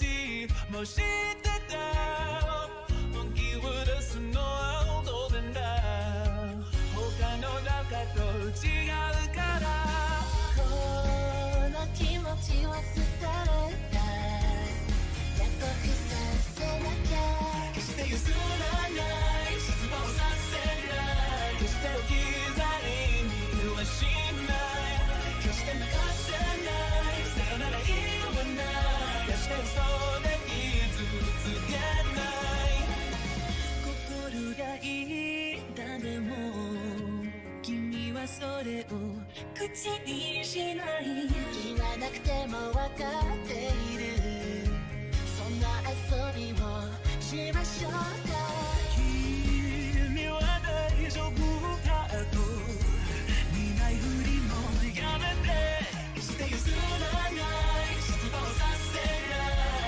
ちも知ってた本気を出すのは当然だ他の中と違うからこの気持ちを捨てられた約束させなきゃ決して譲らない失望させない決して置き去りにはしない決して流せないさよなら言わない決して嘘で傷つけない心がいいだでも君はそれを口にしない言わなくても分かっているそんな遊びをしましょうか君は大丈夫かと苦いふりもやめて決して譲らない失望させな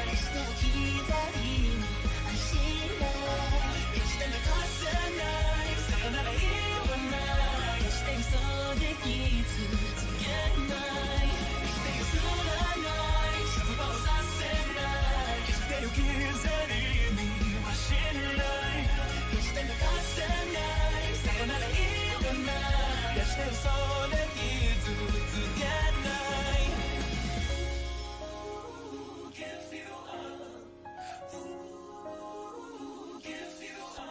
い決して置き去りにはしない決して流せないさよなら言わない決して嘘で傷つけない決して譲らない失望させない決して置き去りにはしない決して流せないさよなら言わない決して嘘で傷つけない Give you up Give you up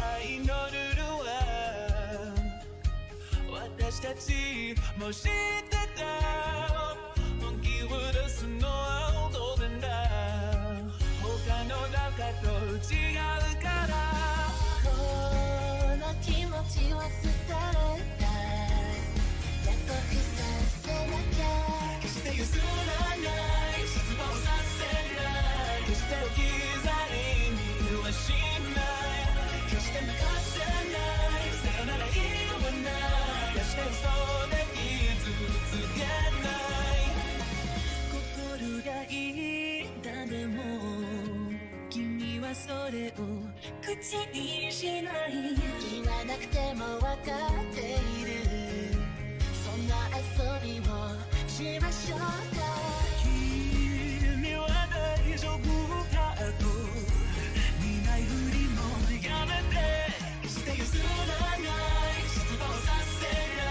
愛のルールは私たちも知ってた本気を出すのは当然だ他の中と違うからこの気持ちを捨てられた約束させなきゃ決して譲らない失望させない決して置き去りにはしない決して流せないさよなら言わない決して嘘で傷つけない心がいいだでも君はそれを口にしない言わなくても分かっているそんな遊びをしましょうか君は大丈夫かと苦いふりもやめて決して譲らない失望させな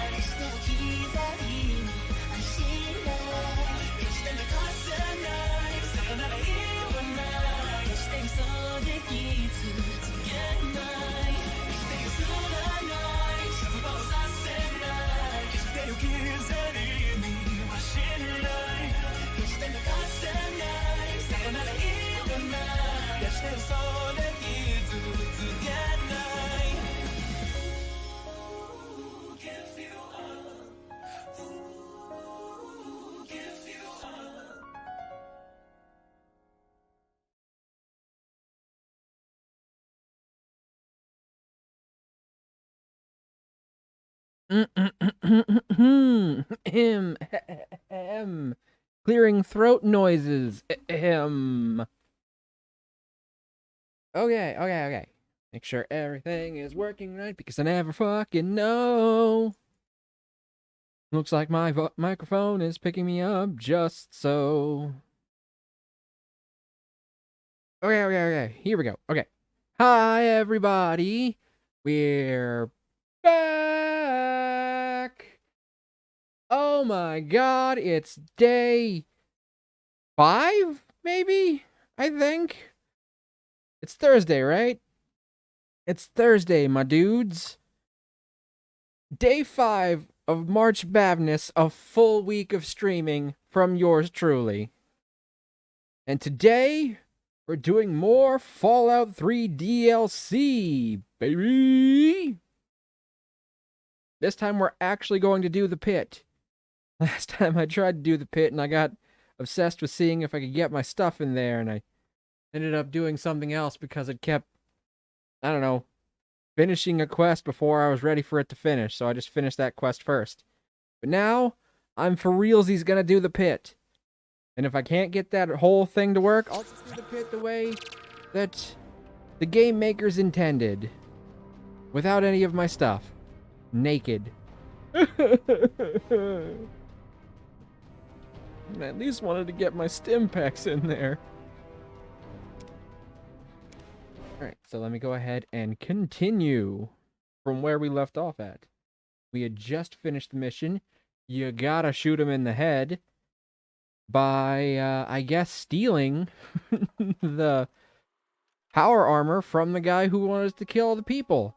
い決して置き去りにはしない決して流せないさよなら言わない決して嘘で傷つけない決して譲らない失望させない決して置き去りにはしない決して流せないさよなら言わない決して嘘で傷つけない Give you up Give you up Clearing throat noises. Okay. Make sure everything is working right because I never fucking know. Looks like my microphone is picking me up just so. Okay. Here we go. Okay. Hi, everybody. We're back. Oh my god, it's day 5, maybe? I think. It's Thursday, right? It's Thursday, my dudes. Day 5 of March Madness, a full week of streaming from yours truly. And today, we're doing more Fallout 3 DLC, baby! This time we're actually going to do the pit. Last time I tried to do the pit and I got obsessed with seeing if I could get my stuff in there, and I ended up doing something else because it kept, I don't know, finishing a quest before I was ready for it to finish, so I just finished that quest first. But now, I'm for realsies gonna do the pit. And if I can't get that whole thing to work, I'll just do the pit the way that the game makers intended. Without any of my stuff. Naked. I at least wanted to get my stim packs in there. Alright, so let me go ahead and continue from where we left off at. We had just finished the mission. You gotta shoot him in the head by, I guess, stealing the power armor from the guy who wanted us to kill all the people.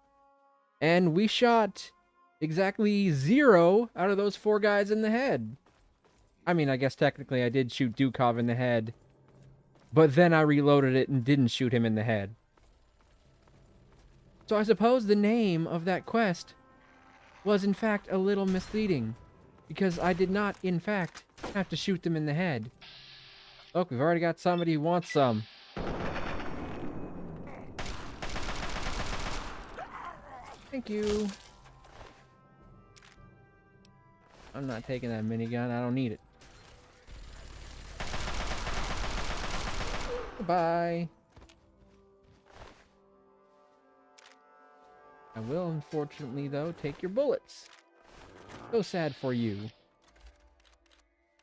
And we shot exactly 0 out of those 4 guys in the head. I mean, I guess technically I did shoot Dukov in the head, but then I reloaded it and didn't shoot him in the head. So I suppose the name of that quest was in fact a little misleading, because I did not, in fact, have to shoot them in the head. Look, we've already got somebody who wants some. Thank you. I'm not taking that minigun. I don't need it. Goodbye. I will, unfortunately, though, take your bullets. So sad for you.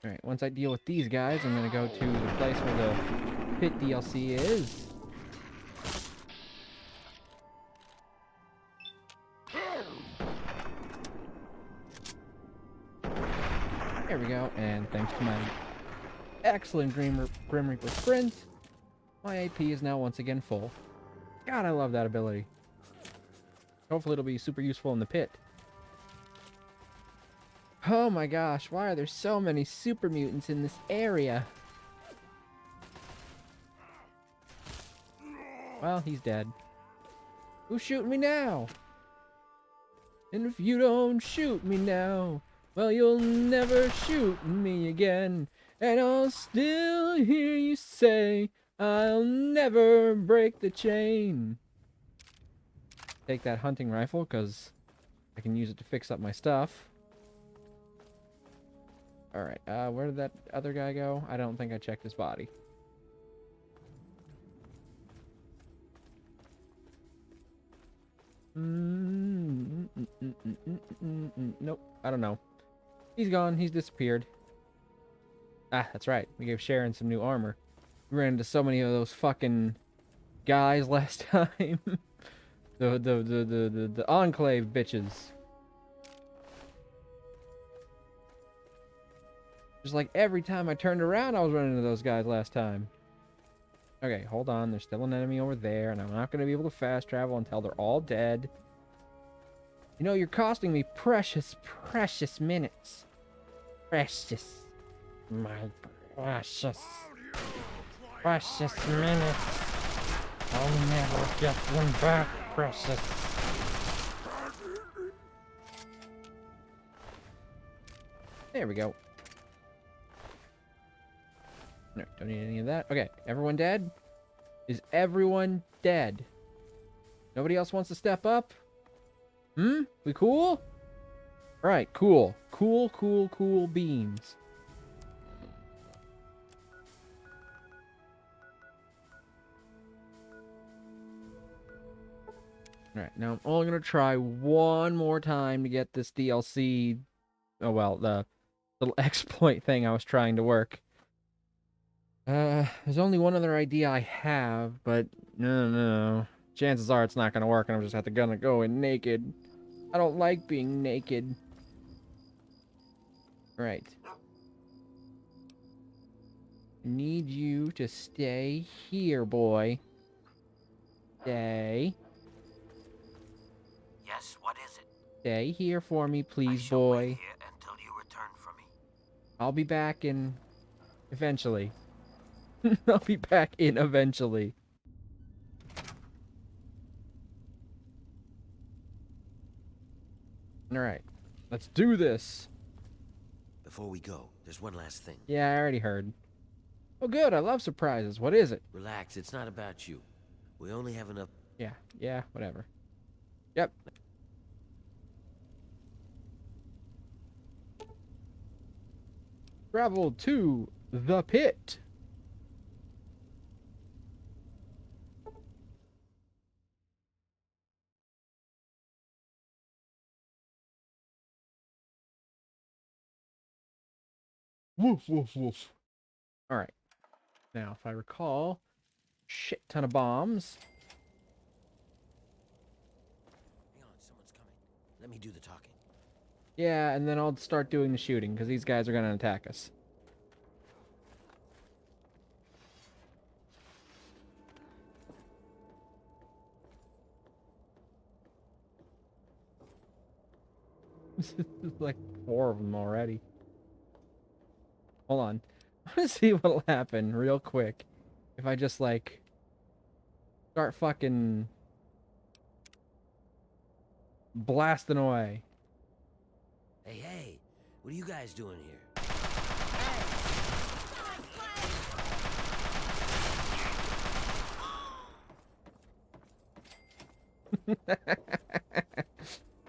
Alright, once I deal with these guys, I'm gonna go to the place where the Pitt DLC is. There we go, and thanks to my excellent Grim Reaper sprint, my AP is now once again full. God, I love that ability. Hopefully it'll be super useful in the pit. Oh my gosh, why are there so many super mutants in this area? Well, he's dead. Who's shooting me now? And if you don't shoot me now, well, you'll never shoot me again. And I'll still hear you say, I'll never break the chain. Take that hunting rifle, because I can use it to fix up my stuff. Alright, where did that other guy go? I don't think I checked his body. Nope, I don't know. He's gone, he's disappeared. Ah, that's right, we gave Sharon some new armor. We ran into so many of those fucking guys last time. The Enclave bitches. Just like every time I turned around, I was running into those guys last time. Okay, hold on. There's still an enemy over there, and I'm not going to be able to fast travel until they're all dead. You know, you're costing me precious, precious minutes. Precious. My precious, precious minutes. I'll never get them back, precious. There we go. No, don't need any of that. Okay, everyone dead? Is everyone dead? Nobody else wants to step up? We cool? Alright, cool. Cool, cool, cool beans. Alright, now I'm only gonna try one more time to get this DLC. Oh well, the little exploit thing I was trying to work. There's only one other idea I have, but no. Chances are it's not gonna work, and I'm just gonna go in naked. I don't like being naked. Right. Need you to stay here, boy. Stay. Yes, what is it? Stay here for me, I please, shall wait boy. here until you return for me. I'll be back in... eventually. I'll be back in eventually. Alright. Let's do this. Before we go, there's one last thing. Yeah, I already heard. Oh, good. I love surprises. What is it? Relax, it's not about you. We only have enough. Yeah, whatever. Yep. Travel to the pit. Woof, woof, woof. All right. Now, if I recall, shit ton of bombs. Hang on, someone's coming. Let me do the talking. Yeah, and then I'll start doing the shooting, because these guys are going to attack us. This is like 4 of them already. Hold on. I want to see what'll happen real quick if I just, like, start fucking blasting away. Hey, what are you guys doing here?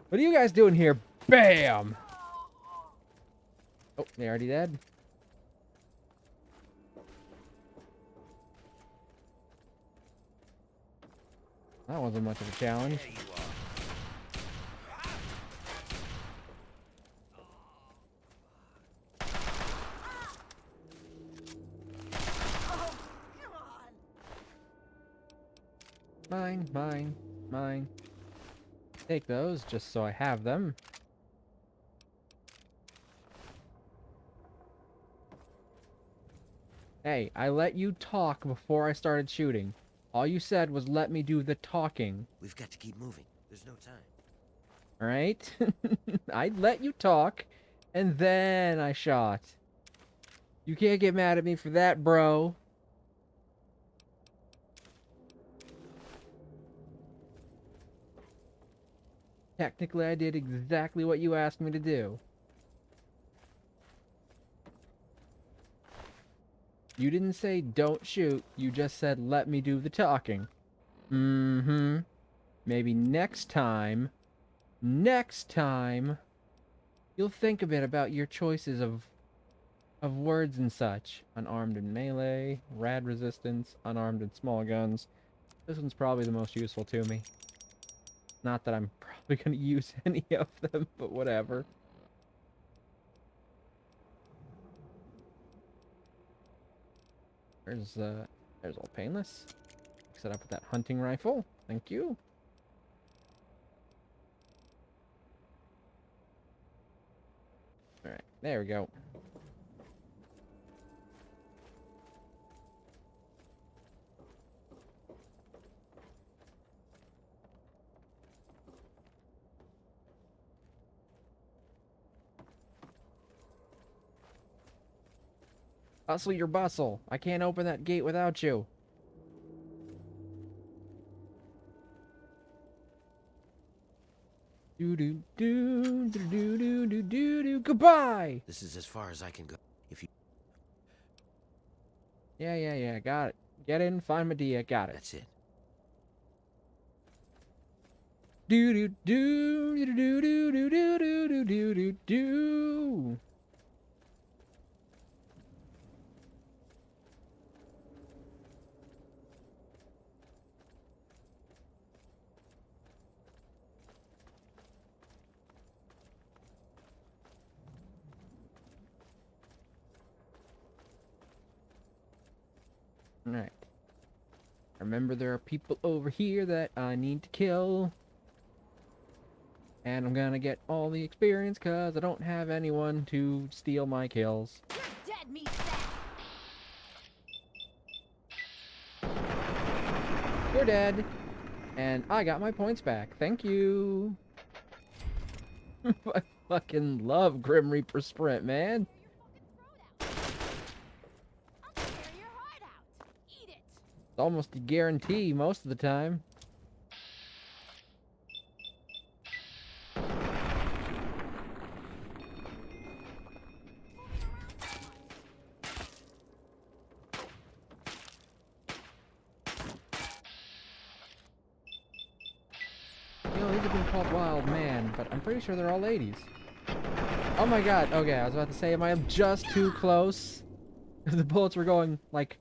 What are you guys doing here? Bam! Oh, they already dead? That wasn't much of a challenge. There you are. Mine. Take those just so I have them. Hey, I let you talk before I started shooting. All you said was let me do the talking. We've got to keep moving. There's no time. Alright? I let you talk, and then I shot. You can't get mad at me for that, bro. Technically, I did exactly what you asked me to do. You didn't say don't shoot, you just said let me do the talking. Mm-hmm. Maybe next time, you'll think a bit about your choices of words and such. Unarmed and melee, rad resistance, unarmed and small guns. This one's probably the most useful to me. Not that I'm probably going to use any of them, but whatever. There's all painless. Mix it up with that hunting rifle. Thank you. Alright, there we go. Hustle your bustle. I can't open that gate without you. Do do do do do do do do do. Goodbye. This is as far as I can go. If you... Yeah. Got it. Get in, find Medea. Got it. That's it. Do do do do do do do do do do do do. Alright. Remember, there are people over here that I need to kill. And I'm gonna get all the experience because I don't have anyone to steal my kills. You're dead, meat sack. You're dead. And I got my points back. Thank you. I fucking love Grim Reaper Sprint, man. It's almost a guarantee most of the time. No, these have been called wild man, but I'm pretty sure they're all ladies. Oh my god, okay, I was about to say, am I just too close? The bullets were going, like,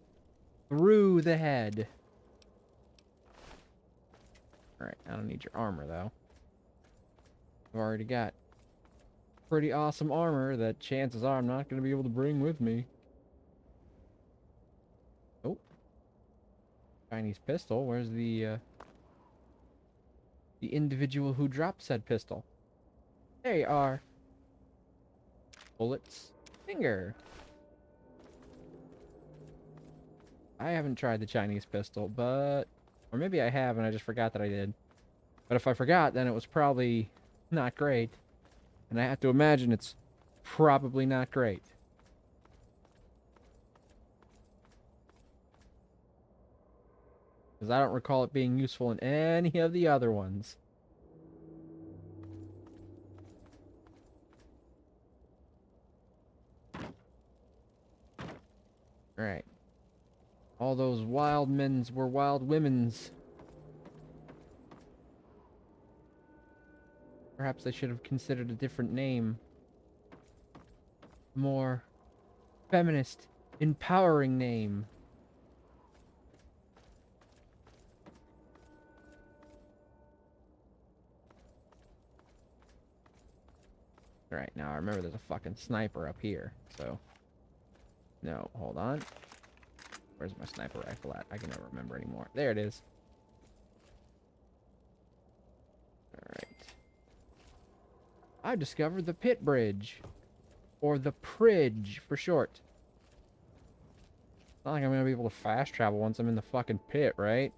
through the head. Alright, I don't need your armor, though. I've already got pretty awesome armor that chances are I'm not going to be able to bring with me. Oh. Chinese pistol. Where's the individual who dropped said pistol? There you are. Bullets. Finger. I haven't tried the Chinese pistol, but... Or maybe I have and I just forgot that I did. But if I forgot, then it was probably not great. And I have to imagine it's probably not great. Because I don't recall it being useful in any of the other ones. Alright. All those wild men's were wild women's. Perhaps they should have considered a different name. More feminist, empowering name. Alright, now I remember there's a fucking sniper up here, so... No, hold on. Where's my sniper rifle at? I can never remember anymore. There it is. Alright. I've discovered the Pitt Bridge. Or the Pridge, for short. It's not like I'm gonna be able to fast travel once I'm in the fucking pit, right?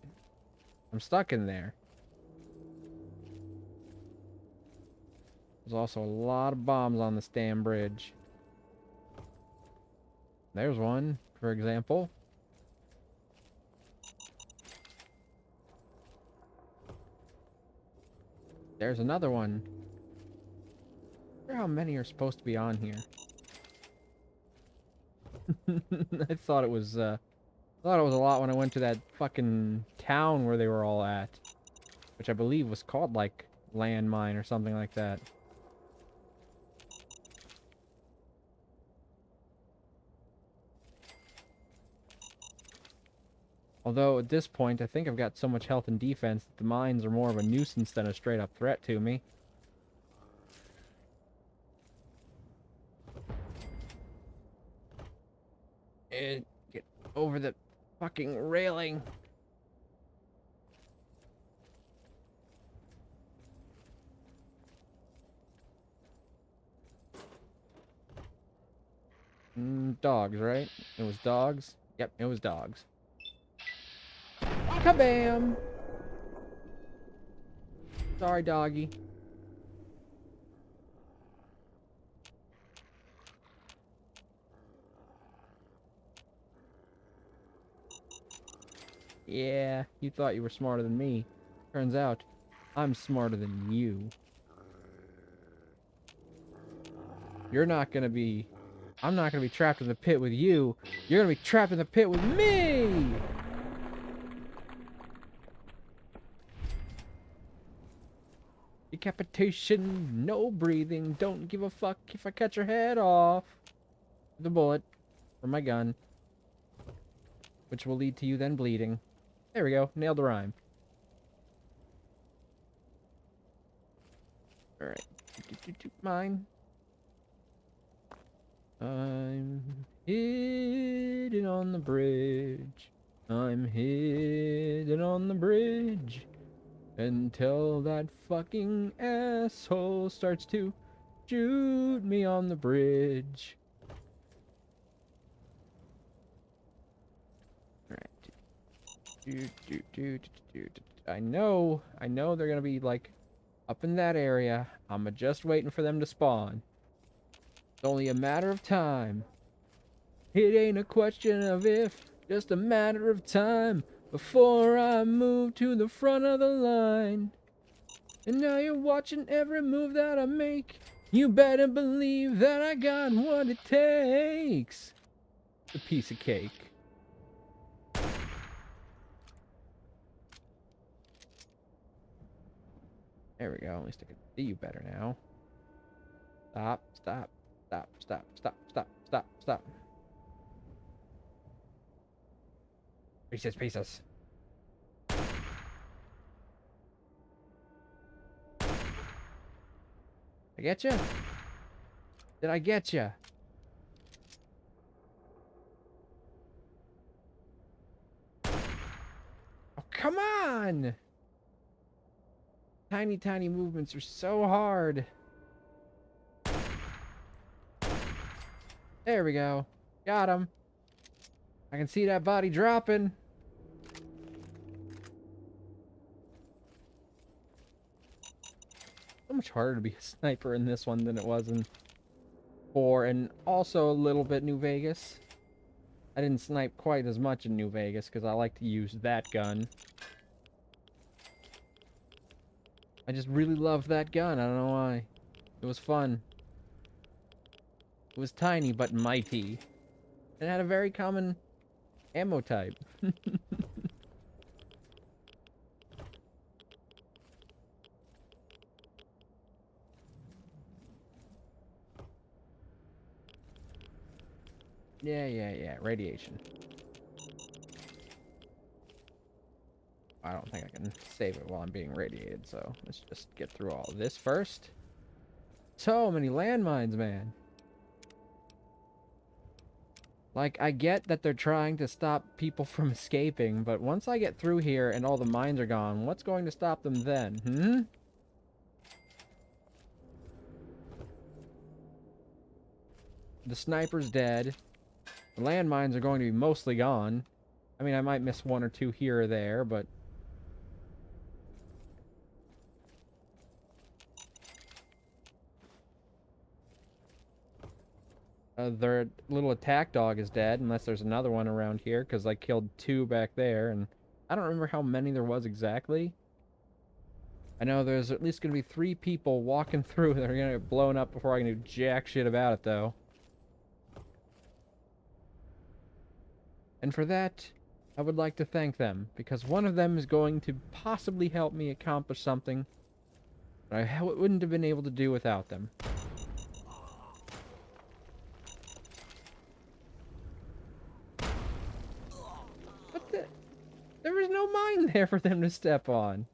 I'm stuck in there. There's also a lot of bombs on this damn bridge. There's one, for example. There's another one. I wonder how many are supposed to be on here. I thought it was a lot when I went to that fucking town where they were all at, which I believe was called like Landmine or something like that. Although, at this point, I think I've got so much health and defense that the mines are more of a nuisance than a straight-up threat to me. And get over the fucking railing. Dogs, right? It was dogs? Yep, it was dogs. Kabam! Sorry, doggy. Yeah, you thought you were smarter than me. Turns out, I'm smarter than you. You're not gonna be... I'm not gonna be trapped in the pit with you. You're gonna be trapped in the pit with me! Decapitation, no breathing, don't give a fuck if I cut your head off. The bullet from my gun. Which will lead to you then bleeding. There we go, nailed the rhyme. Alright. Mine. I'm hidden on the bridge. I'm hidden on the bridge. Until that fucking asshole starts to shoot me on the bridge. Alright. I know they're gonna be like up in that area. I'm just waiting for them to spawn. It's only a matter of time. It ain't a question of if, just a matter of time. Before I move to the front of the line. And now you're watching every move that I make. You better believe that I got what it takes. It's a piece of cake. There we go. At least I can see you better now. Stop, stop, stop, stop, stop, stop, stop, stop. Pieces, pieces. I get you? Did I get you? Oh, come on! Tiny, tiny movements are so hard. There we go. Got him. I can see that body dropping. So much harder to be a sniper in this one than it was in 4, and also a little bit New Vegas. I didn't snipe quite as much in New Vegas because I like to use that gun. I just really loved that gun. I don't know why. It was fun. It was tiny but mighty. It had a very common ammo type. Yeah. Radiation. I don't think I can save it while I'm being radiated, so let's just get through all of this first. So many landmines, man. Like, I get that they're trying to stop people from escaping, but once I get through here and all the mines are gone, what's going to stop them then, The sniper's dead. The landmines are going to be mostly gone. I mean, I might miss one or two here or there, but... their little attack dog is dead, unless there's another one around here, because I killed 2 back there, and I don't remember how many there was exactly. I know there's at least going to be 3 people walking through that are going to get blown up before I can do jack shit about it, though. And for that, I would like to thank them, because one of them is going to possibly help me accomplish something that I wouldn't have been able to do without them. What the? There was no mine there for them to step on.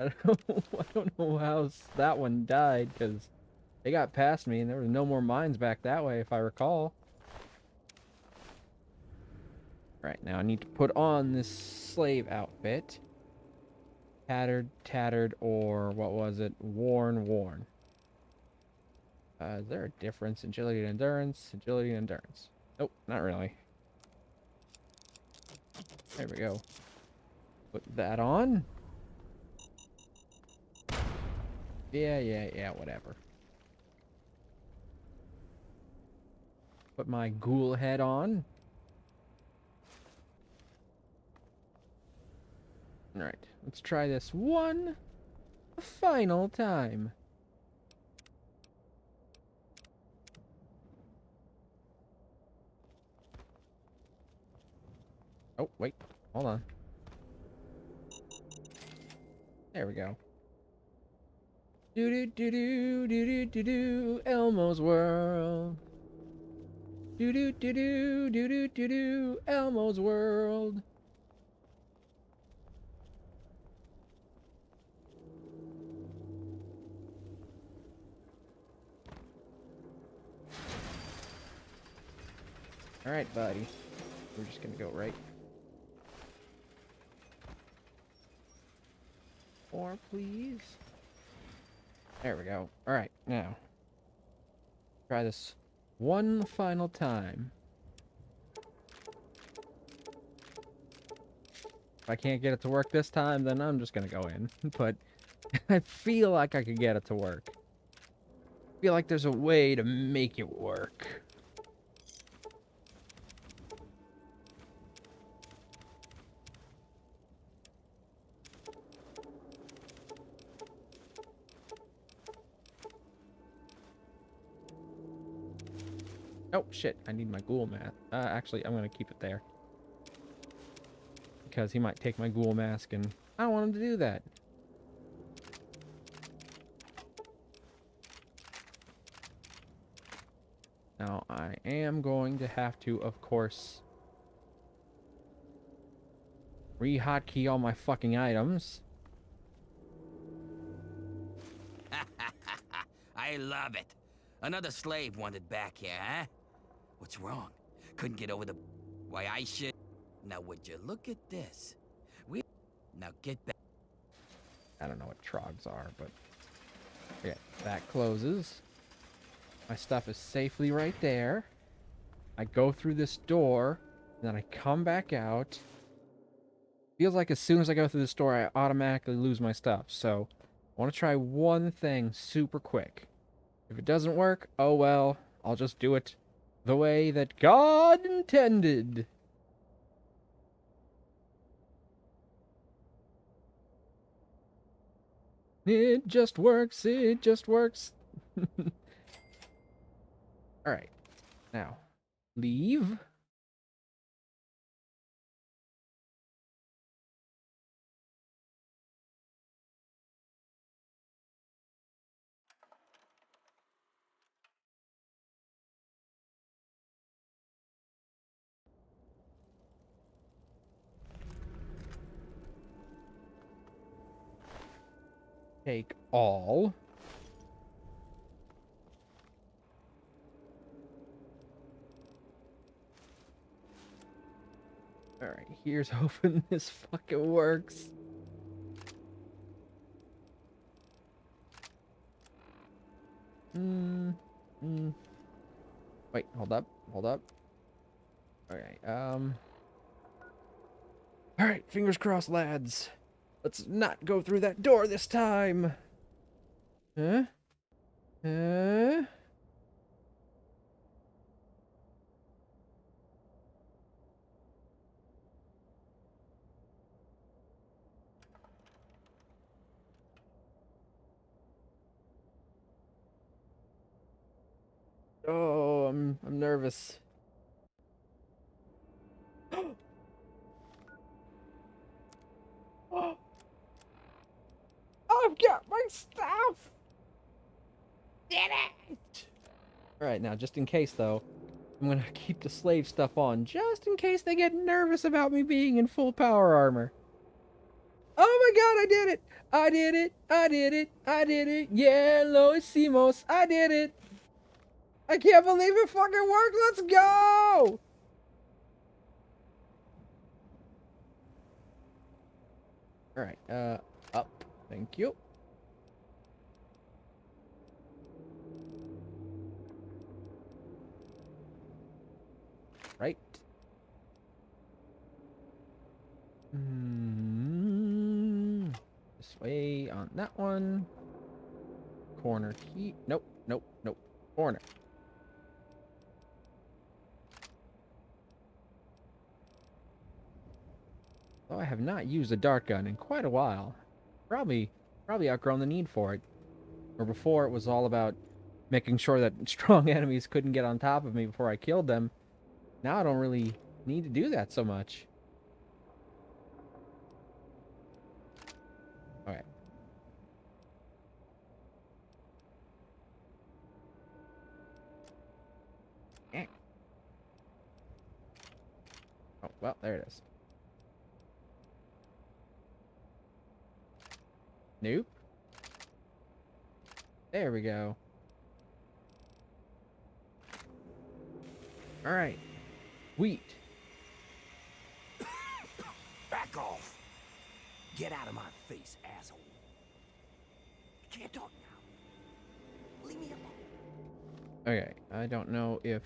I don't know how that one died, because they got past me and there was no more mines back that way, if I recall. Right, now I need to put on this slave outfit. Tattered, or what was it? Worn. Is there a difference? Agility and endurance? Agility and endurance. Nope, not really. There we go. Put that on. Yeah, whatever. Put my ghoul head on. Alright, let's try this one final time. Oh, wait. Hold on. There we go. Do Elmo's World. Do Elmo's World. All right, buddy. We're just gonna go right. Or please. There we go. All right, now try this one final time. If I can't get it to work this time, then I'm just gonna go in. But I feel like I could get it to work. I feel like there's a way to make it work. Oh, shit. I need my ghoul mask. Actually, I'm going to keep it there. Because he might take my ghoul mask, and I don't want him to do that. Now, I am going to have to, of course, re-hotkey all my fucking items. I love it. Another slave wanted back here, huh? What's wrong? Couldn't get over the... Why, I should... Now, would you look at this? Now, get back. I don't know what trogs are, but... Okay, that closes. My stuff is safely right there. I go through this door, and then I come back out. Feels like as soon as I go through this door, I automatically lose my stuff. So, I want to try one thing super quick. If it doesn't work, oh well. I'll just do it the way that God intended. It just works. It just works. Alright. Now, leave. Take all. Alright, here's hoping this fucking works. Wait, hold up, hold up. Okay, Alright, fingers crossed, lads. Let's not go through that door this time. Huh? Huh? Oh, I'm nervous. Oh, I've got my stuff. Get it! Alright, now, just in case, though, I'm gonna keep the slave stuff on, just in case they get nervous about me being in full power armor. Oh my god, I did it! I did it! I did it! I did it! Yeah, lo hicimos! I did it! I can't believe it fucking worked! Let's go! Alright, up. Thank you. Right. This way on that one. Corner key. Nope, nope, nope. Corner. Oh, I have not used a dart gun in quite a while. Probably outgrown the need for it. Or before, it was all about making sure that strong enemies couldn't get on top of me before I killed them. Now I don't really need to do that so much. Okay. Oh, well, there it is. Nope. There we go. Alright. Wheat. Back off. Get out of my face, asshole. You can't talk now. Leave me alone. Okay, I don't know if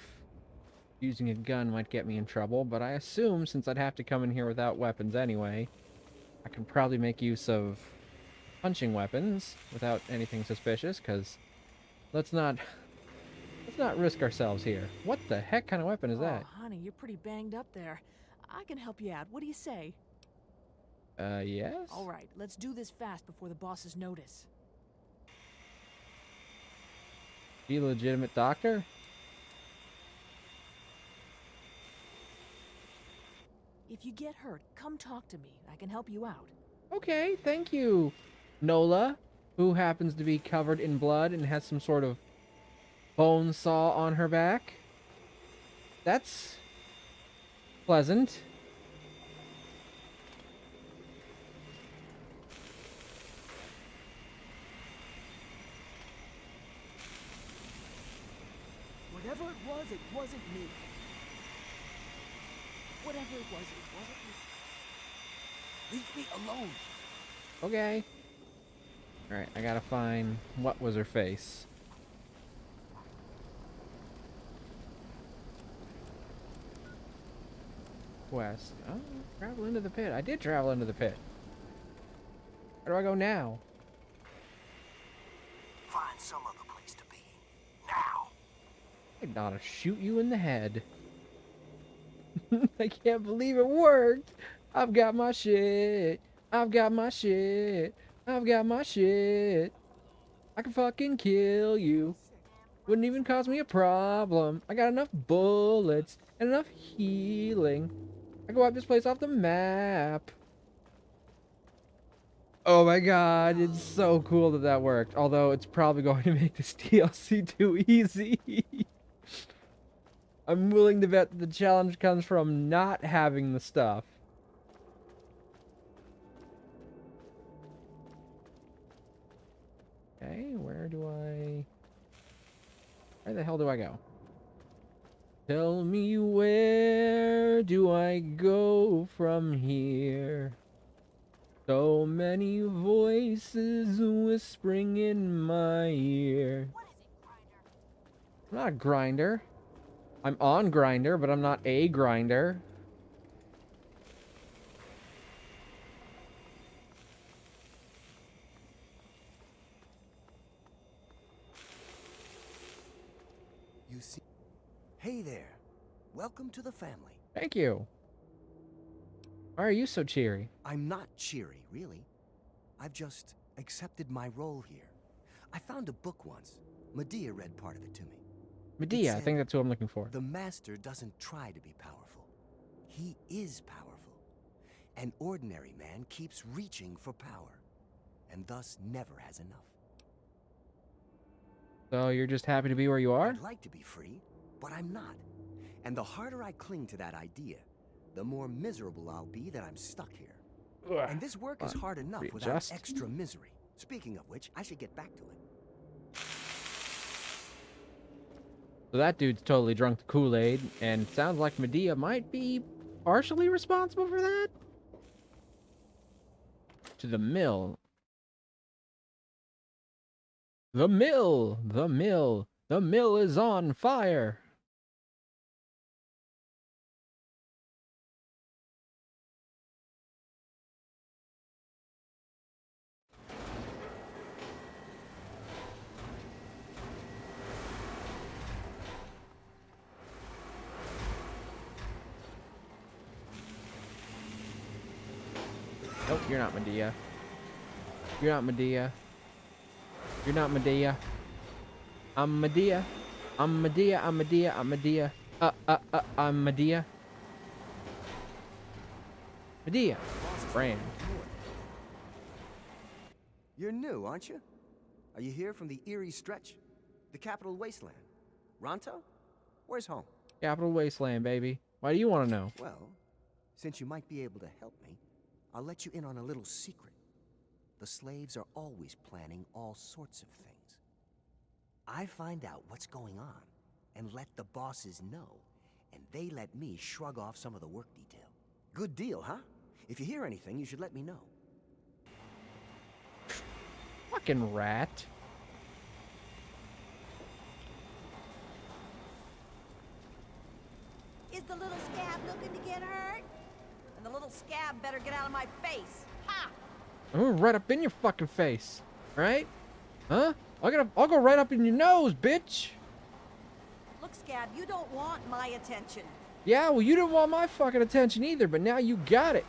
using a gun might get me in trouble, but I assume since I'd have to come in here without weapons anyway, I can probably make use of punching weapons without anything suspicious, because let's not risk ourselves here. What the heck kind of weapon is that? Oh, honey, you're pretty banged up there. I can help you out. What do you say? Yes? All right, let's do this fast before the bosses notice. Be a legitimate doctor? If you get hurt, come talk to me. I can help you out. Okay, thank you, Nola, who happens to be covered in blood and has some sort of bone saw on her back. That's pleasant. Whatever it wasn't me. Whatever it wasn't me. Leave me alone. Okay. Alright, I gotta find what was her face. West. Oh, travel into the pit. I did travel into the pit. Where do I go now? Find some other place to be. Now! I ought to shoot you in the head. I can't believe it worked. I've got my shit. I've got my shit. I've got my shit. I can fucking kill you. Wouldn't even cause me a problem. I got enough bullets and enough healing. I can wipe this place off the map. Oh my god, it's so cool that that worked. Although it's probably going to make this DLC too easy. I'm willing to bet that the challenge comes from not having the stuff. Okay, where the hell do I go? Tell me, where do I go from here? So many voices whispering in my ear. I'm not a grinder. I'm on grinder, but I'm not a grinder. You see? Hey there. Welcome to the family. Thank you. Why are you so cheery? I'm not cheery, really. I've just accepted my role here. I found a book once. Medea read part of it to me. Medea, I said, think that's what I'm looking for. The master doesn't try to be powerful. He is powerful. An ordinary man keeps reaching for power, and thus never has enough. So you're just happy to be where you are? I'd like to be free, but I'm not. And the harder I cling to that idea, the more miserable I'll be that I'm stuck here. Ugh. And this work is hard enough without Readjust. extra misery. Speaking of which, I should get back to it. So that dude's totally drunk the Kool-Aid, and it sounds like Medea might be partially responsible for that? To the mill. The mill! The mill! The mill is on fire! Nope, you're not Medea. You're not Medea. You're not Medea. I'm Medea. I'm Medea. I'm Medea. I'm Medea. I'm Medea. Medea. Brand. You're new, aren't you? Are you here from the Erie Stretch? The Capital Wasteland? Ronto? Where's home? Capital Wasteland, baby. Why do you want to know? Well, since you might be able to help me, I'll let you in on a little secret. The slaves are always planning all sorts of things. I find out what's going on and let the bosses know, and they let me shrug off some of the work detail. Good deal, huh? If you hear anything, you should let me know. Fucking rat. Is the little scab looking to get hurt? And the little scab better get out of my face. Ha! I'm gonna right up in your fucking face. Right? Huh? I'll go right up in your nose, bitch. Look, scab, you don't want my attention. Yeah, well, you didn't want my fucking attention either, but now you got it.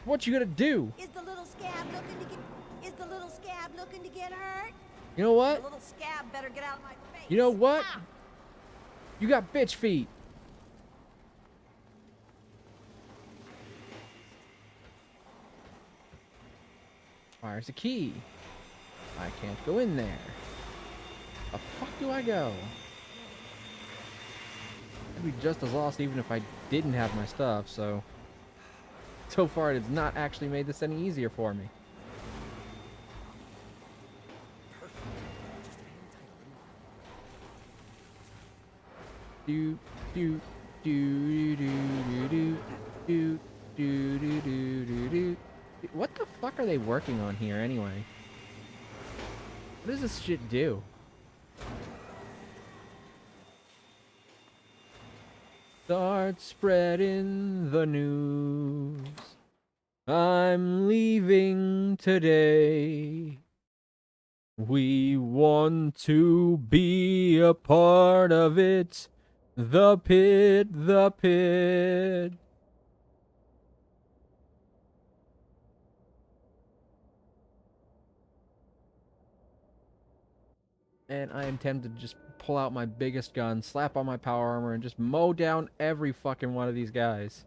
What you gonna do? Is the little scab looking to get... Is the little scab looking to get hurt? You know what? The little scab better get out of my face. You know what? Ha! You got bitch feet. Where's the key? I can't go in there. The fuck do I go? I'd be just as lost even if I didn't have my stuff, so far it has not actually made this any easier for me. Do do do do do do do do do do do. What the fuck are they working on here anyway? What does this shit do? Start spreading the news. I'm leaving today. We want to be a part of it. The pit, the pit. And I am tempted to just pull out my biggest gun, slap on my power armor, and just mow down every fucking one of these guys.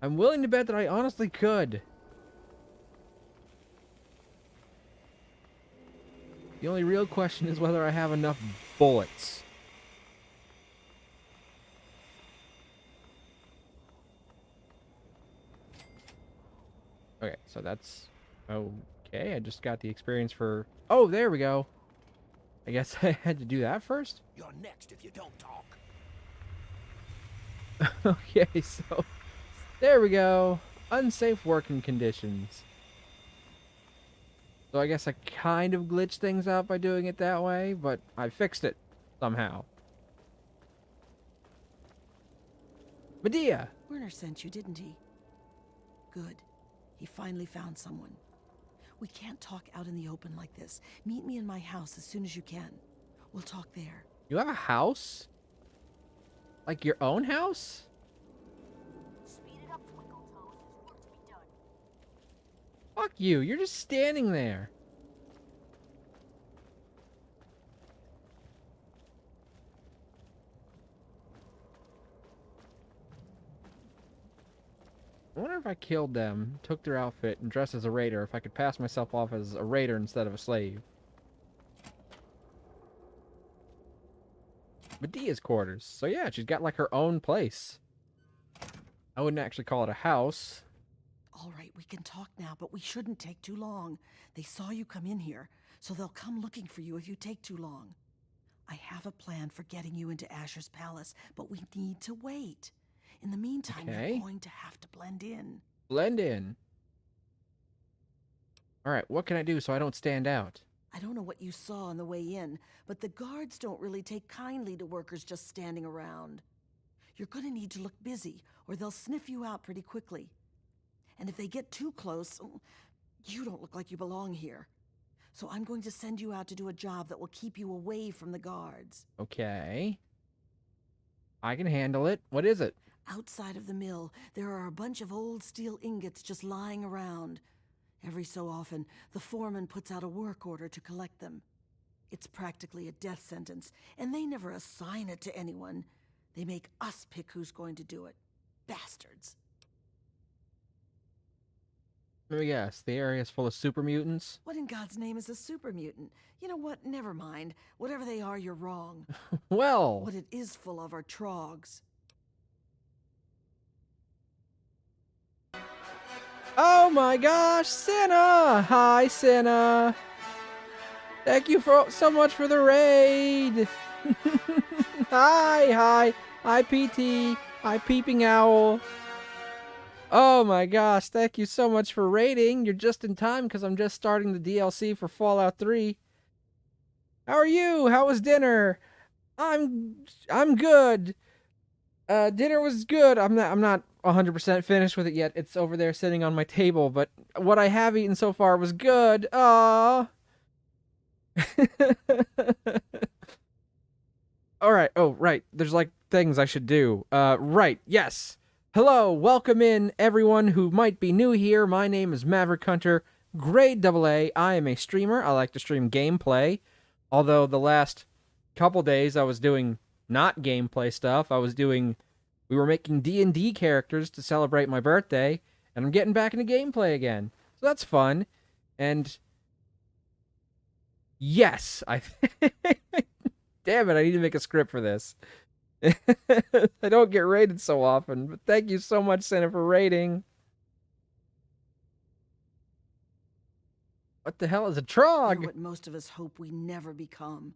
I'm willing to bet that I honestly could. The only real question is whether I have enough bullets. Okay, so that's okay. I just got the experience for... Oh, there we go. I guess I had to do that first? You're next if you don't talk. Okay, so... There we go. Unsafe working conditions. So I guess I kind of glitched things out by doing it that way, but I fixed it somehow. Medea! Werner sent you, didn't he? Good. He finally found someone. We can't talk out in the open like this. Meet me in my house as soon as you can. We'll talk there. You have a house? Like your own house? Speed it up, Twinkle Toes. There's work to be done. Fuck you, you're just standing there. I wonder if I killed them, took their outfit, and dressed as a raider, if I could pass myself off as a raider instead of a slave. Medea's quarters. So yeah, she's got like her own place. I wouldn't actually call it a house. All right, we can talk now, but we shouldn't take too long. They saw you come in here, so they'll come looking for you if you take too long. I have a plan for getting you into Asher's palace, but we need to wait. In the meantime, Okay. you're going to have to blend in. Blend in. Alright, what can I do so I don't stand out? I don't know what you saw on the way in, but the guards don't really take kindly to workers just standing around. You're going to need to look busy, or they'll sniff you out pretty quickly. And if they get too close, you don't look like you belong here. So I'm going to send you out to do a job that will keep you away from the guards. Okay. I can handle it. What is it? Outside of the mill, there are a bunch of old steel ingots just lying around. Every so often, the foreman puts out a work order to collect them. It's practically a death sentence, and they never assign it to anyone. They make us pick who's going to do it. Bastards. Let me guess. The area's full of super mutants? What in God's name is a super mutant? You know what? Never mind. Whatever they are, you're wrong. Well, What it is full of are trogs. oh my gosh, Senna! Hi, Senna! Thank you so much for the raid! Hi! Hi, PT! Hi, Peeping Owl! Oh my gosh, thank you so much for raiding. You're just in time because I'm just starting the DLC for Fallout 3. How are you? How was dinner? I'm good. Dinner was good. I'm not 100% finished with it yet. It's over there sitting on my table, but what I have eaten so far was good. Aww. Alright, oh, right. There's like things I should do. Right, yes. Hello, welcome in everyone who might be new here. My name is Maverick Hunter, grade AA. I am a streamer. I like to stream gameplay. Although the last couple days I was doing not gameplay stuff. We were making D&D characters to celebrate my birthday, and I'm getting back into gameplay again. So that's fun. And yes, damn it, I need to make a script for this. I don't get rated so often, but thank you so much, Santa, for rating. What the hell is a You're trog? what most of us hope we never become.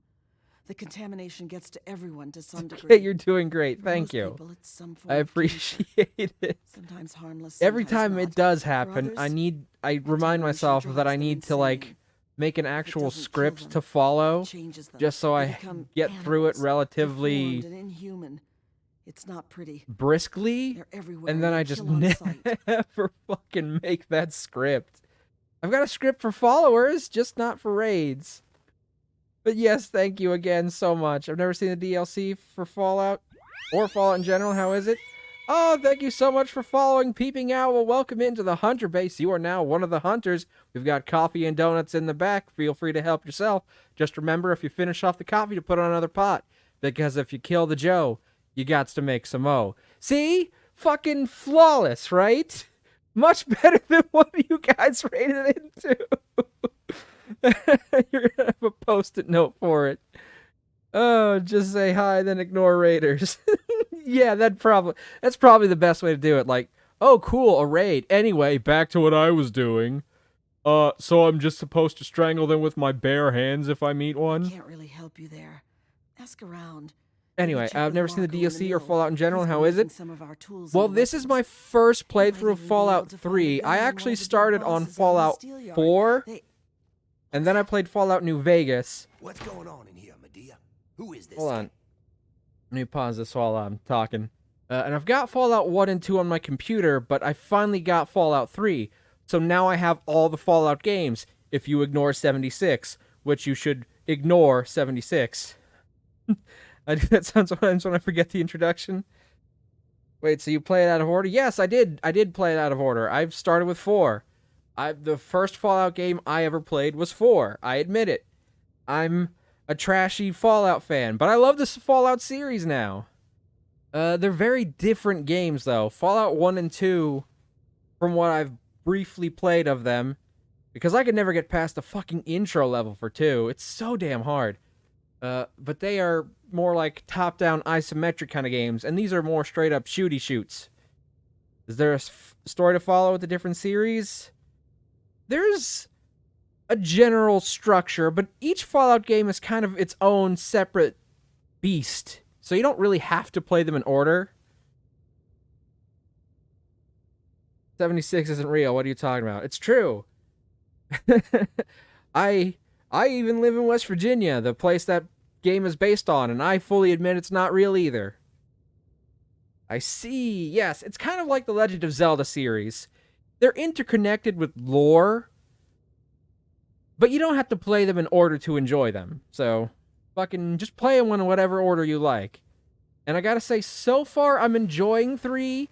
The contamination gets to everyone to some degree. Okay, you're doing great. For Thank most you. people, it's some form I of cancer. appreciate it. Sometimes harmless. Every sometimes time not. it does For happen, others, I remind myself that drives I them need to like insane. make an If it actual doesn't kill script them, to it follow, changes them. just so They I become get through it animals, relatively deformed and inhuman. It's not pretty. briskly, They're everywhere, and then they I just kill on sight. never fucking make that script. I've got a script for followers, just not for raids. But yes, thank you again so much. I've never seen the DLC for Fallout, or Fallout in general. How is it? Oh, thank you so much for following Peeping Owl. Welcome into the Hunter base. You are now one of the hunters. We've got coffee and donuts in the back. Feel free to help yourself. Just remember, if you finish off the coffee, to put on another pot. Because if you kill the Joe, you gots to make some mo. See? Fucking flawless, right? Much better than what you guys rated it to. You're gonna have a post-it note for it. Oh, just say hi, then ignore raiders. Yeah, that's probably the best way to do it. Like, oh, cool, a raid. Anyway, back to what I was doing. So I'm just supposed to strangle them with my bare hands if I meet one? Can't really help you there. Ask around. Anyway, Maybe check I've with never seen the Marco in DLC or mill. Fallout in general. He's How been is it? making some of our tools Well, and this is my weapons. first He might playthrough even of be Fallout able to find 3. a I villain in actually one of the big started on bosses out in the Fallout steel yard. 4, They- and then I played Fallout New Vegas. What's going on in here, Medea? Who is this? Hold on. Let me pause this while I'm talking. And I've got Fallout 1 and 2 on my computer, but I finally got Fallout 3. So now I have all the Fallout games, if you ignore 76, which you should ignore 76. I do that sometimes when I forget the introduction. Wait, so you play it out of order? Yes, I did. I did play it out of order. I've started with 4. The first Fallout game I ever played was 4. I admit it. I'm a trashy Fallout fan, but I love this Fallout series now. They're very different games, though. Fallout 1 and 2, from what I've briefly played of them, because I could never get past the fucking intro level for 2. It's so damn hard. But they are more like top-down isometric kind of games, and these are more straight-up shooty shoots. Is there a story to follow with the different series? There's a general structure, but each Fallout game is kind of its own separate beast, so you don't really have to play them in order. 76 isn't real. What are you talking about? It's true. I even live in West Virginia, the place that game is based on, and I fully admit it's not real either. I see. Yes, it's kind of like the Legend of Zelda series. They're interconnected with lore, but you don't have to play them in order to enjoy them. So, fucking just play them in whatever order you like. And I gotta say, so far I'm enjoying 3,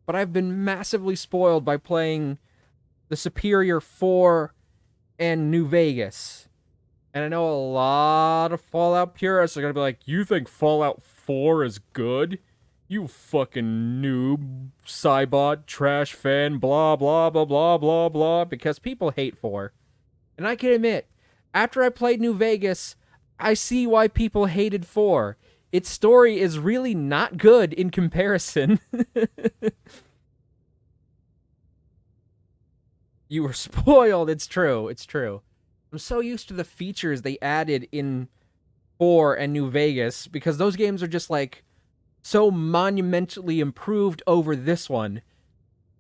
but I've been massively spoiled by playing the superior 4 and New Vegas. And I know a lot of Fallout purists are gonna be like, you think Fallout 4 is good? You fucking noob, Cybot, trash fan, blah, blah, blah, blah, blah, blah, because people hate 4. And I can admit, after I played New Vegas, I see why people hated 4. Its story is really not good in comparison. You were spoiled, it's true, it's true. I'm so used to the features they added in 4 and New Vegas, because those games are just like so monumentally improved over this one.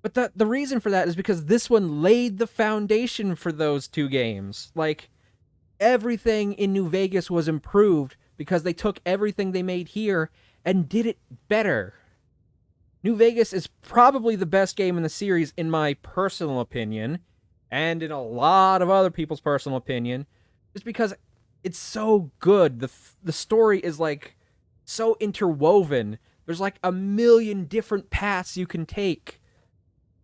But the reason for that is because this one laid the foundation for those 2 games. Like, everything in New Vegas was improved because they took everything they made here and did it better. New Vegas is probably the best game in the series, in my personal opinion, and in a lot of other people's personal opinion, just because it's so good. The story is, like, so interwoven. There's, like, a million different paths you can take.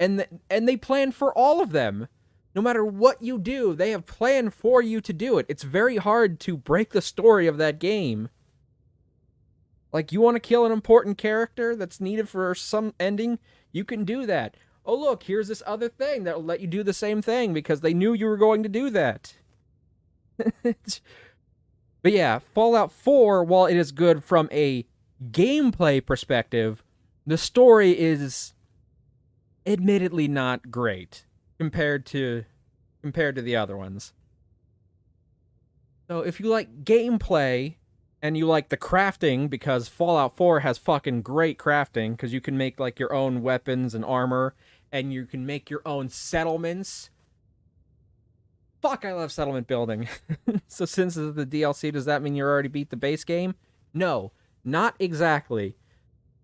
And they plan for all of them. No matter what you do, they have planned for you to do it. It's very hard to break the story of that game. Like, you want to kill an important character that's needed for some ending? You can do that. oh look, here's this other thing that'll let you do the same thing because they knew you were going to do that. But yeah, Fallout 4, while it is good from a gameplay perspective, the story is admittedly not great compared to the other ones. So if you like gameplay and you like the crafting, because Fallout 4 has fucking great crafting, because you can make like your own weapons and armor, and you can make your own settlements. Fuck, I love settlement building. So since it's the DLC, does that mean you already beat the base game? No, not exactly.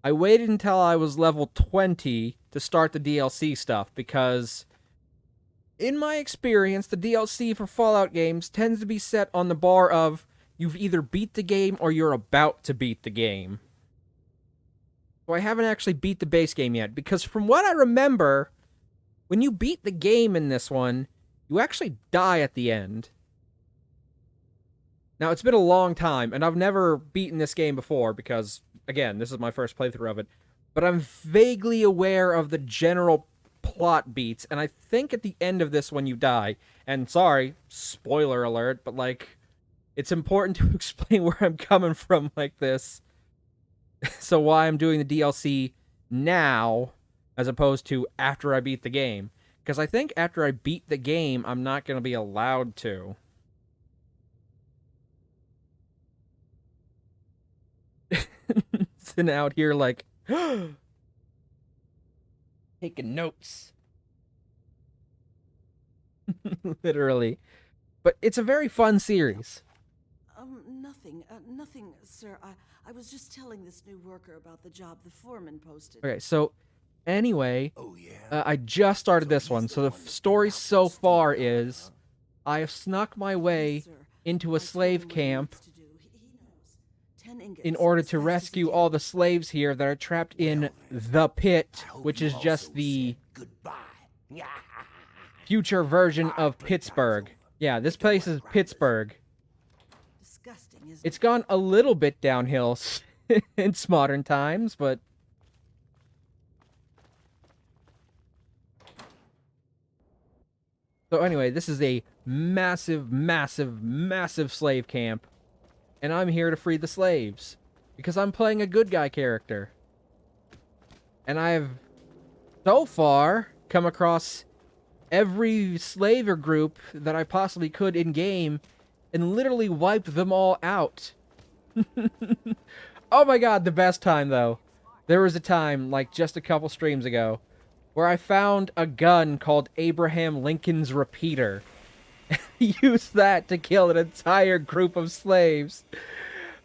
I waited until I was level 20 to start the DLC stuff, because in my experience, the DLC for Fallout games tends to be set on the bar of you've either beat the game or you're about to beat the game. So I haven't actually beat the base game yet, because from what I remember, when you beat the game in this one, you actually die at the end. Now, it's been a long time, and I've never beaten this game before, because, again, this is my first playthrough of it, but I'm vaguely aware of the general plot beats, and I think at the end of this one you die. And sorry, spoiler alert, but, like, it's important to explain where I'm coming from like this. So why I'm doing the DLC now, as opposed to after I beat the game. Because I think after I beat the game, I'm not going to be allowed to. Sitting out here like, taking notes. Literally. But it's a very fun series. Nothing, sir. I was just telling this new worker about the job the foreman posted. Okay, so anyway, Oh, yeah? I just started this one, so the story so far is I have snuck my way Yes, sir. into I a told slave him what he camp needs to do. He knows. 10 ingots, in order as to fast as he rescue can. all the slaves here that are trapped in the pit, which is just the Goodbye. future version of Pittsburgh. Yeah, this place is Pittsburgh. Disgusting, isn't It's gone a little bit downhill in modern times, but so anyway, this is a massive, massive, massive slave camp, and I'm here to free the slaves because I'm playing a good guy character. And I've so far come across every slaver group that I possibly could in game and literally wiped them all out. Oh my god, the best time though. There was a time, like just a couple streams ago, where I found a gun called Abraham Lincoln's Repeater. Used that to kill an entire group of slaves.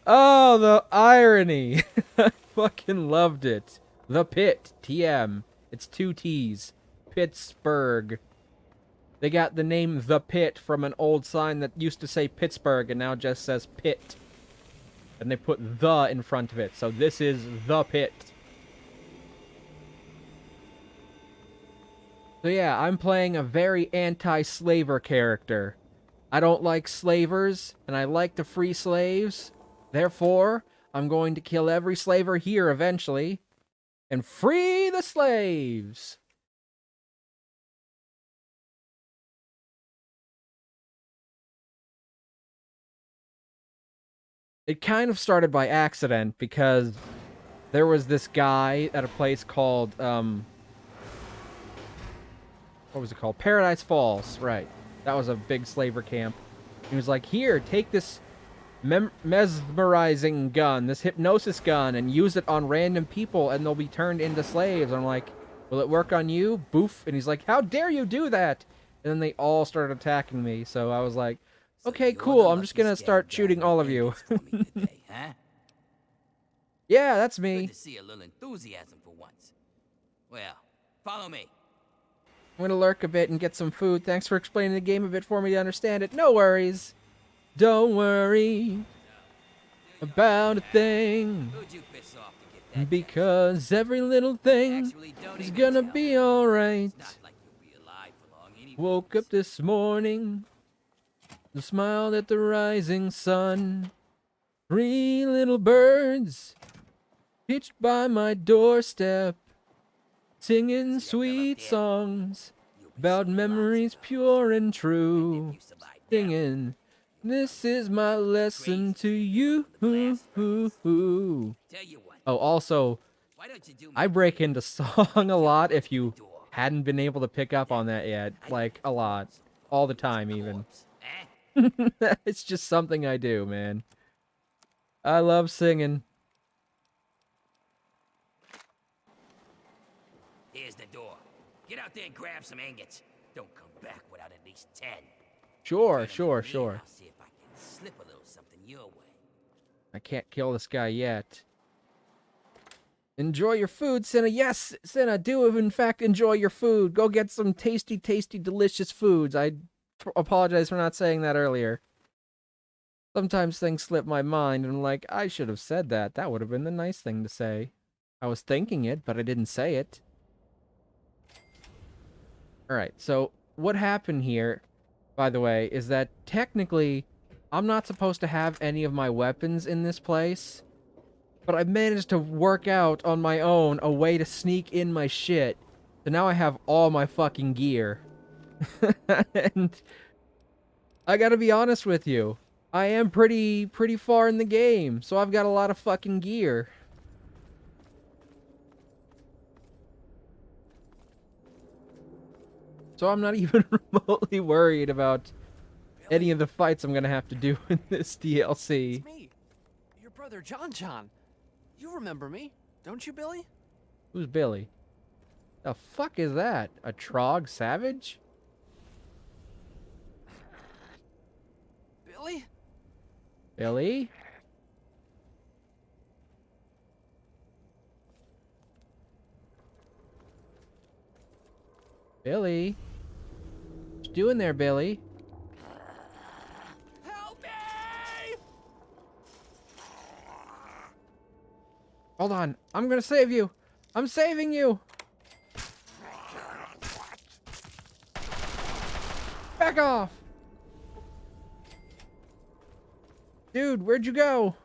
Oh, the irony. I fucking loved it. The Pit, TM. It's 2 T's. Pittsburgh. They got the name The Pit from an old sign that used to say Pittsburgh and now just says Pit. And they put the in front of it. So this is The Pit. So yeah, I'm playing a very anti-slaver character. I don't like slavers, and I like to free slaves. Therefore, I'm going to kill every slaver here eventually. And free the slaves! It kind of started by accident, because there was this guy at a place called, what was it called? Paradise Falls, right. That was a big slaver camp. He was like, here, take this mesmerizing gun, this hypnosis gun, and use it on random people, and they'll be turned into slaves. I'm like, will it work on you? Boof. And he's like, how dare you do that? And then they all started attacking me, so I was like, okay, cool, I'm just gonna start shooting all of you. Today, huh? Yeah, that's Good me. to see a little enthusiasm for once. Well, follow me. I'm gonna lurk a bit and get some food. Thanks for explaining the game a bit for me to understand it. No worries. Don't worry about a thing, Who'd you piss off to get that? because every little thing Actually, don't is even gonna tell. be alright. It's not like you'll be alive for long anyway. Woke up this morning, smiled at the rising sun. 3 little birds pitched by my doorstep. Singing sweet songs about memories pure and true. Singing, this is my lesson to you. Tell you what, Oh, also, why don't you do me I break into song a lot if you hadn't been able to pick up on that yet. Like, a lot. All the time, even. corpse, eh? It's just something I do, man. I love singing. Here's the door. Get out there and grab some ingots. Don't come back without at least 10. Sure, Turn 'em sure, to me and sure. I'll see if I can slip a little something your way. I can't kill this guy yet. Enjoy your food, Cinna. Yes, Cinna, do in fact enjoy your food. Go get some tasty, tasty, delicious foods. I apologize for not saying that earlier. Sometimes things slip my mind, and I'm like, I should have said that. That would have been the nice thing to say. I was thinking it, but I didn't say it. Alright, so what happened here, by the way, is that technically, I'm not supposed to have any of my weapons in this place. But I managed to work out on my own a way to sneak in my shit. So now I have all my fucking gear. And I gotta be honest with you. I am pretty far in the game. So I've got a lot of fucking gear. So I'm not even remotely worried about any of the fights I'm gonna have to do in this DLC. It's me, your brother John. You remember me, don't you, Billy? Who's Billy? The fuck is that? A Trog Savage? Billy? Billy? Billy? What you doing there, Billy? Help me! Hold on. I'm gonna save you. I'm saving you. Back off. Dude, where'd you go?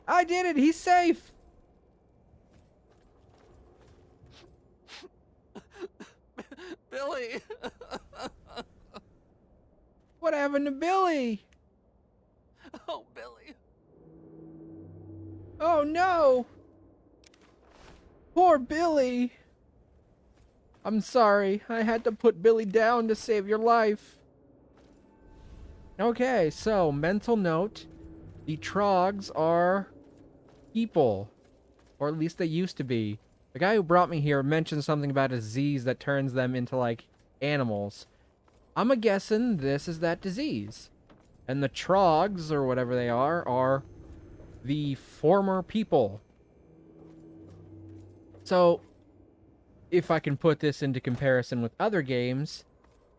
I did it. He's safe. Billy! What happened to Billy? Oh, Billy. Oh no! Poor Billy! I'm sorry, I had to put Billy down to save your life. Okay, so, mental note. The Trogs are people. Or at least they used to be. The guy who brought me here mentioned something about a disease that turns them into, like, animals. I'm a-guessing this is that disease. And the Trogs, or whatever they are the former people. So, if I can put this into comparison with other games,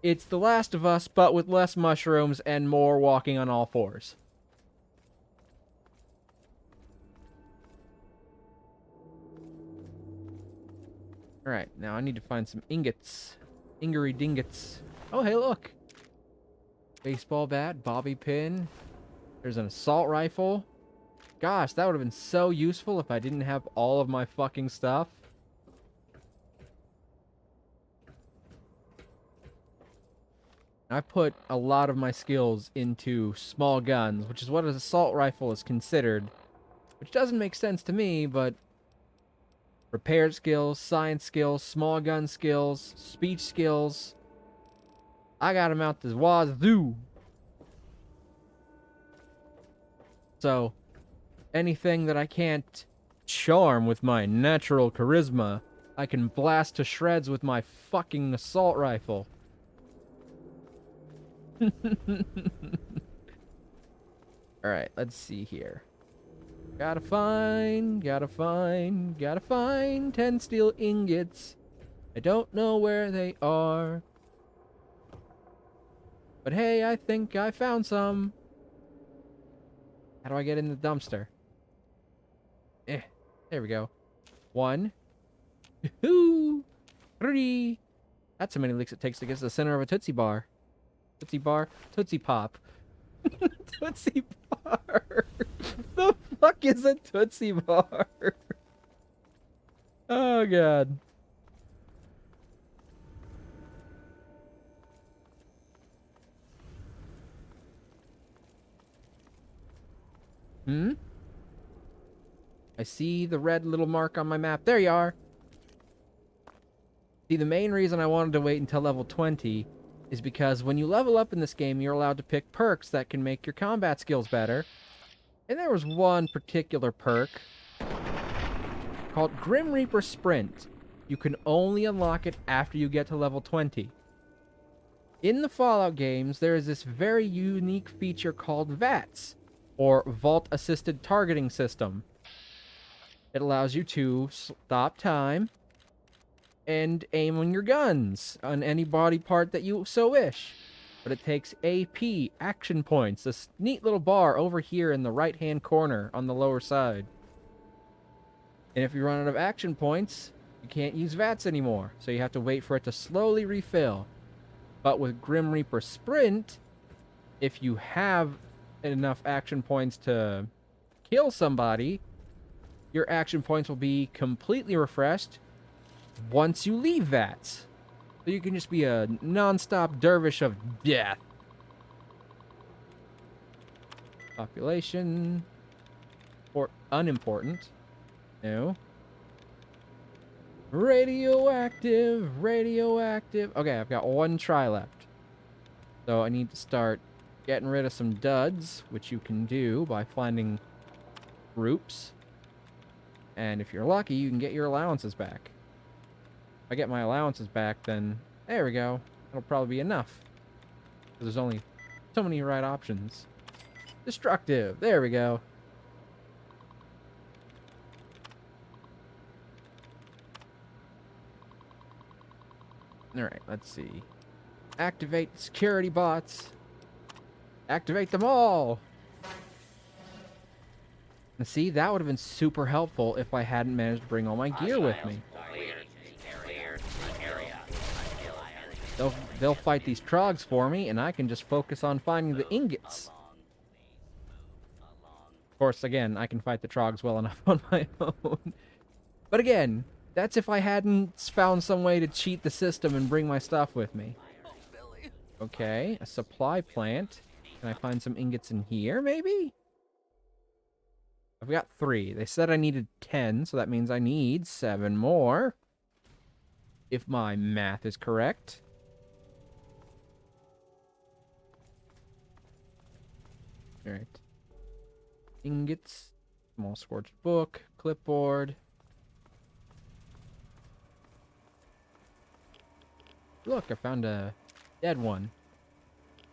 it's The Last of Us, but with less mushrooms and more walking on all fours. Alright, now I need to find some ingots. Ingery dingots. Oh, hey, look! Baseball bat, bobby pin. There's an assault rifle. Gosh, that would have been so useful if I didn't have all of my fucking stuff. I put a lot of my skills into small guns, which is what an assault rifle is considered. Which doesn't make sense to me, but repair skills, science skills, small gun skills, speech skills. I got them out the wazoo. So, anything that I can't charm with my natural charisma, I can blast to shreds with my fucking assault rifle. Alright, let's see here. Gotta find 10 steel ingots. I don't know where they are. But hey, I think I found some. How do I get in the dumpster? There we go. 1, 2, 3. That's how many licks it takes to get to the center of a Tootsie Bar. Tootsie Bar? Tootsie Pop. Tootsie Bar. The fuck is a Tootsie Bar? Oh, God. Hmm? I see the red little mark on my map. There you are. See, the main reason I wanted to wait until level 20 is because when you level up in this game, you're allowed to pick perks that can make your combat skills better. And there was one particular perk called Grim Reaper Sprint. You can only unlock it after you get to level 20. In the Fallout games, there is this very unique feature called VATS, or Vault Assisted Targeting System. It allows you to stop time and aim on your guns on any body part that you so wish. But it takes AP, action points, this neat little bar over here in the right-hand corner on the lower side. And if you run out of action points, you can't use VATS anymore, so you have to wait for it to slowly refill. But with Grim Reaper Sprint, if you have enough action points to kill somebody, your action points will be completely refreshed once you leave VATS. So you can just be a non-stop dervish of death. Population. Or unimportant. No. Radioactive. Radioactive. Okay, I've got one try left. So I need to start getting rid of some duds, which you can do by finding groups. And if you're lucky, you can get your allowances back. If I get my allowances back, then there we go. That'll probably be enough. There's only so many right options. Destructive. There we go. Alright, let's see. Activate security bots. Activate them all! And see, that would have been super helpful if I hadn't managed to bring all my gear with me. They'll fight these trogs for me, and I can just focus on finding the ingots. Of course, again, I can fight the trogs well enough on my own. But again, that's if I hadn't found some way to cheat the system and bring my stuff with me. Okay, a supply plant. Can I find some ingots in here, maybe? I've got 3. They said I needed 10, so that means I need 7 more. If my math is correct. Alright. Ingots. Small scorched book. Clipboard. Look, I found a dead one.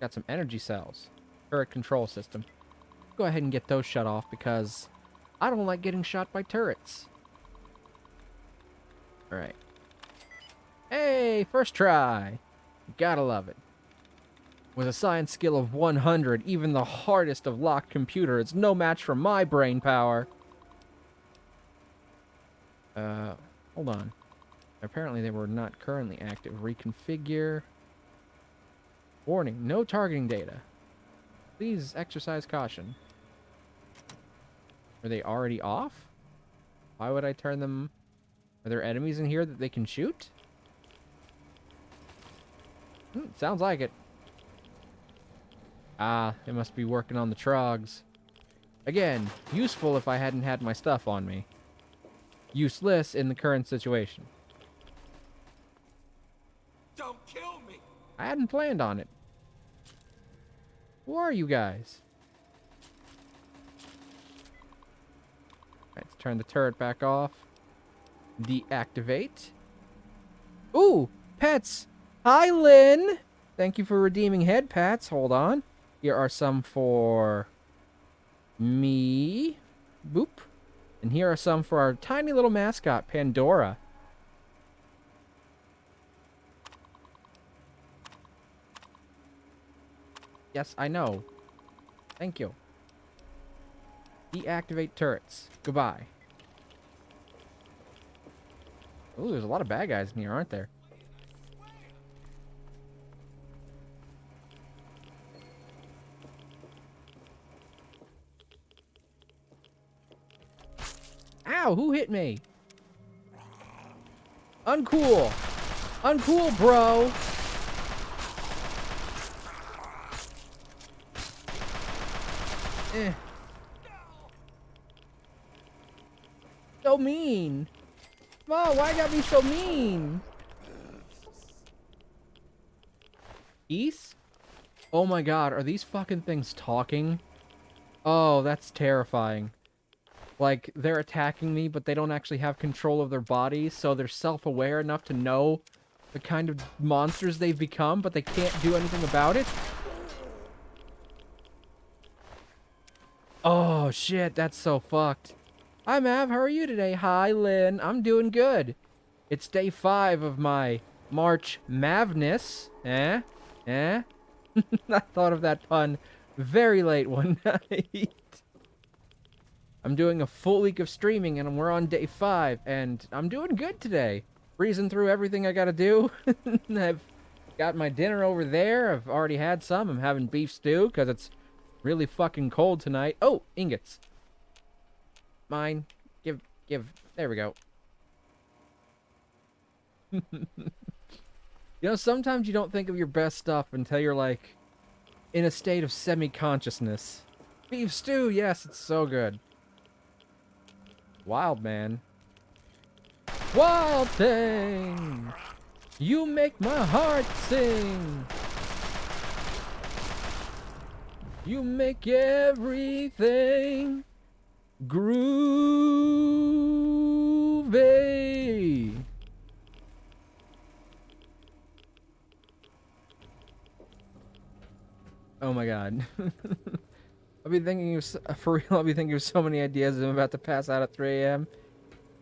Got some energy cells. Turret control system. Go ahead and get those shut off because I don't like getting shot by turrets. Alright. Hey, first try. Gotta love it. With a science skill of 100, even the hardest of locked computer is no match for my brain power. Hold on. Apparently they were not currently active. Reconfigure. Warning, no targeting data. Please exercise caution. Are they already off? Why would I turn them... Are there enemies in here that they can shoot? Sounds like it. Ah, they must be working on the trogs. Again, useful if I hadn't had my stuff on me. Useless in the current situation. Don't kill me! I hadn't planned on it. Who are you guys? Let's turn the turret back off. Deactivate. Ooh, pets! Hi, Lynn! Thank you for redeeming head pats. Hold on. Here are some for me. Boop. And here are some for our tiny little mascot, Pandora. Yes, I know. Thank you. Deactivate turrets. Goodbye. Ooh, there's a lot of bad guys in here, aren't there? Ow, who hit me? Uncool! Uncool, bro! So mean! Mom, why you gotta be so mean? Geese? Oh my god, are these fucking things talking? Oh, that's terrifying. Like, they're attacking me, but they don't actually have control of their bodies, so they're self-aware enough to know the kind of monsters they've become, but they can't do anything about it? Oh, shit, that's so fucked. Hi, Mav, how are you today? Hi, Lynn, I'm doing good. It's day 5 of my March Mavness. Eh? Eh? I thought of that pun very late one night. I'm doing a full week of streaming, and we're on day 5, and I'm doing good today. Breezing through everything I gotta do. I've got my dinner over there. I've already had some. I'm having beef stew, because it's really fucking cold tonight. Oh, ingots. Mine. Give. There we go. You know, sometimes you don't think of your best stuff until you're, like, in a state of semi-consciousness. Beef stew, yes, it's so good. Wild man. Wild thing! You make my heart sing! You make everything groovy! Oh my god. I'll be thinking of, for real, I'll be thinking of so many ideas I'm about to pass out at 3 a.m.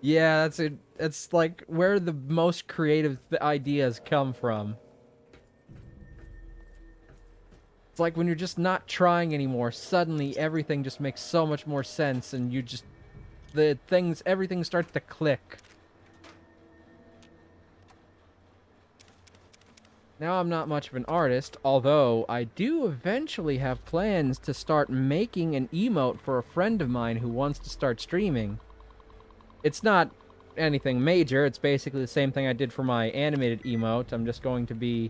Yeah, that's it. It's like where the most creative ideas come from. It's like when you're just not trying anymore, suddenly everything just makes so much more sense and you just... everything starts to click. Now I'm not much of an artist, although I do eventually have plans to start making an emote for a friend of mine who wants to start streaming. It's not anything major, it's basically the same thing I did for my animated emote. I'm just going to be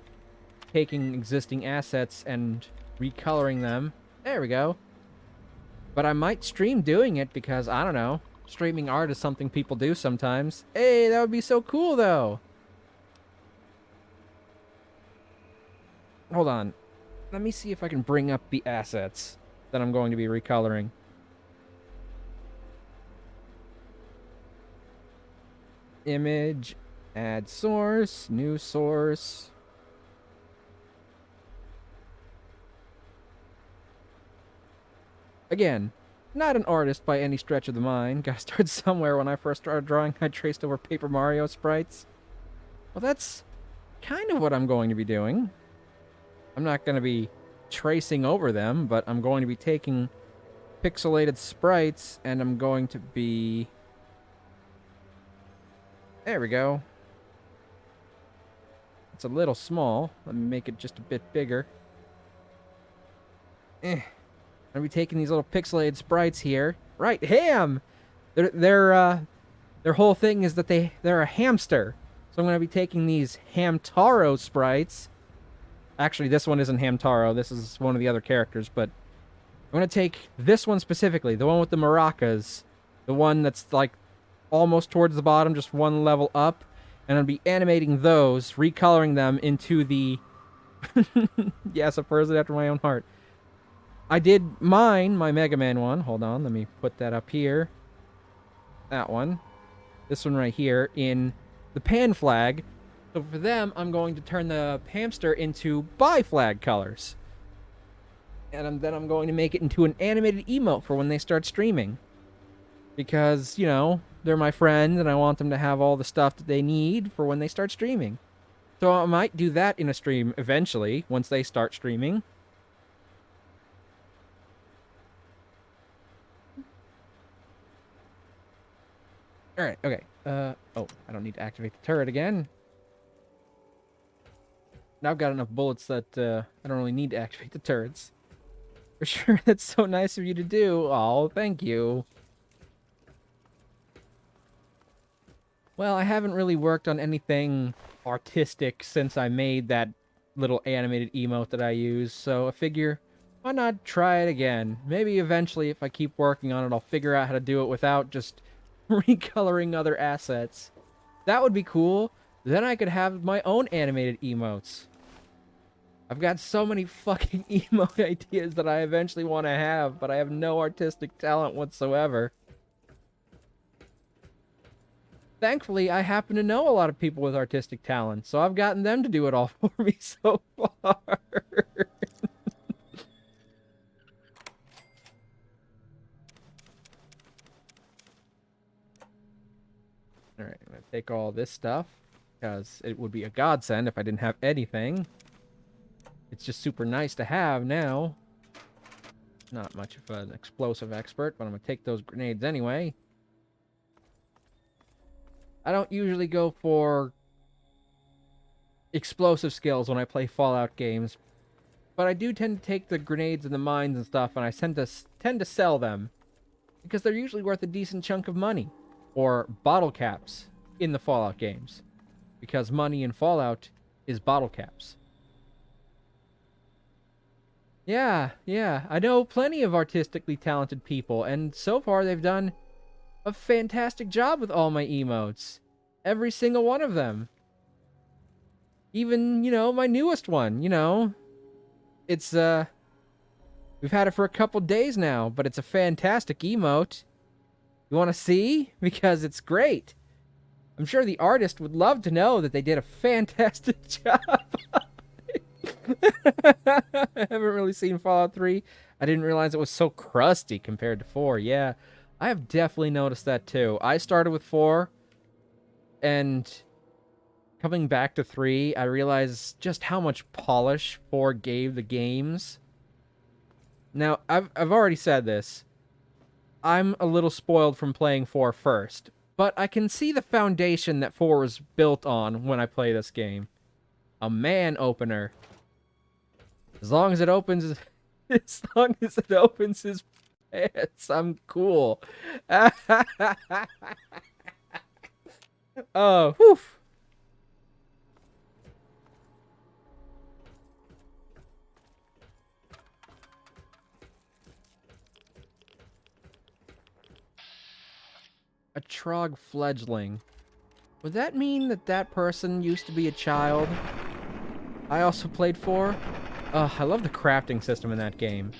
taking existing assets and recoloring them. There we go. But I might stream doing it because, I don't know, streaming art is something people do sometimes. Hey, that would be so cool though! Hold on. Let me see if I can bring up the assets that I'm going to be recoloring. Image, add source, new source. Again, not an artist by any stretch of the mind. Gotta start somewhere. When I first started drawing, I traced over Paper Mario sprites. Well, that's kind of what I'm going to be doing. I'm not going to be tracing over them, but I'm going to be taking pixelated sprites, and I'm going to be... There we go. It's a little small. Let me make it just a bit bigger. I'm going to be taking these little pixelated sprites here. Right, ham! Their whole thing is that they're a hamster. So I'm going to be taking these Hamtaro sprites. Actually, this one isn't Hamtaro. This is one of the other characters, but I'm going to take this one specifically, the one with the maracas, the one that's, like, almost towards the bottom, just one level up, and I'll be animating those, recoloring them into the... yes, a person after my own heart. I did my Mega Man one. Hold on, let me put that up here. That one. This one right here in the pan flag. So for them, I'm going to turn the hamster into bi-flag colors. And then I'm going to make it into an animated emote for when they start streaming. Because, you know, they're my friends and I want them to have all the stuff that they need for when they start streaming. So I might do that in a stream eventually, once they start streaming. Alright, okay. Oh, I don't need to activate the turret again. Now I've got enough bullets that I don't really need to activate the turrets. For sure, that's so nice of you to do. Oh, thank you. Well, I haven't really worked on anything artistic since I made that little animated emote that I use, so I figure, why not try it again? Maybe eventually, if I keep working on it, I'll figure out how to do it without just recoloring other assets. That would be cool. Then I could have my own animated emotes. I've got so many fucking emote ideas that I eventually want to have, but I have no artistic talent whatsoever. Thankfully, I happen to know a lot of people with artistic talent, so I've gotten them to do it all for me so far. Alright, I'm gonna take all this stuff, because it would be a godsend if I didn't have anything. It's just super nice to have now. Not much of an explosive expert, but I'm gonna take those grenades anyway. I don't usually go for explosive skills when I play Fallout games, but I do tend to take the grenades and the mines and stuff, and I tend to sell them, because they're usually worth a decent chunk of money, or bottle caps in the Fallout games, because money in Fallout is bottle caps. Yeah, I know plenty of artistically talented people, and so far they've done a fantastic job with all my emotes. Every single one of them. Even, my newest one, It's, we've had it for a couple days now, but it's a fantastic emote. You want to see? Because it's great. I'm sure the artist would love to know that they did a fantastic job. I haven't really seen Fallout 3. I didn't realize it was so crusty compared to 4. Yeah, I have definitely noticed that too. I started with 4, and coming back to 3, I realized just how much polish 4 gave the games. Now, I've already said this. I'm a little spoiled from playing 4 first, but I can see the foundation that 4 was built on when I play this game. A man opener. As long as it opens his pants, I'm cool. Oh, whew. A Trog fledgling. Would that mean that that person used to be a child? I also played 4. I love the crafting system in that game.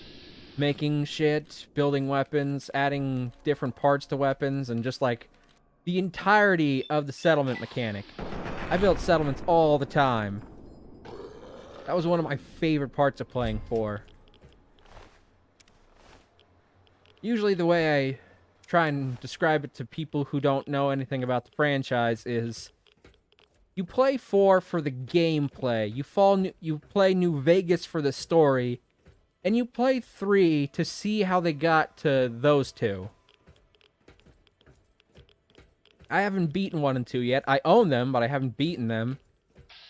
Making shit, building weapons, adding different parts to weapons, and just like the entirety of the settlement mechanic. I built settlements all the time. That was one of my favorite parts of playing 4. Usually the way I try and describe it to people who don't know anything about the franchise is you play 4 for the gameplay. You play New Vegas for the story, and you play 3 to see how they got to those two. I haven't beaten 1 and 2 yet. I own them, but I haven't beaten them.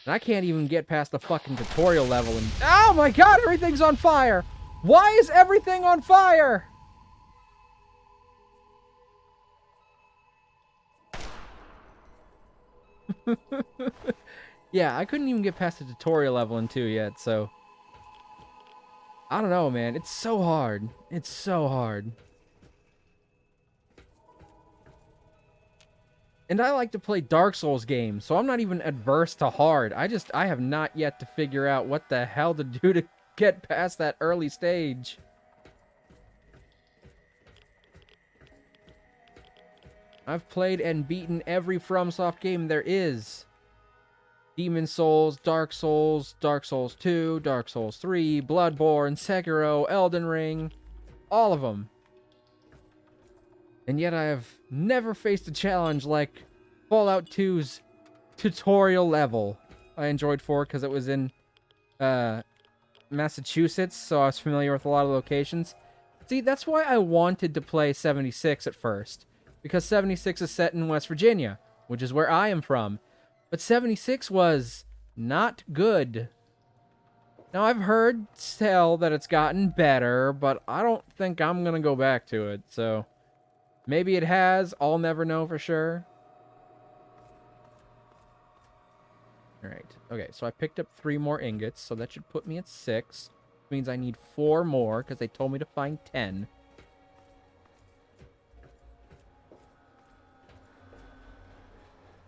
And I can't even get past the fucking tutorial level. And oh my god, everything's on fire! Why is everything on fire? Yeah, I couldn't even get past the tutorial level in 2 yet, so I don't know, man. It's so hard. It's so hard. And I like to play Dark Souls games, so I'm not even adverse to hard. I have not yet to figure out what the hell to do to get past that early stage. I've played and beaten every FromSoft game there is. Demon Souls, Dark Souls 2, Dark Souls 3, Bloodborne, Sekiro, Elden Ring, all of them. And yet I have never faced a challenge like Fallout 2's tutorial level. I enjoyed 4 because it was in Massachusetts, so I was familiar with a lot of locations. See, that's why I wanted to play 76 at first. Because 76 is set in West Virginia, which is where I am from. But 76 was not good. Now, I've heard tell that it's gotten better, but I don't think I'm going to go back to it, so maybe it has. I'll never know for sure. Alright. Okay, so I picked up 3 more ingots, so that should put me at 6. Which means I need 4 more, because they told me to find 10.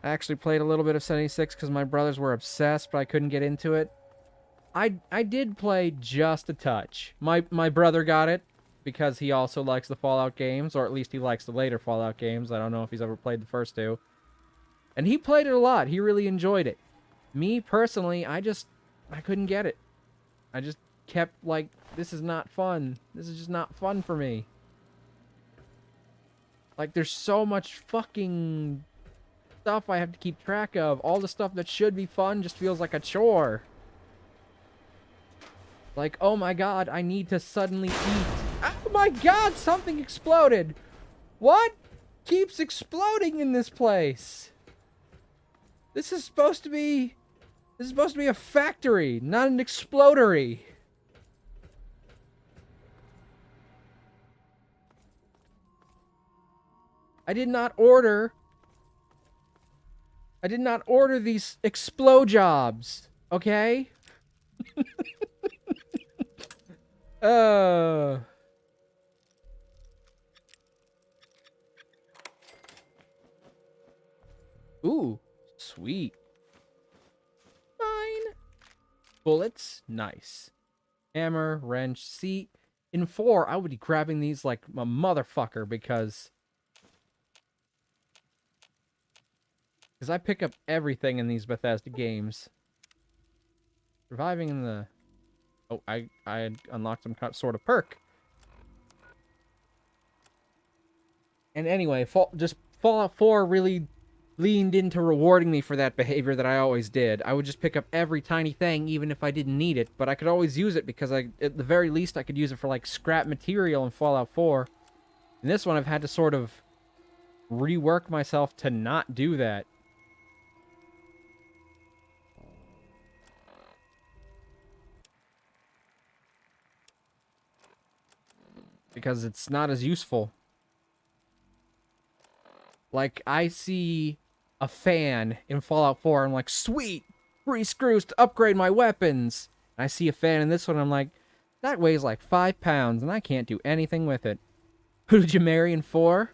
I actually played a little bit of 76 because my brothers were obsessed, but I couldn't get into it. I did play just a touch. My brother got it because he also likes the Fallout games, or at least he likes the later Fallout games. I don't know if he's ever played the first 2. And he played it a lot. He really enjoyed it. Me, personally, I couldn't get it. I just kept, like, this is not fun. This is just not fun for me. Like, there's so much fucking stuff I have to keep track of. All the stuff that should be fun just feels like a chore. Like, oh my god, I need to suddenly eat. Oh my god, something exploded! What keeps exploding in this place? This is supposed to be a factory, not an explodery. I did not order these explojobs, okay? Ooh, sweet. Fine. Bullets, nice. Hammer, wrench, seat. In 4, I would be grabbing these like a motherfucker because I pick up everything in these Bethesda games. Surviving in the... Oh, I had unlocked some sort of perk. And anyway, Fallout 4 really leaned into rewarding me for that behavior that I always did. I would just pick up every tiny thing, even if I didn't need it, but I could always use it because at the very least, I could use it for, like, scrap material in Fallout 4. In this one, I've had to sort of rework myself to not do that. Because it's not as useful. Like, I see a fan in Fallout 4, I'm like, sweet! 3 screws to upgrade my weapons! And I see a fan in this one, I'm like, that weighs like 5 pounds, and I can't do anything with it. Who did you marry in 4?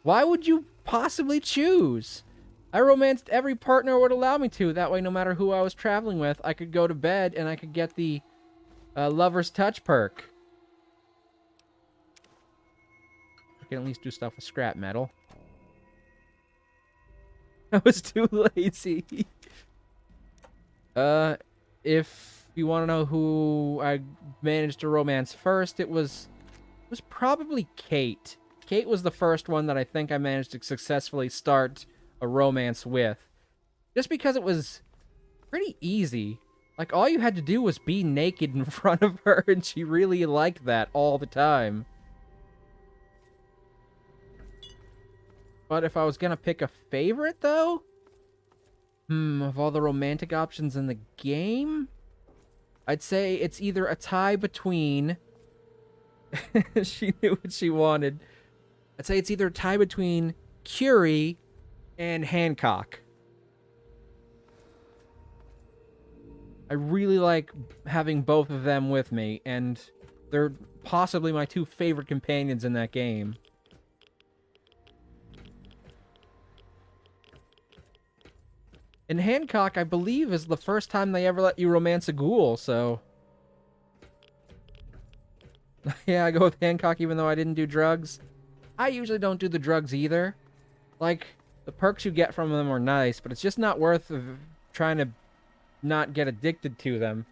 Why would you possibly choose? I romanced every partner would allow me to. That way, no matter who I was traveling with, I could go to bed, and I could get the Lover's Touch perk. I can at least do stuff with scrap metal. I was too lazy. If you want to know who I managed to romance first, it was probably Kate. Kate was the first one that I think I managed to successfully start a romance with. Just because it was pretty easy. Like, all you had to do was be naked in front of her, and she really liked that all the time. But if I was gonna pick a favorite, though? Of all the romantic options in the game? I'd say it's either a tie between... She knew what she wanted. I'd say it's either a tie between Curie and Hancock. I really like having both of them with me, and they're possibly my 2 favorite companions in that game. And Hancock, I believe, is the first time they ever let you romance a ghoul, so... Yeah, I go with Hancock even though I didn't do drugs. I usually don't do the drugs either. Like, the perks you get from them are nice, but it's just not worth trying to not get addicted to them.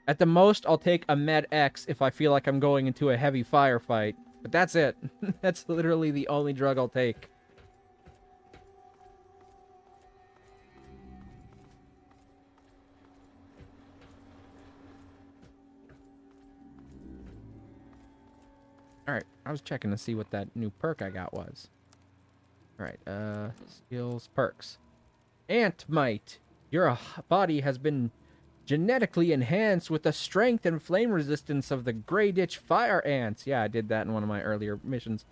At the most, I'll take a Med X if I feel like I'm going into a heavy firefight. But that's it. That's literally the only drug I'll take. Alright, I was checking to see what that new perk I got was. Alright, skills, perks. Ant Mite. Your body has been genetically enhanced with the strength and flame resistance of the Grey Ditch fire ants. Yeah, I did that in one of my earlier missions.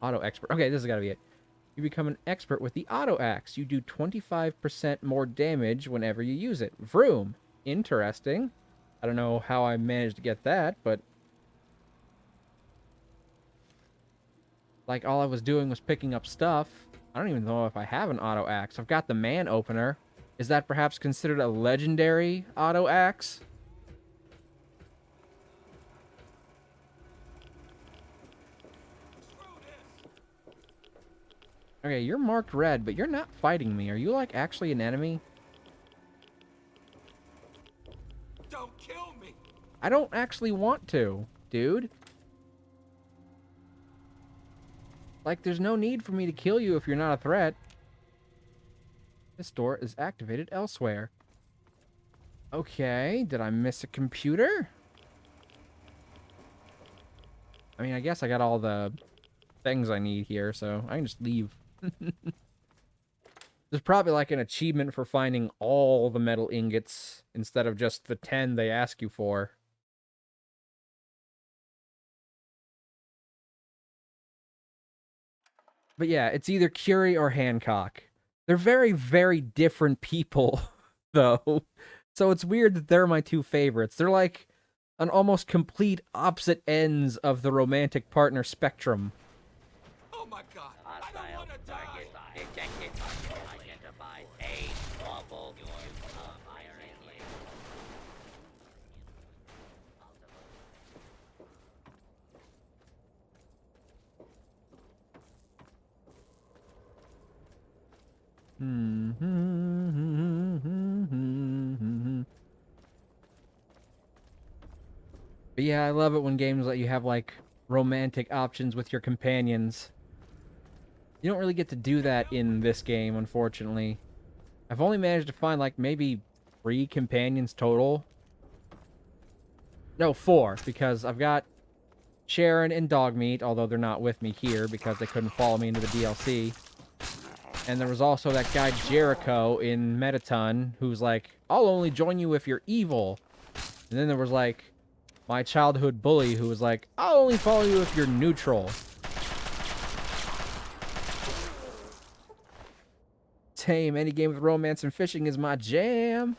Auto expert. Okay, this has got to be it. You become an expert with the auto axe. You do 25% more damage whenever you use it. Vroom. Interesting. I don't know how I managed to get that, but... like, all I was doing was picking up stuff. I don't even know if I have an auto axe. I've got the man opener. Is that perhaps considered a legendary auto axe? Okay, you're marked red, but you're not fighting me. Are you, like, actually an enemy? Don't kill me! I don't actually want to, dude. Like, there's no need for me to kill you if you're not a threat. This door is activated elsewhere. Okay, did I miss a computer? I mean, I guess I got all the things I need here, so I can just leave. There's probably like an achievement for finding all the metal ingots instead of just the 10 they ask you for. But yeah, it's either Curie or Hancock. They're very, very different people, though. So it's weird that they're my two favorites. They're like on almost complete opposite ends of the romantic partner spectrum. Oh my god! I don't wanna die! But yeah, I love it when games let you have, like, romantic options with your companions. You don't really get to do that in this game, unfortunately. I've only managed to find, like, maybe 3 companions total. No, 4, because I've got Sharon and Dogmeat, although they're not with me here because they couldn't follow me into the DLC. And there was also that guy Jericho in Metaton, who's like, I'll only join you if you're evil. And then there was, like, my childhood bully who was like, I'll only follow you if you're neutral. Tame, any game with romance and fishing is my jam.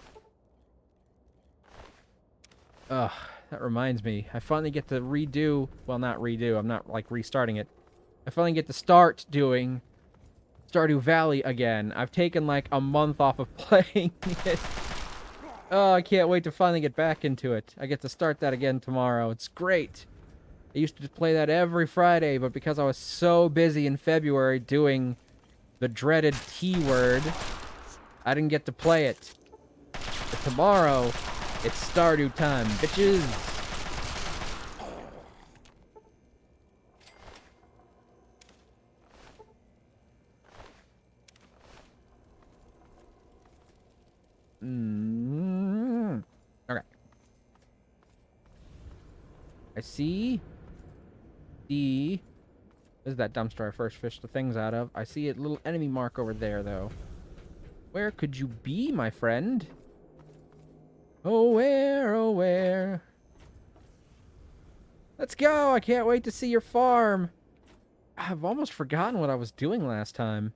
Ugh, that reminds me. I finally get to redo, well, not redo, I'm not, like, restarting it. I finally get to start doing Stardew Valley again. I've taken, like, a month off of playing it. Oh, I can't wait to finally get back into it. I get to start that again tomorrow. It's great. I used to play that every Friday, but because I was so busy in February doing the dreaded T word, I didn't get to play it. But tomorrow, it's Stardew time, bitches! Okay. I see the... This is that dumpster I first fished the things out of. I see a little enemy mark over there, though. Where could you be, my friend? Oh, where, oh, where? Let's go! I can't wait to see your farm! I've almost forgotten what I was doing last time.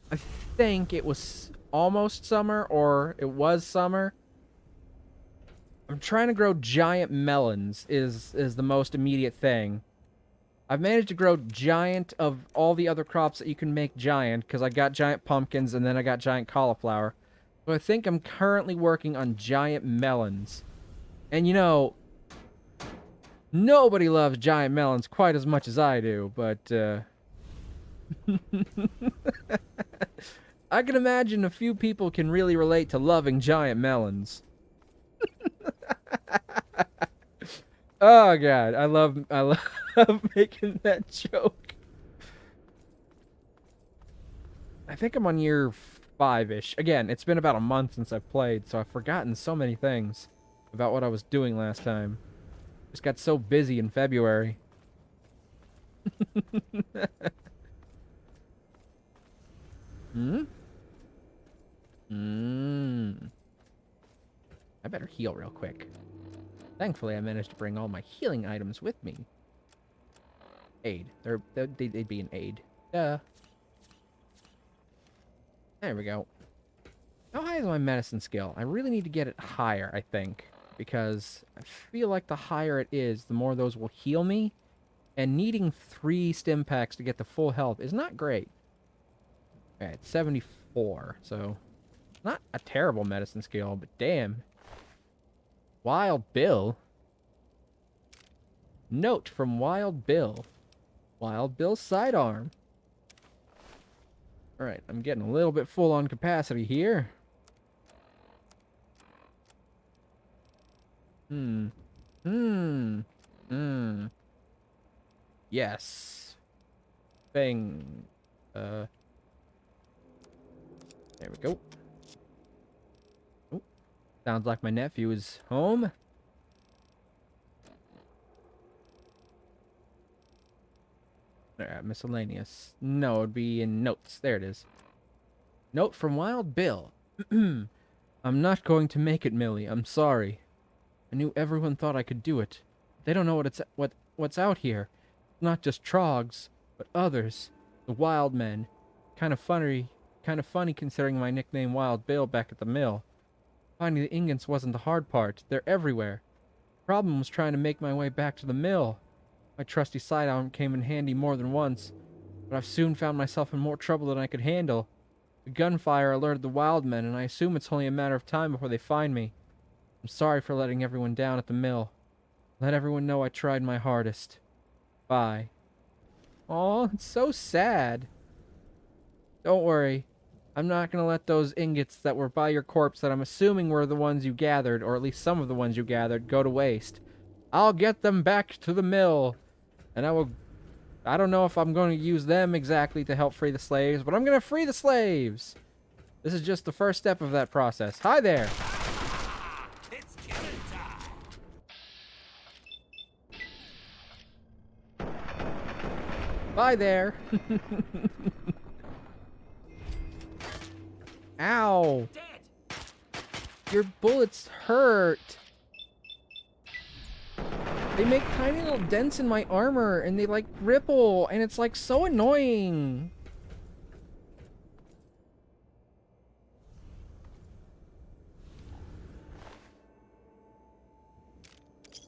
I think it was almost summer, or it was summer. I'm trying to grow giant melons, is the most immediate thing. I've managed to grow giant of all the other crops that you can make giant, because I got giant pumpkins and then I got giant cauliflower. So I think I'm currently working on giant melons. And you know, nobody loves giant melons quite as much as I do, but I can imagine a few people can really relate to loving giant melons. Oh god, I love making that joke. I think I'm on year 5-ish. Again, it's been about a month since I've played, so I've forgotten so many things about what I was doing last time. Just got so busy in February. I better heal real quick. Thankfully, I managed to bring all my healing items with me. Aid. They'd be an aid. Duh. There we go. How high is my medicine skill? I really need to get it higher, I think. Because I feel like the higher it is, the more those will heal me. And needing 3 stim packs to get the full health is not great. Okay, it's 74, so... Not a terrible medicine skill, but damn. Wild Bill? Note from Wild Bill. Wild Bill's sidearm. Alright, I'm getting a little bit full on capacity here. Yes. Thing. There we go. Oh, sounds like my nephew is home. Alright, miscellaneous. No, it would be in notes. There it is. Note from Wild Bill. I'm not going to make it, Millie. I'm sorry. I knew everyone thought I could do it. They don't know what's out here. Not just trogs, but others. The wild men. Kind of funny considering my nickname Wild Bill back at the mill. Finding the ingots wasn't the hard part. They're everywhere. Problem was trying to make my way back to the mill. My trusty sidearm came in handy more than once, but I've soon found myself in more trouble than I could handle. The gunfire alerted the wild men, and I assume it's only a matter of time before they find me. I'm sorry for letting everyone down at the mill. Let everyone know I tried my hardest. Bye. Aw, it's so sad. Don't worry. I'm not gonna let those ingots that were by your corpse that I'm assuming were the ones you gathered, or at least some of the ones you gathered, go to waste. I'll get them back to the mill. And I don't know if I'm going to use them exactly to help free the slaves, but I'm going to free the slaves. This is just the first step of that process. Hi there. It's killing time. Bye there. Ow. Dead. Your bullets hurt. They make tiny little dents in my armor, and they, like, ripple, and it's, like, so annoying.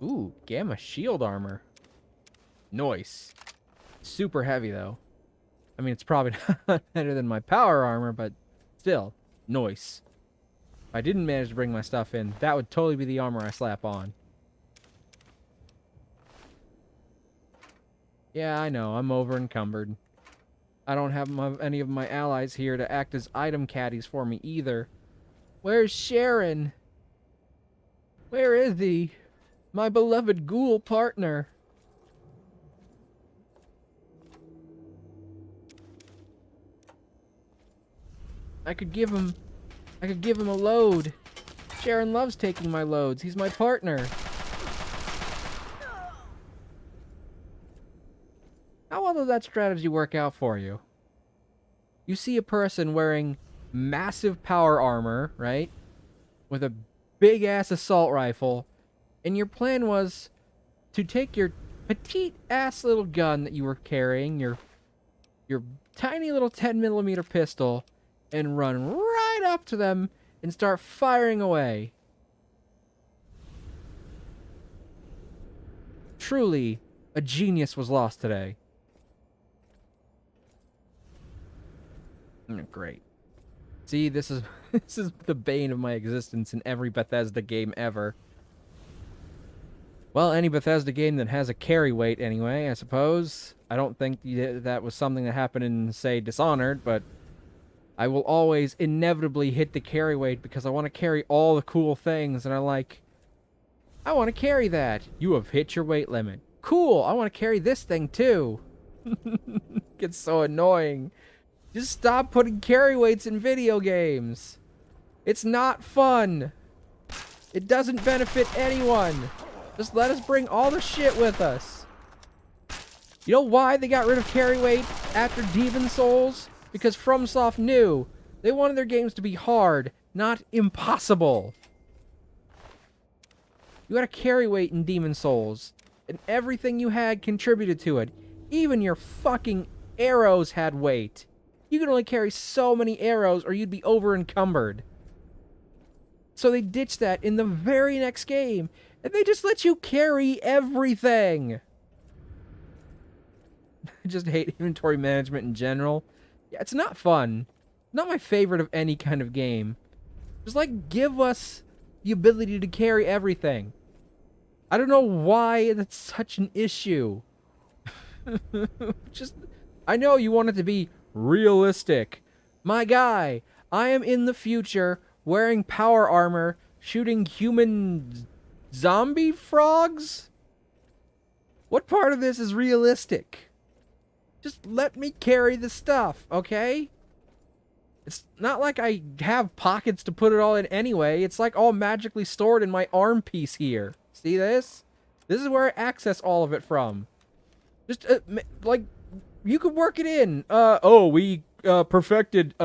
Ooh, gamma shield armor. Nice. Super heavy, though. I mean, it's probably not better than my power armor, but still, nice. If I didn't manage to bring my stuff in, that would totally be the armor I slap on. Yeah, I know, I'm over encumbered. I don't have any of my allies here to act as item caddies for me either. Where's Sharon? Where is he? My beloved ghoul partner. I could give him a load. Sharon loves taking my loads. He's my partner. How well does that strategy work out for you? You see a person wearing massive power armor, right? With a big-ass assault rifle. And your plan was to take your petite-ass little gun that you were carrying, your tiny little 10mm pistol, and run right up to them and start firing away. Truly, a genius was lost today. Great. See, this is the bane of my existence in every Bethesda game ever. Well, any Bethesda game that has a carry weight anyway, I suppose. I don't think that was something that happened in, say, Dishonored, but I will always inevitably hit the carry weight because I want to carry all the cool things, and I'm like, I want to carry that. You have hit your weight limit. Cool, I want to carry this thing too. Gets so annoying. Just stop putting carry weights in video games. It's not fun. It doesn't benefit anyone. Just let us bring all the shit with us. You know why they got rid of carry weight after Demon Souls? Because FromSoft knew they wanted their games to be hard, not impossible. You had a carry weight in Demon Souls, and everything you had contributed to it. Even your fucking arrows had weight. You can only carry so many arrows or you'd be over encumbered. So they ditched that in the very next game, and they just let you carry everything. I just hate inventory management in general. Yeah, it's not fun. Not my favorite of any kind of game. Just, like, give us the ability to carry everything. I don't know why that's such an issue. Just, I know you want it to be realistic. My guy, I am in the future, wearing power armor, shooting human zombie frogs? What part of this is realistic? Just let me carry the stuff, okay? It's not like I have pockets to put it all in anyway. It's like all magically stored in my arm piece here. See this? This is where I access all of it from. Just, like, you could work it in. We perfected,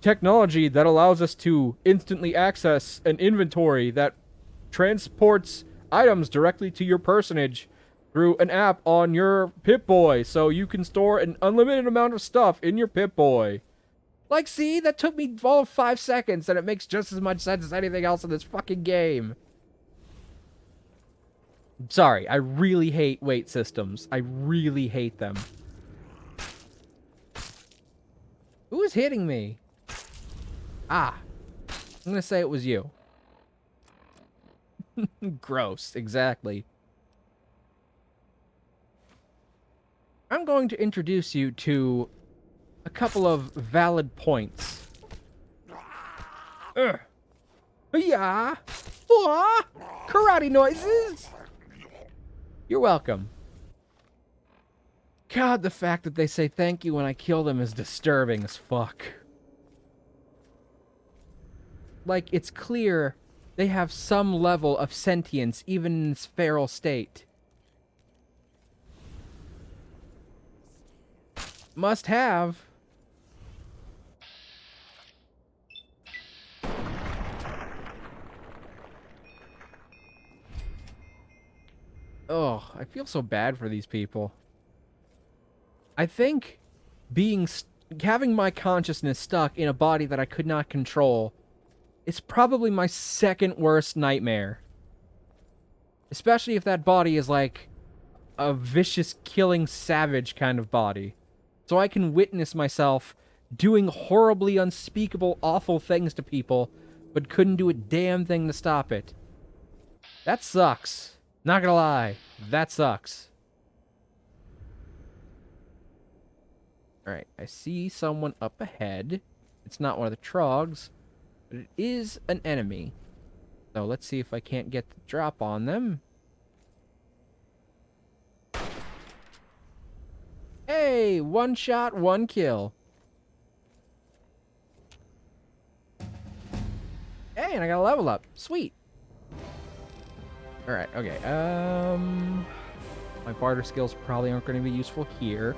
technology that allows us to instantly access an inventory that transports items directly to your personage through an app on your Pip-Boy, so you can store an unlimited amount of stuff in your Pip-Boy. Like, see? That took me all of 5 seconds, and it makes just as much sense as anything else in this fucking game. Sorry, I really hate weight systems. I really hate them. Who is hitting me? Ah. I'm gonna say it was you. Gross, exactly. I'm going to introduce you to a couple of valid points. Yeah. Karate noises. You're welcome. God, the fact that they say thank you when I kill them is disturbing as fuck. Like, it's clear they have some level of sentience, even in this feral state. Must have. Oh, I feel so bad for these people. I think having my consciousness stuck in a body that I could not control is probably my second worst nightmare. Especially if that body is like a vicious, killing, savage kind of body. So I can witness myself doing horribly unspeakable, awful things to people, but couldn't do a damn thing to stop it. That sucks. Not gonna lie. That sucks. Alright, I see someone up ahead. It's not one of the trogs, but it is an enemy. So let's see if I can't get the drop on them. Hey, one shot, one kill. Hey, and I got a level up. Sweet. Alright, okay. My barter skills probably aren't going to be useful here.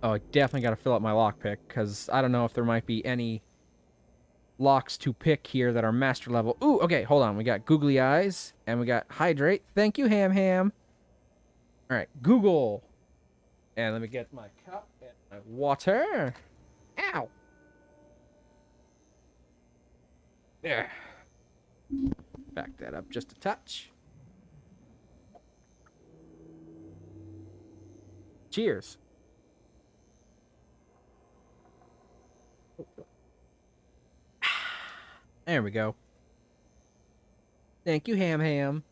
Oh, I definitely got to fill up my lockpick, because I don't know if there might be any locks to pick here that are master level. Ooh, okay, hold on. We got googly eyes, and we got hydrate. Thank you, Ham Ham. Alright, Google. And let me get my cup and my water. Ow! There. Back that up just a touch. Cheers. There we go. Thank you, Ham Ham.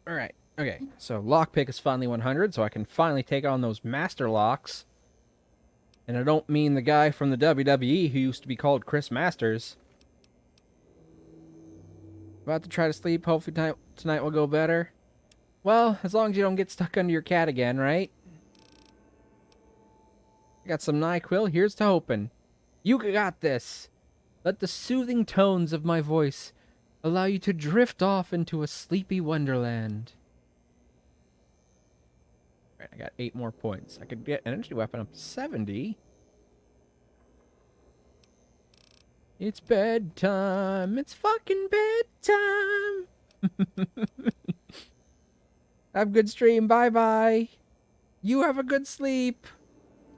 Alright, okay. So lockpick is finally 100, so I can finally take on those master locks. And I don't mean the guy from the WWE who used to be called Chris Masters. About to try to sleep. Hopefully tonight will go better. Well, as long as you don't get stuck under your cat again, right? Got some NyQuil. Here's to hoping. You got this. Let the soothing tones of my voice allow you to drift off into a sleepy wonderland. Alright, I got 8 more points. I could get energy weapon up to 70. It's bedtime. It's fucking bedtime. Have a good stream. Bye-bye. You have a good sleep.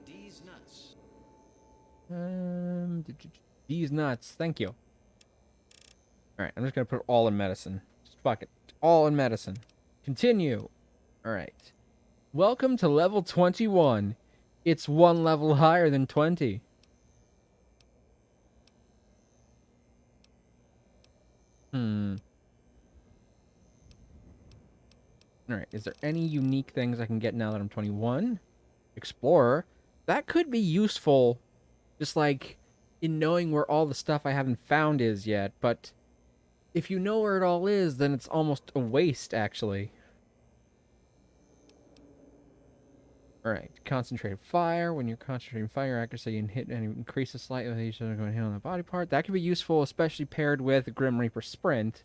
D's nuts. These nuts. Thank you. Alright, I'm just gonna put all in medicine. Just fuck it. All in medicine. Continue. Alright. Welcome to level 21. It's one level higher than 20. Alright, is there any unique things I can get now that I'm 21? Explorer. That could be useful, just like in knowing where all the stuff I haven't found is yet, but if you know where it all is, then it's almost a waste, actually. Alright, concentrated fire. When you're concentrating fire accuracy, you can hit and increase the slight with each other going to hit on the body part. That could be useful, especially paired with Grim Reaper Sprint.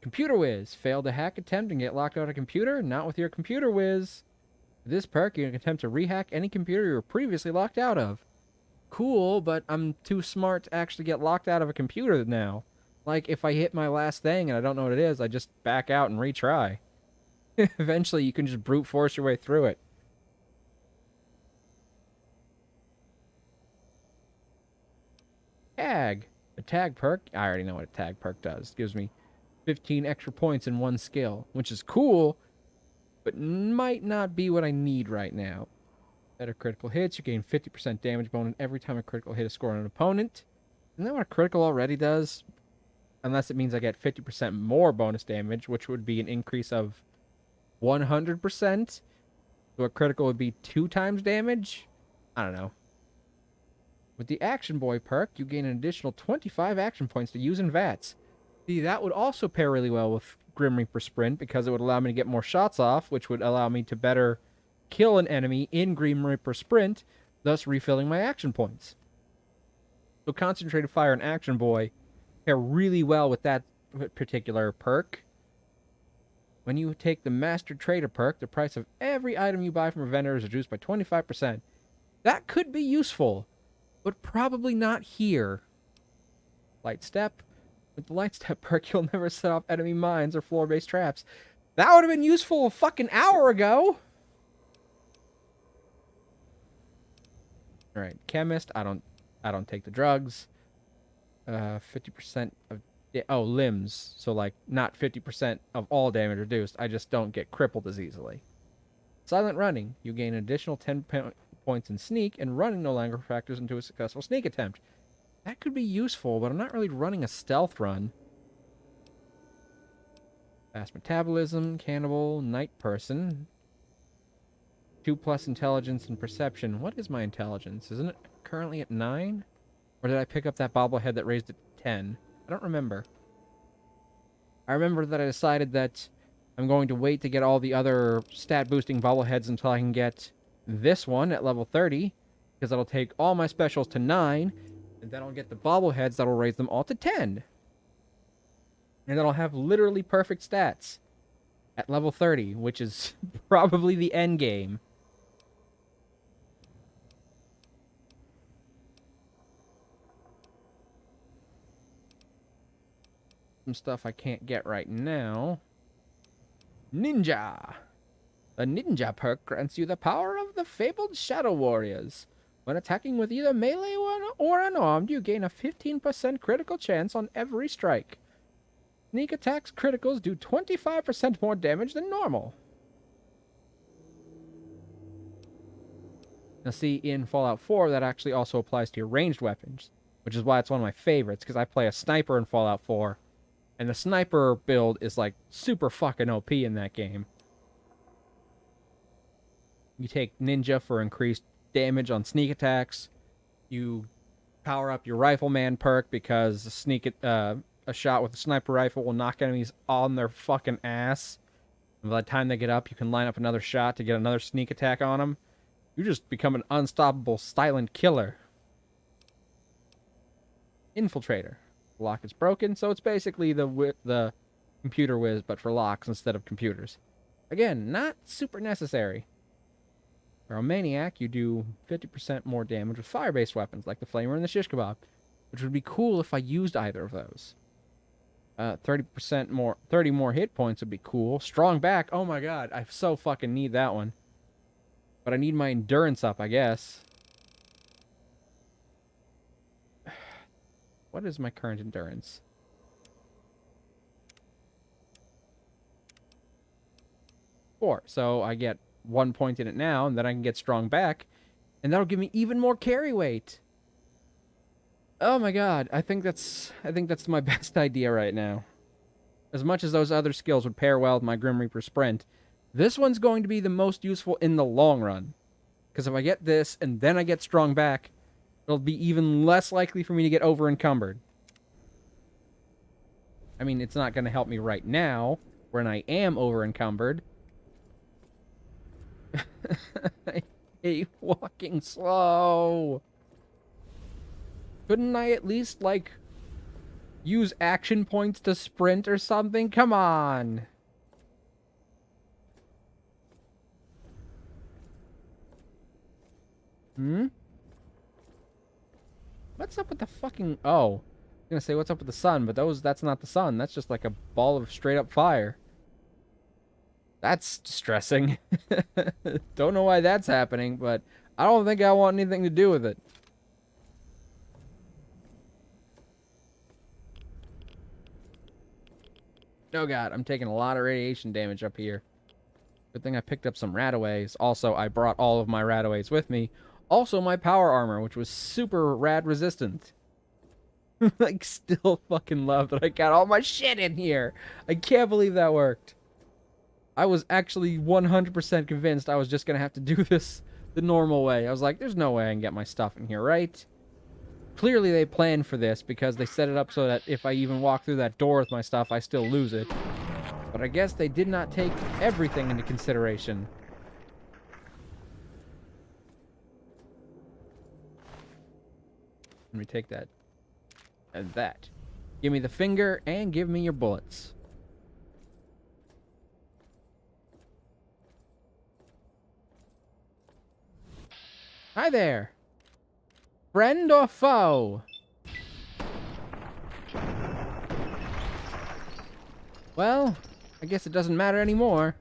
Computer Whiz. Failed a hack attempt and get locked out of computer? Not with your Computer Whiz. With this perk, you can attempt to rehack any computer you were previously locked out of. Cool, but I'm too smart to actually get locked out of a computer now. Like, if I hit my last thing and I don't know what it is, I just back out and retry. Eventually, you can just brute force your way through it. Tag. A tag perk. I already know what a tag perk does. It gives me 15 extra points in one skill, which is cool, but might not be what I need right now. Better critical hits. You gain 50% damage bonus every time a critical hit is scored on an opponent. Isn't that what a critical already does? Unless it means I get 50% more bonus damage, which would be an increase of 100%. So a critical would be 2 times damage? I don't know. With the Action Boy perk, you gain an additional 25 action points to use in VATS. See, that would also pair really well with Grim Reaper Sprint, because it would allow me to get more shots off, which would allow me to better kill an enemy in Grim Reaper Sprint, thus refilling my action points. So Concentrated Fire and Action Boy pair really well with that particular perk. When you take the Master Trader perk, the price of every item you buy from a vendor is reduced by 25%. That could be useful, but probably not here. Light Step. With the Light Step perk, you'll never set off enemy mines or floor-based traps. That would have been useful a fucking hour ago! Alright, Chemist. I don't take the drugs. 50% of... Oh, limbs. So, like, not 50% of all damage reduced. I just don't get crippled as easily. Silent Running. You gain an additional 10 points in Sneak, and running no longer factors into a successful sneak attempt. That could be useful, but I'm not really running a stealth run. Fast Metabolism, Cannibal, Night Person. 2+ intelligence and perception. What is my intelligence? Isn't it currently at 9? Or did I pick up that bobblehead that raised it to 10? I don't remember. I remember that I decided that I'm going to wait to get all the other stat boosting bobbleheads until I can get this one at level 30, because that'll take all my specials to 9, and then I'll get the bobbleheads that'll raise them all to 10. And then I'll have literally perfect stats at level 30, which is probably the end game. Some stuff I can't get right now. Ninja. The Ninja perk grants you the power of the fabled Shadow Warriors. When attacking with either melee or unarmed, you gain a 15% critical chance on every strike. Sneak attacks criticals do 25% more damage than normal. Now see, in Fallout 4, that actually also applies to your ranged weapons, which is why it's one of my favorites, because I play a sniper in Fallout 4, and the sniper build is, like, super fucking OP in that game. You take Ninja for increased damage on sneak attacks. You power up your Rifleman perk because a shot with a sniper rifle will knock enemies on their fucking ass. And by the time they get up, you can line up another shot to get another sneak attack on them. You just become an unstoppable silent killer. Infiltrator. The lock is broken, so it's basically the Computer Whiz, but for locks instead of computers. Again, not super necessary. Pyromaniac, you do 50% more damage with fire-based weapons, like the Flamer and the Shish Kebab, which would be cool if I used either of those. 30% more, 30 more hit points would be cool. Strong back. Oh my god, I so fucking need that one. But I need my endurance up, I guess. What is my current endurance? 4. So I get 1 point in it now, and then I can get strong back, and that'll give me even more carry weight. Oh my god, I think that's my best idea right now. As much as those other skills would pair well with my Grim Reaper Sprint, this one's going to be the most useful in the long run. Because if I get this, and then I get strong back, it'll be even less likely for me to get over-encumbered. I mean, it's not going to help me right now, when I am over-encumbered. I hate walking slow. Couldn't I at least, like, use action points to sprint or something? Come on. What's up with the fucking... Oh. I was gonna say, what's up with the sun? But that's not the sun. That's just like a ball of straight-up fire. That's distressing. Don't know why that's happening, but I don't think I want anything to do with it. Oh god, I'm taking a lot of radiation damage up here. Good thing I picked up some radaways. Also, I brought all of my radaways with me. Also, my power armor, which was super rad resistant. Like, still fucking love that I got all my shit in here. I can't believe that worked. I was actually 100% convinced I was just gonna have to do this the normal way. I was like, there's no way I can get my stuff in here, right? Clearly they planned for this because they set it up so that if I even walk through that door with my stuff, I still lose it. But I guess they did not take everything into consideration. Let me take that. And that. Give me the finger and give me your bullets. Hi there. Friend or foe? Well, I guess it doesn't matter anymore.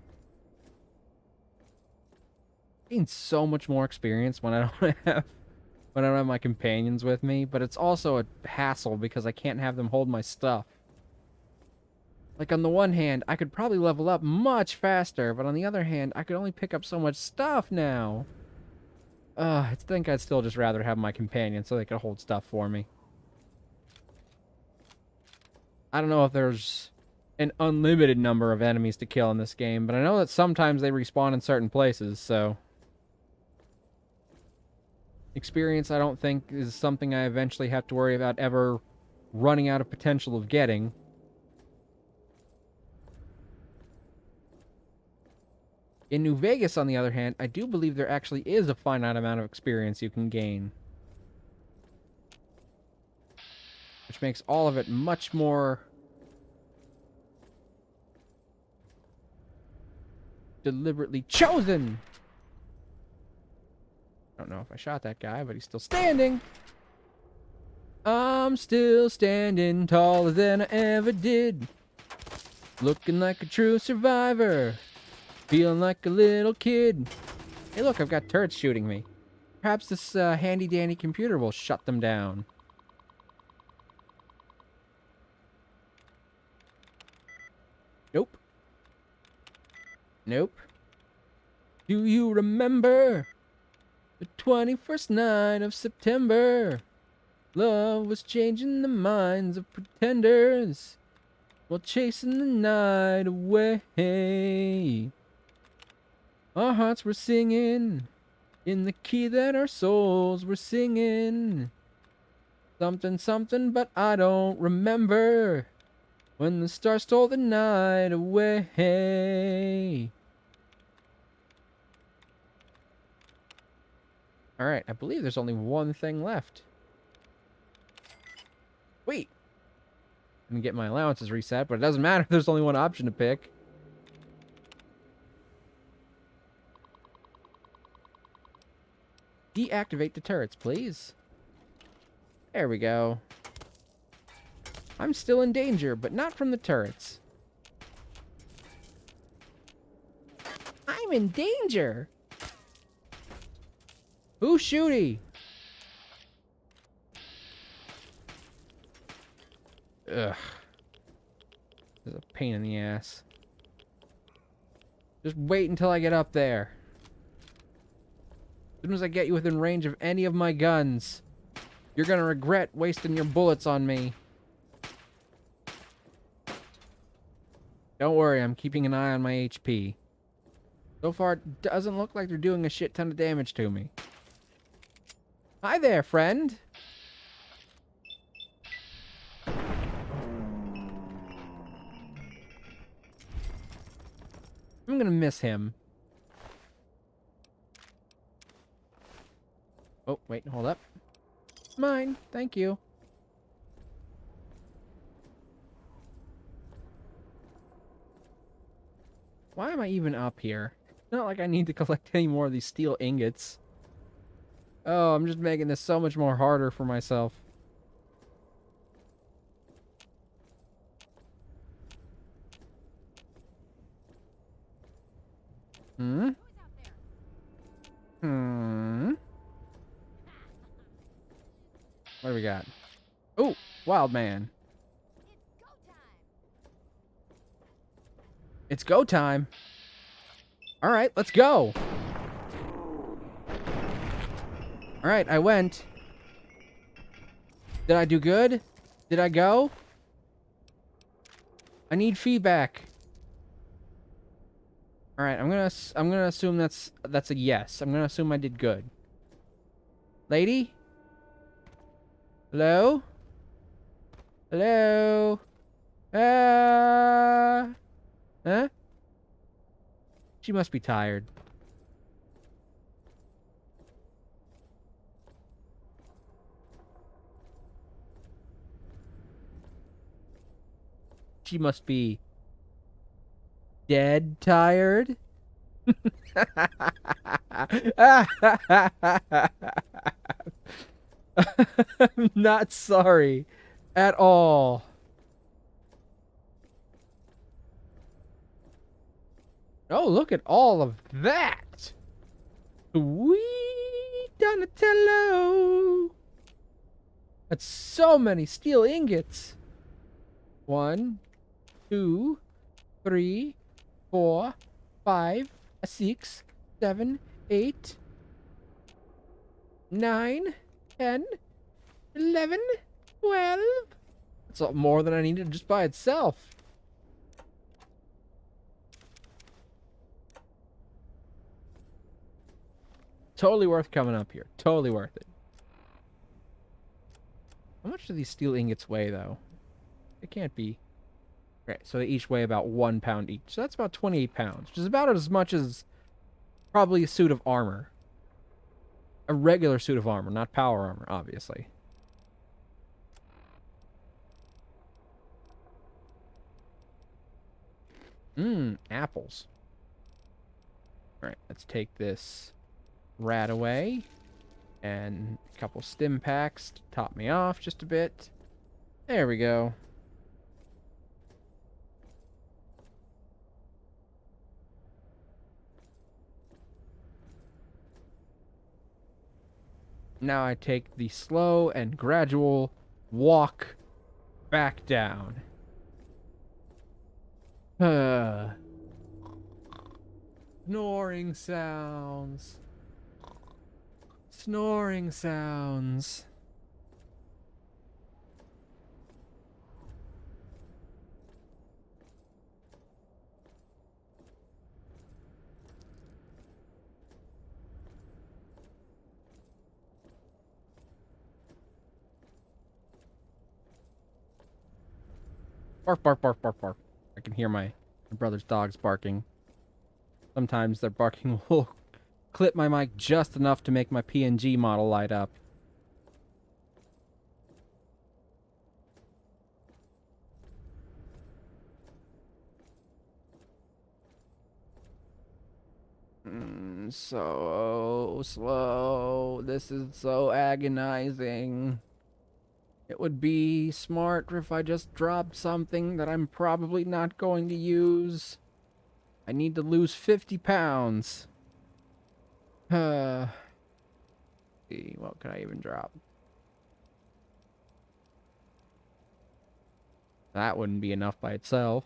I gain so much more experience when I don't have my companions with me, but it's also a hassle because I can't have them hold my stuff. Like, on the one hand, I could probably level up much faster, but on the other hand, I could only pick up so much stuff now. I think I'd still just rather have my companion so they could hold stuff for me. I don't know if there's an unlimited number of enemies to kill in this game, but I know that sometimes they respawn in certain places, so... Experience, I don't think, is something I eventually have to worry about ever running out of potential of getting. In New Vegas, on the other hand, I do believe there actually is a finite amount of experience you can gain. Which makes all of it much more... deliberately chosen! I don't know if I shot that guy, but he's still standing! I'm still standing taller than I ever did. Looking like a true survivor. Feeling like a little kid. Hey look, I've got turrets shooting me. Perhaps this handy-dandy computer will shut them down. Nope. Nope. Do you remember the 21st night of September? Love was changing the minds of pretenders while chasing the night away. Our hearts were singing in the key that our souls were singing. Something, something, but I don't remember. When the stars stole the night away. Alright, I believe there's only one thing left. Wait. I'm gonna get my allowances reset, but it doesn't matter. There's only one option to pick. Deactivate the turrets, please. There we go. I'm still in danger, but not from the turrets. I'm in danger! Who's shooty? Ugh. This is a pain in the ass. Just wait until I get up there. As soon as I get you within range of any of my guns, you're gonna regret wasting your bullets on me. Don't worry, I'm keeping an eye on my HP. So far, it doesn't look like they're doing a shit ton of damage to me. Hi there, friend. I'm gonna miss him. Oh, wait, hold up. Mine, thank you. Why am I even up here? It's not like I need to collect any more of these steel ingots. Oh, I'm just making this so much more harder for myself. Hmm? Hmm? What do we got? Oh, wild man. It's go time. All right, let's go. All right, I went. Did I do good? Did I go? I need feedback. All right, I'm gonna assume that's a yes. I'm gonna assume I did good. Lady? Hello? Hello? Huh? She must be tired. She must be dead tired. I'm not sorry at all. Oh, look at all of that. Sweet Donatello. That's so many steel ingots. 1, 2, 3, 4, 5, 6, 7, 8, 9, 10, 11, 12. That's a lot more than I needed just by itself. Totally worth coming up here. Totally worth it. How much do these steel ingots weigh, though? It can't be. Okay, so they each weigh about 1 pound each. So that's about 28 pounds, which is about as much as probably a suit of armor. A regular suit of armor, not power armor, obviously. Apples. Alright, let's take this rat away. And a couple stim packs to top me off just a bit. There we go. Now I take the slow and gradual walk back down. Snoring sounds. Snoring sounds. Bark, bark, bark, bark, bark. I can hear my brother's dogs barking. Sometimes their barking will clip my mic just enough to make my PNG model light up. So slow. This is so agonizing. It would be smart if I just dropped something that I'm probably not going to use. I need to lose 50 pounds. See, what could I even drop? That wouldn't be enough by itself.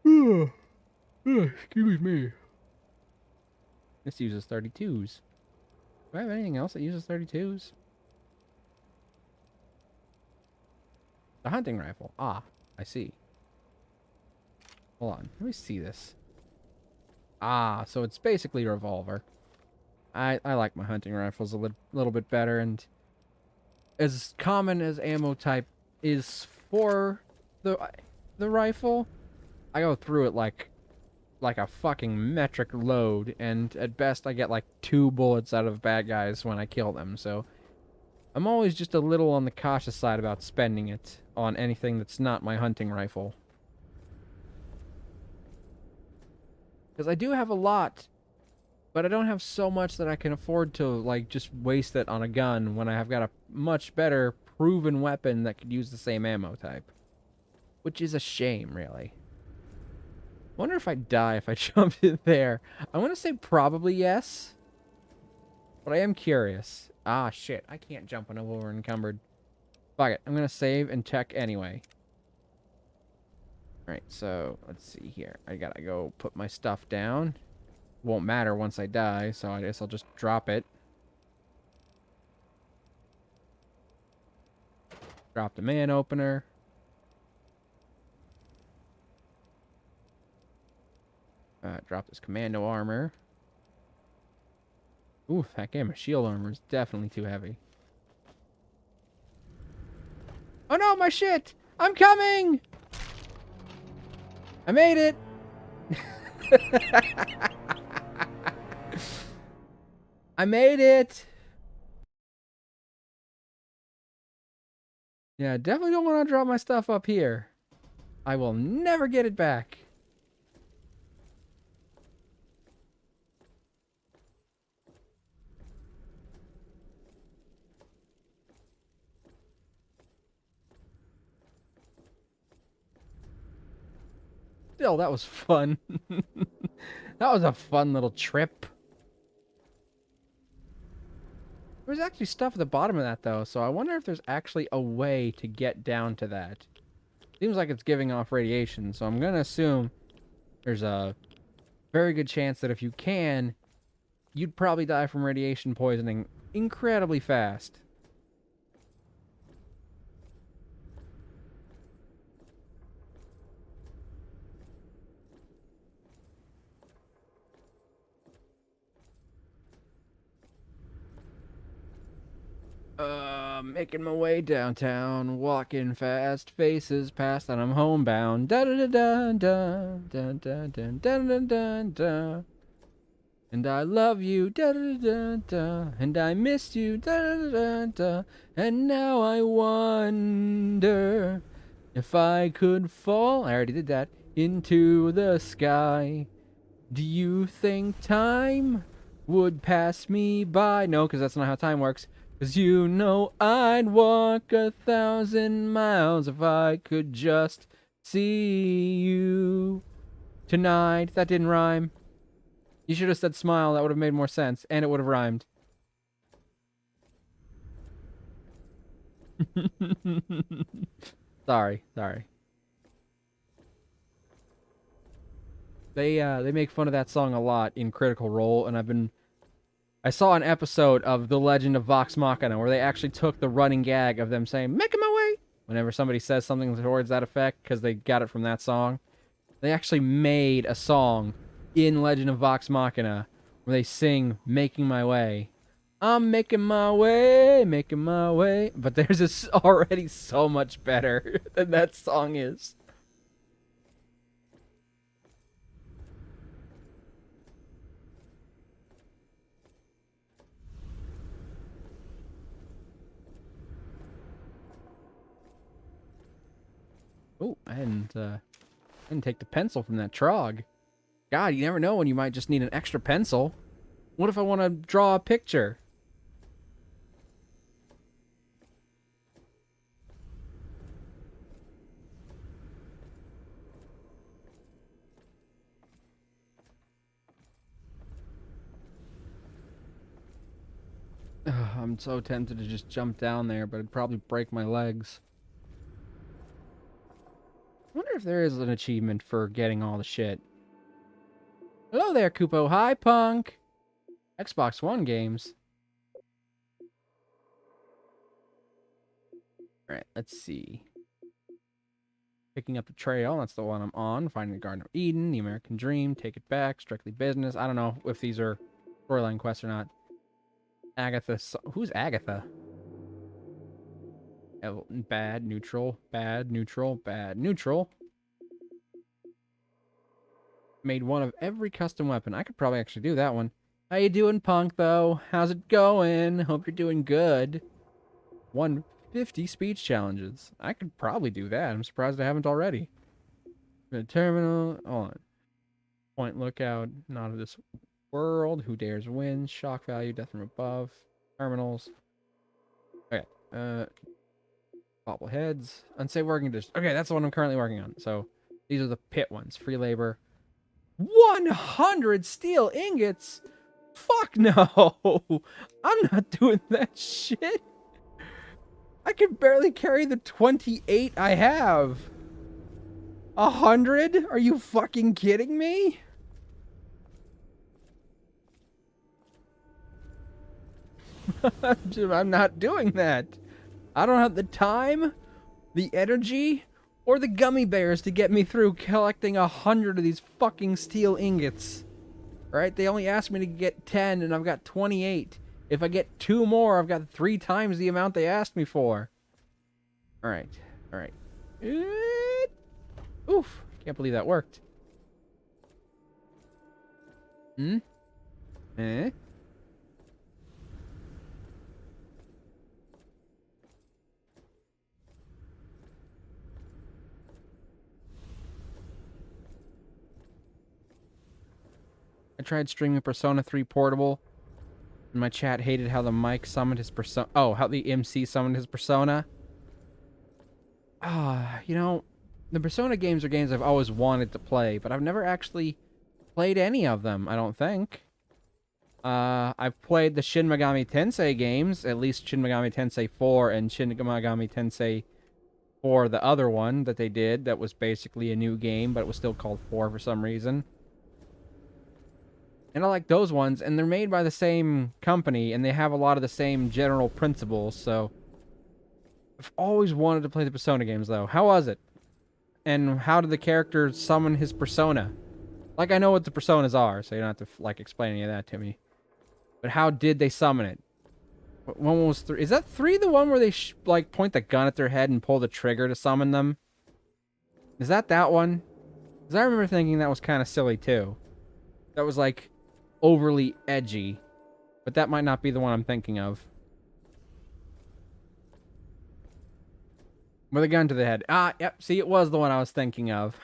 Excuse me. This uses 32s. Do I have anything else that uses 32s? The hunting rifle. Ah, I see. Hold on. Let me see this. Ah, so it's basically a revolver. I like my hunting rifles a little bit better, and as common as ammo type is for the rifle, I go through it like a fucking metric load, and at best I get like 2 bullets out of bad guys when I kill them, so I'm always just a little on the cautious side about spending it on anything that's not my hunting rifle. Because I do have a lot, but I don't have so much that I can afford to, like, just waste it on a gun when I have got a much better proven weapon that could use the same ammo type. Which is a shame, really. Wonder if I'd die if I jumped in there. I want to say probably yes. But I am curious. Ah, shit. I can't jump when I'm over encumbered. Fuck it. I'm going to save and check anyway. Alright, so let's see here. I gotta go put my stuff down. Won't matter once I die, so I guess I'll just drop it. Drop the man opener. Drop this commando armor. Ooh, that game of shield armor is definitely too heavy. Oh no, my shit! I'm coming! I made it! I made it! Yeah, definitely don't want to drop my stuff up here. I will never get it back. Still, that was fun. That was a fun little trip. There's actually stuff at the bottom of that, though, so I wonder if there's actually a way to get down to that. Seems like it's giving off radiation, so I'm going to assume there's a very good chance that if you can, you'd probably die from radiation poisoning incredibly fast. Making my way downtown, walking fast, faces past, and I'm homebound. Da da da da da da da da da da da. And I love you, da da da da, and I missed you, da da da da. And now I wonder if I could fall. I already did that. Into the sky. Do you think time would pass me by? No, because that's not how time works. 'Cause you know I'd walk 1,000 miles if I could just see you tonight. That didn't rhyme. You should have said smile. That would have made more sense. And it would have rhymed. Sorry. They make fun of that song a lot in Critical Role, and I saw an episode of The Legend of Vox Machina where they actually took the running gag of them saying, "Making my way," whenever somebody says something towards that effect, because they got it from that song. They actually made a song in Legend of Vox Machina where they sing, "Making my way." I'm making my way, making my way. But theirs is already so much better than that song is. Oh, I didn't take the pencil from that trog. God, you never know when you might just need an extra pencil. What if I want to draw a picture? I'm so tempted to just jump down there, but it'd probably break my legs. I wonder if there is an achievement for getting all the shit. Hello there, Kupo. Hi, punk. Xbox One games. Alright, let's see. Picking up the trail, that's the one I'm on. Finding the Garden of Eden, the American Dream, Take It Back, Strictly Business. I don't know if these are storyline quests or not. Agatha. Who's Agatha? Bad, neutral, bad, neutral, bad, neutral. Made one of every custom weapon. I could probably actually do that one. How you doing, punk, though? How's it going? Hope you're doing good. 150 speech challenges. I could probably do that. I'm surprised I haven't already. The terminal. Hold on. Point lookout. Not of this world. Who dares win? Shock value. Death from above. Terminals. Okay. Bobbleheads. Unsafe working conditions. Okay, that's the one I'm currently working on. So these are the pit ones. Free labor. 100 steel ingots? Fuck no! I'm not doing that shit. I can barely carry the 28 I have. 100? Are you fucking kidding me? I'm not doing that. I don't have the time, the energy, or the gummy bears to get me through collecting 100 of these fucking steel ingots. Right? They only asked me to get 10, and I've got 28. If I get 2 more, I've got 3 times the amount they asked me for. Alright. Alright. Oof. Can't believe that worked. Eh? I tried streaming Persona 3 Portable, and my chat hated how the mic summoned his persona. Oh, how the MC summoned his persona. You know, the Persona games are games I've always wanted to play, but I've never actually played any of them, I don't think. I've played the Shin Megami Tensei games, at least Shin Megami Tensei 4 and Shin Megami Tensei 4, the other one that they did, that was basically a new game, but it was still called 4 for some reason. And I like those ones, and they're made by the same company, and they have a lot of the same general principles, so... I've always wanted to play the Persona games, though. How was it? And how did the character summon his persona? Like, I know what the personas are, so you don't have to, like, explain any of that to me. But how did they summon it? One was 3. Is that 3 the one where they, like, point the gun at their head and pull the trigger to summon them? Is that one? Because I remember thinking that was kind of silly, too. That was, like... overly edgy, but that might not be the one I'm thinking of. With a gun to the head. Ah, yep, see, it was the one I was thinking of.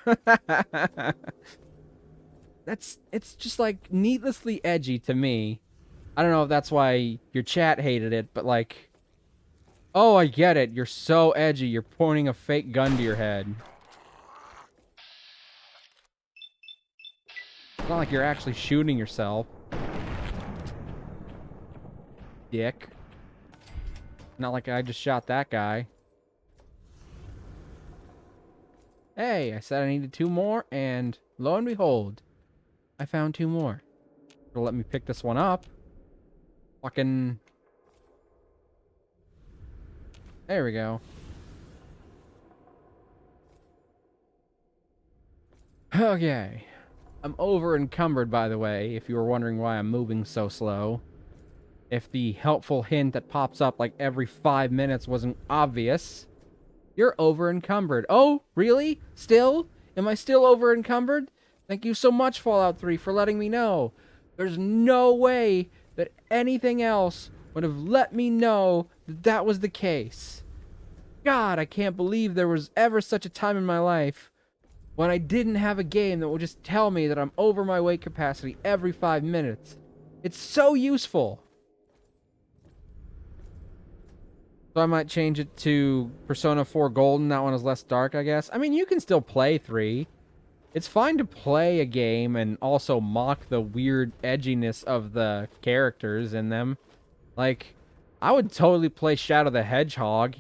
It's just, like, needlessly edgy to me. I don't know if that's why your chat hated it, but, like... Oh, I get it. You're so edgy. You're pointing a fake gun to your head. It's not like you're actually shooting yourself. Dick. Not like I just shot that guy. Hey, I said I needed 2 more, and lo and behold, I found 2 more. It'll let me pick this one up. Fucking... There we go. Okay. I'm over encumbered, by the way, if you were wondering why I'm moving so slow. If the helpful hint that pops up like every 5 minutes wasn't obvious. You're over encumbered. Oh, really? Still? Am I still over encumbered? Thank you so much, Fallout 3, for letting me know. There's no way that anything else would have let me know that that was the case. God, I can't believe there was ever such a time in my life when I didn't have a game that would just tell me that I'm over my weight capacity every 5 minutes. It's so useful. So I might change it to Persona 4 Golden. That one is less dark, I guess. I mean, you can still play 3. It's fine to play a game and also mock the weird edginess of the characters in them. Like, I would totally play Shadow the Hedgehog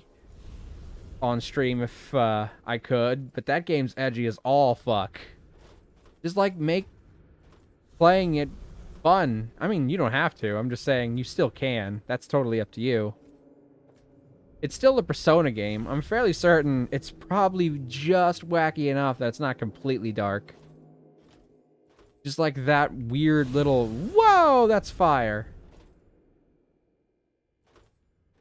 on stream if I could, but that game's edgy as all fuck. Just like make playing it fun. I mean, you don't have to. I'm just saying you still can. That's totally up to you. It's still a Persona game. I'm fairly certain it's probably just wacky enough that it's not completely dark. Just like that weird little, whoa, that's fire.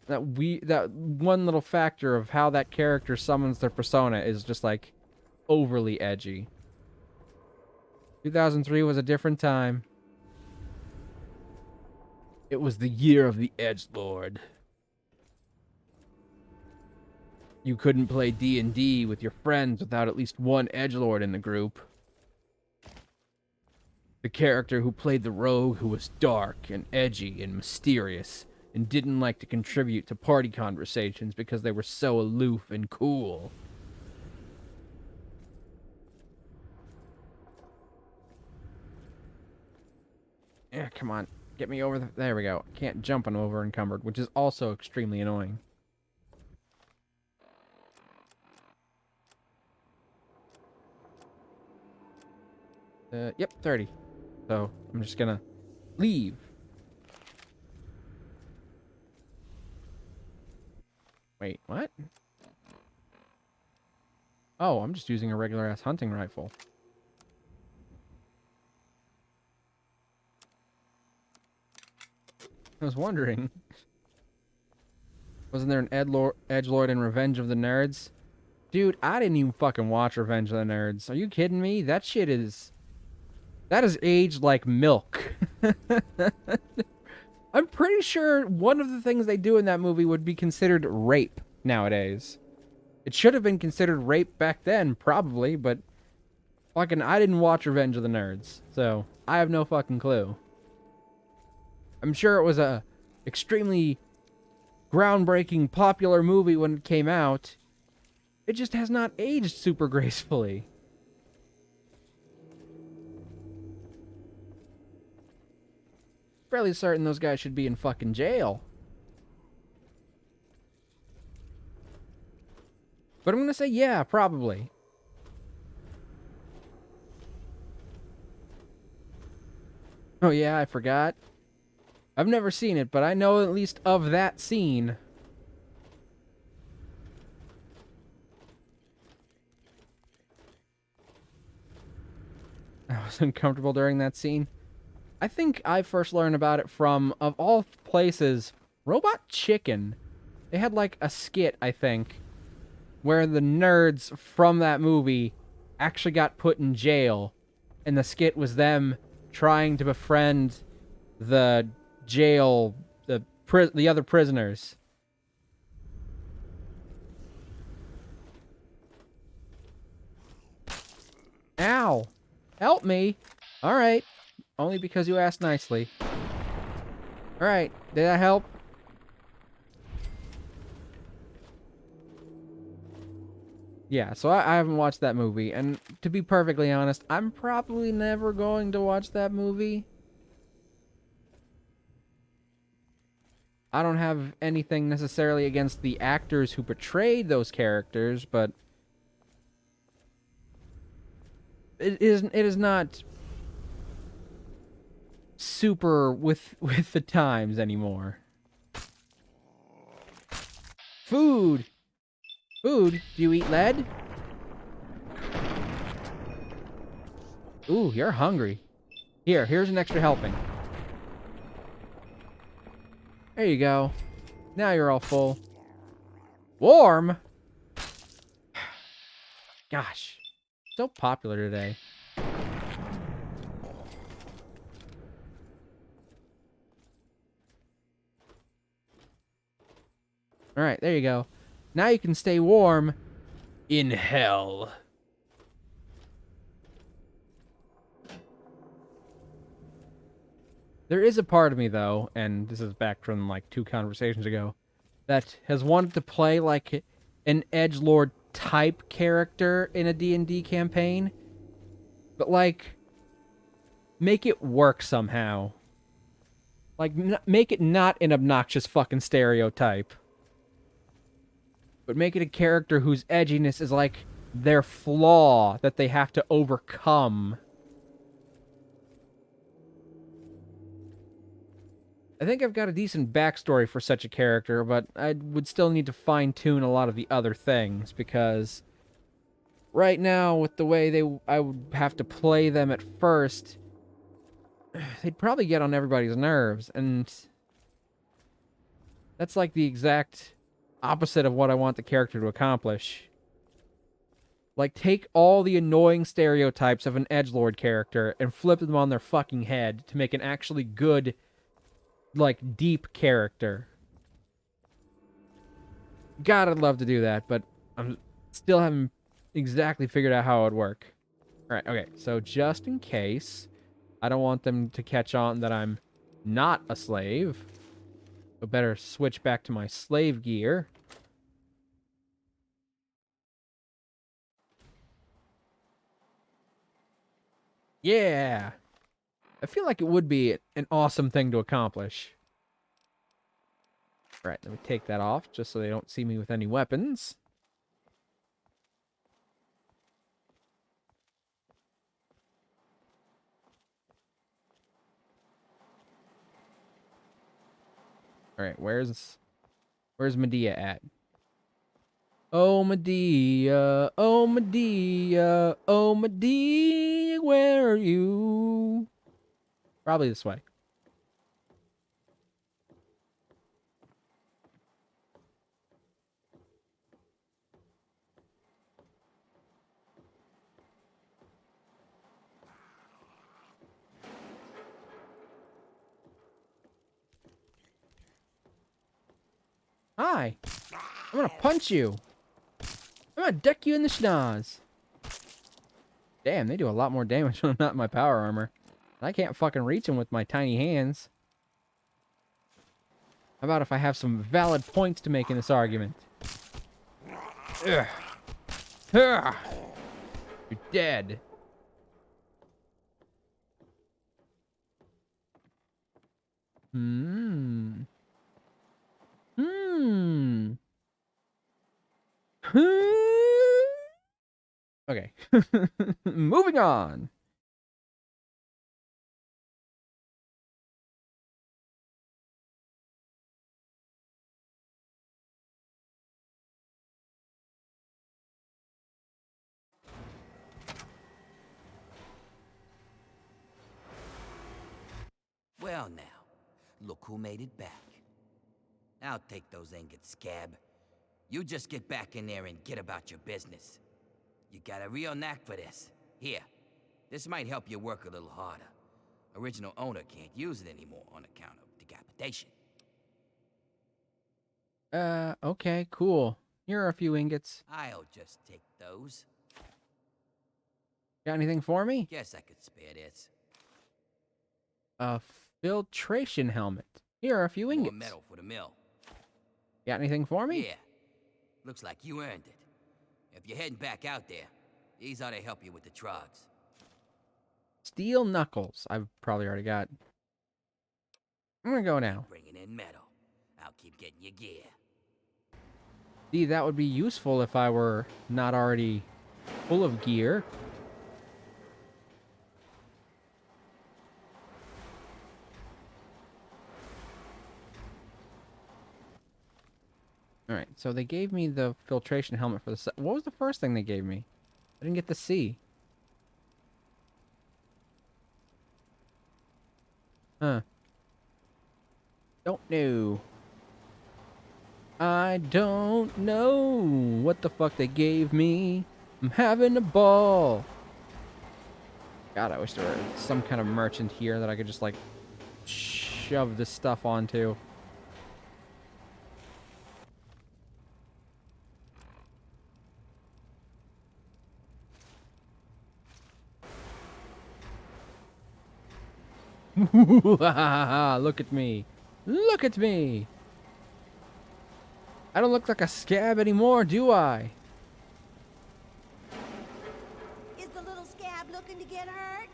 That one little factor of how that character summons their persona is just like overly edgy. 2003 was a different time. It was the year of the edgelord. You couldn't play D&D with your friends without at least one edgelord in the group. The character who played the rogue who was dark and edgy and mysterious and didn't like to contribute to party conversations because they were so aloof and cool. Yeah, come on. Get me over there we go. Can't jump on over encumbered, which is also extremely annoying. Yep, 30. So, I'm just gonna leave. Wait, what? Oh, I'm just using a regular-ass hunting rifle. I was wondering. Wasn't there an edgelord in Revenge of the Nerds? Dude, I didn't even fucking watch Revenge of the Nerds. Are you kidding me? That shit is... That is aged like milk. I'm pretty sure one of the things they do in that movie would be considered rape nowadays. It should have been considered rape back then, probably, but... Fucking, I didn't watch Revenge of the Nerds, so I have no fucking clue. I'm sure it was a extremely groundbreaking, popular movie when it came out. It just has not aged super gracefully. Fairly certain those guys should be in fucking jail. But I'm gonna say yeah, probably. Oh yeah, I forgot. I've never seen it, but I know at least of that scene. I was uncomfortable during that scene. I think I first learned about it from, of all places, Robot Chicken. They had like a skit, I think, where the nerds from that movie actually got put in jail. And the skit was them trying to befriend the jail, the other prisoners. Ow! Help me! Alright. Only because you asked nicely. Alright, did that help? Yeah, so I haven't watched that movie, and to be perfectly honest, I'm probably never going to watch that movie. I don't have anything necessarily against the actors who portrayed those characters, but it is not super with the times anymore. Food! Food? Do you eat lead? Ooh, you're hungry. Here's an extra helping. There you go. Now you're all full. Warm? Gosh. So popular today. Alright, there you go. Now you can stay warm in hell. There is a part of me, though, and this is back from, like, 2 conversations ago, that has wanted to play, like, an edgelord type character in a D&D campaign. But, like, make it work somehow. Like, make it not an obnoxious fucking stereotype. But make it a character whose edginess is like their flaw that they have to overcome. I think I've got a decent backstory for such a character, but I would still need to fine-tune a lot of the other things, because right now, with the way I would have to play them at first, they'd probably get on everybody's nerves, and that's like the exact opposite of what I want the character to accomplish. Like, take all the annoying stereotypes of an edgelord character and flip them on their fucking head to make an actually good, like, deep character. God, I'd love to do that, but I'm still haven't exactly figured out how it would work. Alright, okay, so just in case, I don't want them to catch on that I'm not a slave. I better switch back to my slave gear. Yeah! I feel like it would be an awesome thing to accomplish. Alright, let me take that off, just so they don't see me with any weapons. Alright, where's Medea at? Oh, Medea, oh, Medea, oh, Medea, where are you? Probably this way. Hi. I'm gonna punch you. I'm gonna deck you in the schnoz. Damn, they do a lot more damage when I'm not in my power armor. I can't fucking reach them with my tiny hands. How about if I have some valid points to make in this argument? Ugh. Ugh. You're dead. Hmm. Okay. Moving on. Well now, look who made it back. I'll take those ingots, Scab. You just get back in there and get about your business. You got a real knack for this. Here, this might help you work a little harder. Original owner can't use it anymore on account of decapitation. Okay, cool. Here are a few ingots. I'll just take those. Got anything for me? Guess I could spare this. A filtration helmet. Here are a few More ingots. metal for the mill. Got anything for me? Yeah. Looks like you earned it. If you're heading back out there, these ought to help you with the trogs. Steel knuckles. I've probably already got. I'm gonna go now. Bringing in metal. I'll keep getting your gear. See, that would be useful if I were not already full of gear. Alright, so they gave me the filtration helmet for the... What was the first thing they gave me? I didn't get to see. Huh. Don't know. I don't know what the fuck they gave me. I'm having a ball. God, I wish there were some kind of merchant here that I could just, like, shove this stuff onto. Look at me. Look at me. I don't look like a scab anymore, do I? Is the little scab looking to get hurt?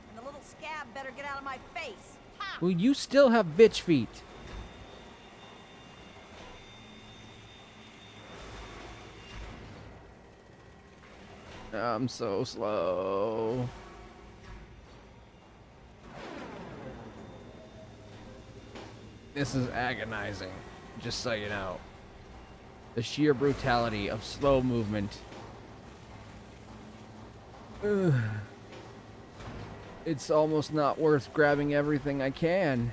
And the little scab better get out of my face. Ha! Well, you still have bitch feet. I'm so slow. This is agonizing, just so you know. The sheer brutality of slow movement. Ugh. It's almost not worth grabbing everything I can.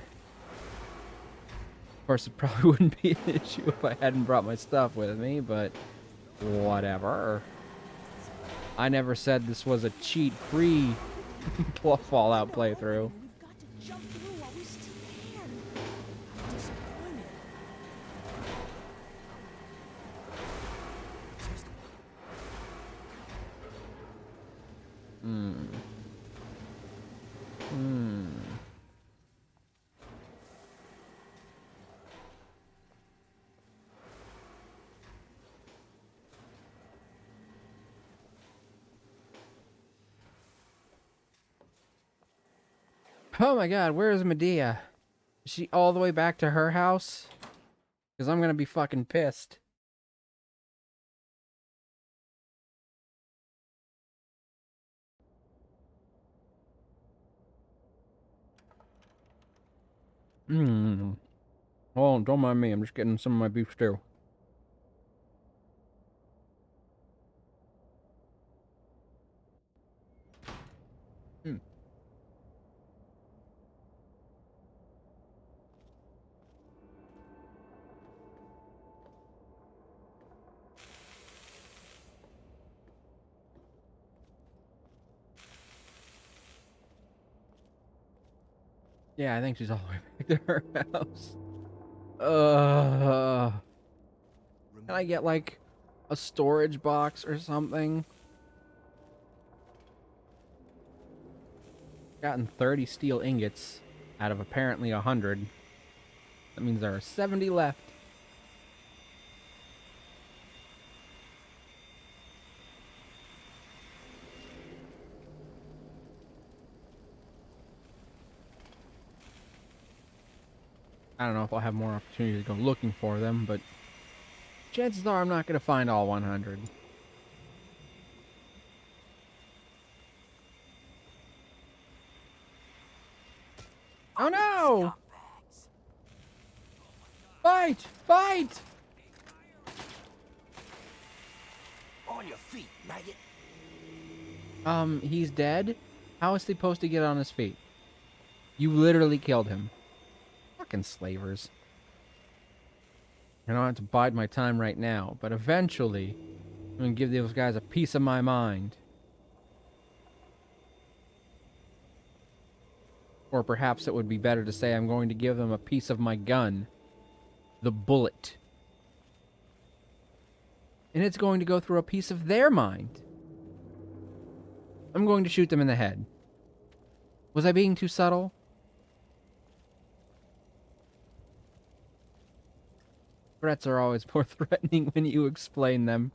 Of course, it probably wouldn't be an issue if I hadn't brought my stuff with me, but whatever. I never said this was a cheat-free Fallout playthrough. We've got to jump through while we still can. I'm disappointed. Oh my god, where is Medea? Is she all the way back to her house? Because I'm gonna be fucking pissed. Oh, don't mind me, I'm just getting some of my beef stew. Yeah, I think she's all the way back to her house. Can I get like a storage box or something? Gotten 30 steel ingots out of apparently 100. That means there are 70 left. I don't know if I'll have more opportunity to go looking for them, but chances are I'm not going to find all 100. Oh no! Fight! Fight! On your feet, maggot. He's dead? How is he supposed to get on his feet? You literally killed him. Fucking slavers. I don't have to bide my time right now, but eventually, I'm gonna give those guys a piece of my mind. Or perhaps it would be better to say I'm going to give them a piece of my gun. The bullet. And it's going to go through a piece of their mind. I'm going to shoot them in the head. Was I being too subtle? Threats are always more threatening when you explain them.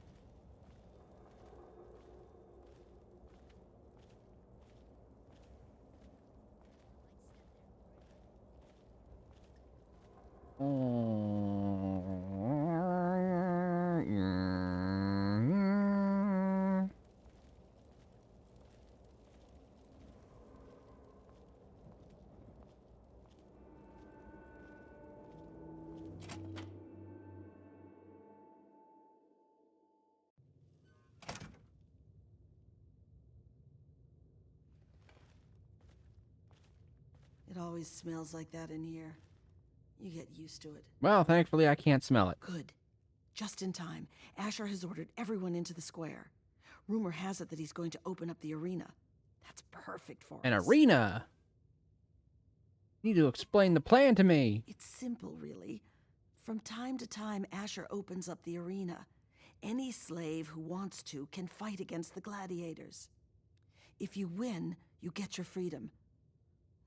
It always smells like that in here. You get used to it. Well, thankfully I can't smell it. Good. Just in time. Asher has ordered everyone into the square. Rumor has it that he's going to open up the arena. That's perfect for us. An arena? You need to explain the plan to me. It's simple, really. From time to time, Asher opens up the arena. Any slave who wants to can fight against the gladiators. If you win, you get your freedom.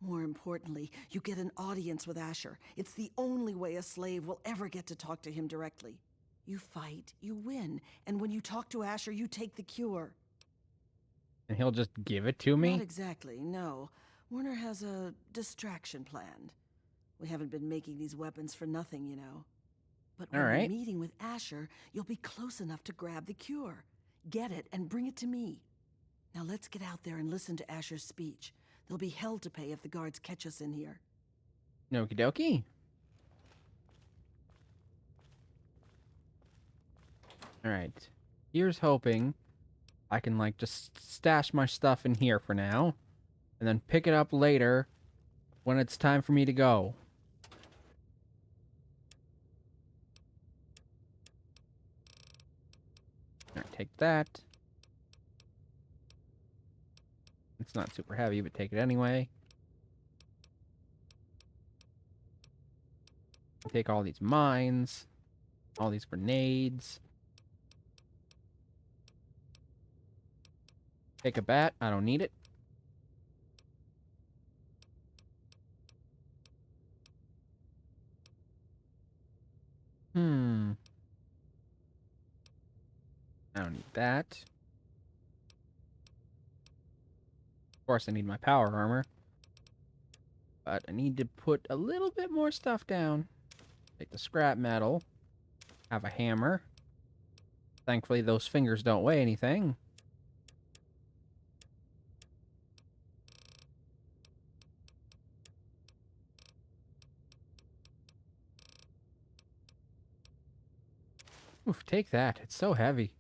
More importantly, you get an audience with Asher. It's the only way a slave will ever get to talk to him directly. You fight, you win, and when you talk to Asher, you take the cure. And he'll just give it to me? Not exactly, no. Werner has a distraction planned. We haven't been making these weapons for nothing, you know. But when All we're right. meeting with Asher, you'll be close enough to grab the cure. Get it and bring it to me. Now let's get out there and listen to Asher's speech. There'll be hell to pay if the guards catch us in here. Okie dokie. Alright. Here's hoping I can, like, just stash my stuff in here for now. And then pick it up later when it's time for me to go. Alright, take that. It's not super heavy, but take it anyway. Take all these mines. All these grenades. Take a bat. I don't need it. I don't need that. Of course, I need my power armor. But I need to put a little bit more stuff down. Take the scrap metal. Have a hammer. Thankfully, those fingers don't weigh anything. Oof, take that. It's so heavy.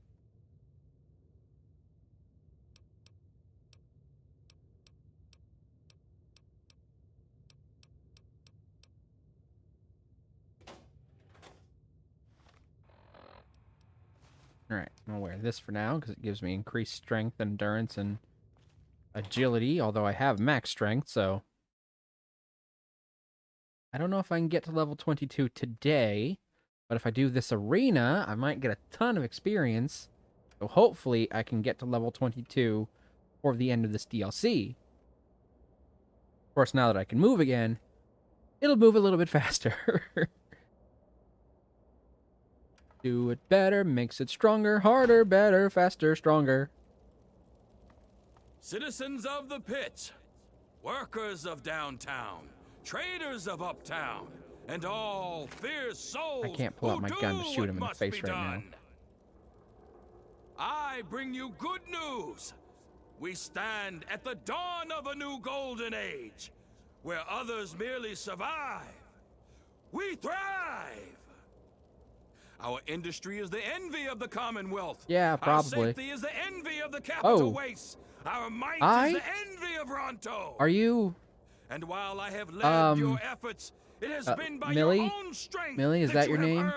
Alright, I'm gonna wear this for now, because it gives me increased strength, endurance, and agility, although I have max strength, so... I don't know if I can get to level 22 today, but if I do this arena, I might get a ton of experience, so hopefully I can get to level 22 for the end of this DLC. Of course, now that I can move again, it'll move a little bit faster. Do it better, makes it stronger, harder, better, faster, stronger. Citizens of the Pit, workers of downtown, traders of uptown, and all fierce souls I can't pull out my gun to shoot him in the face right now. I bring you good news. We stand at the dawn of a new golden age, where others merely survive. We thrive. Our industry is the envy of the Commonwealth. Yeah, probably. Our safety is the envy of the capital waste. Our might is the envy of Ronto. Are you... And while I have led your efforts, it has been by Millie? your own strength. Millie, is that your name?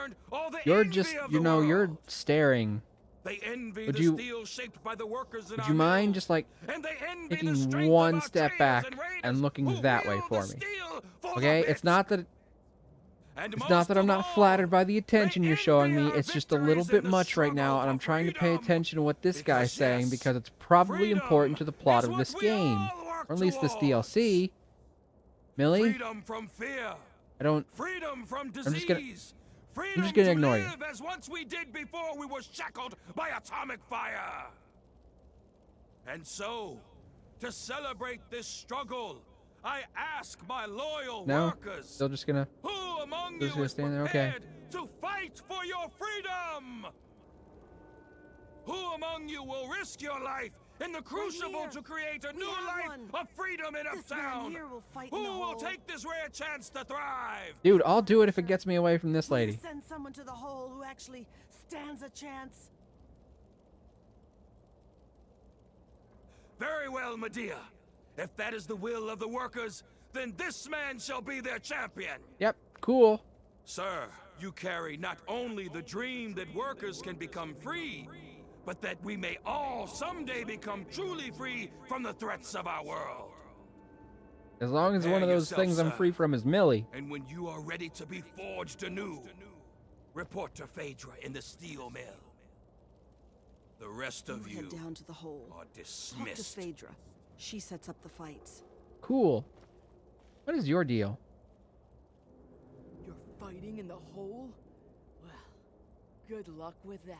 You're just, you know, you're staring. They envy Would the you... steel shaped by the workers in Would our you mind mills, just, like, and they envy the taking strength of one our step traders back and raiders and looking who that way wield for the me? steel for Okay? the It's bits. not that... And It's most not that I'm of not all, flattered by the attention you're showing me, envy our it's just a little victories in bit the much right now, struggle and I'm for trying to pay freedom. attention to what this guy's Because, saying, yes, because it's probably freedom important to the plot is of what this we game. all work Or at least this towards. DLC. Millie? Freedom from fear. I don't... Freedom from disease. I'm just gonna Freedom gonna to ignore you. live as once we did before we were shackled by atomic fire. And so, to celebrate this struggle, I ask my loyal No? workers, Still just gonna... who among Still just you gonna is stand there? Okay. prepared to fight for your freedom? Who among you will risk your life in the crucible here. to create a We new have life one. of freedom in This man uptown? here will fight in Who the will hole. take this rare chance to thrive? Dude, I'll do it if it gets me away from this Will you lady. send someone to the hole who actually stands a chance? Very well, Medea. If that is the will of the workers, then this man shall be their champion. Yep, cool. Sir, you carry not only the dream that workers can become free, but that we may all someday become truly free from the threats of our world. As long as one of those yourself, things I'm sir. free from is Millie. And when you are ready to be forged anew, report to Phaedra in the steel mill. The rest of You you head down to the hole. are Talk to dismissed. Phaedra. She sets up the fights. Cool. What is your deal? You're fighting in the hole? Well, good luck with that.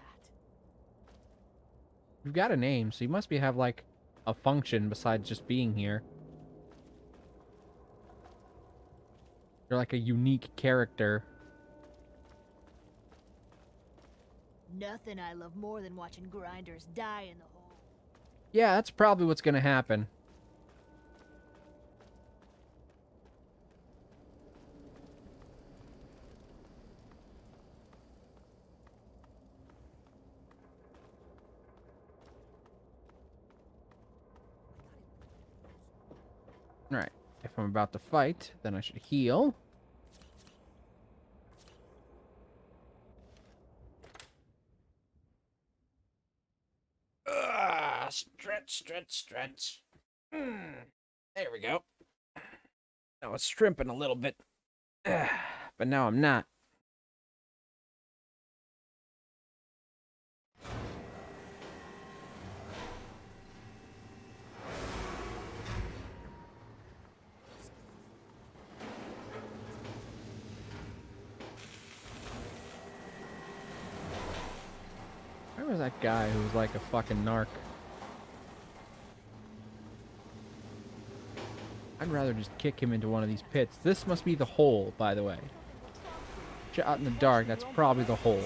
You've got a name, so you must have, like, a function besides just being here. They're like a unique character. Nothing I love more than watching grinders die in the hole. Yeah, that's probably what's gonna happen. Alright, if I'm about to fight, then I should heal. Stretch. There we go. I was strimping a little bit. But now I'm not. Where was that guy who was like a fucking narc? I'd rather just kick him into one of these pits. This must be the hole, by the way. Shot in the dark, that's probably the hole.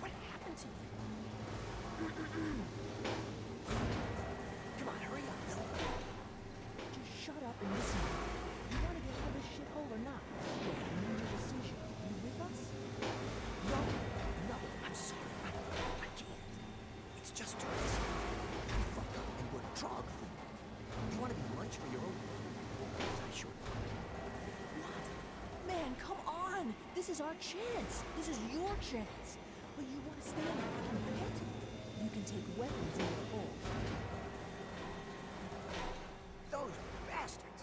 What happened to you? Come on, hurry up. Just shut up and listen. You want to get out of this shithole or not? You made your decision. You with us? No, I'm sorry. I can't. It's just too risky. We fuck up and we're drug food. You want to be lunch for your own? I sure do. What? Man, come on! This is our chance. This is your chance. But you want to stay in the fucking pit? You can take weapons in the hole. Those bastards.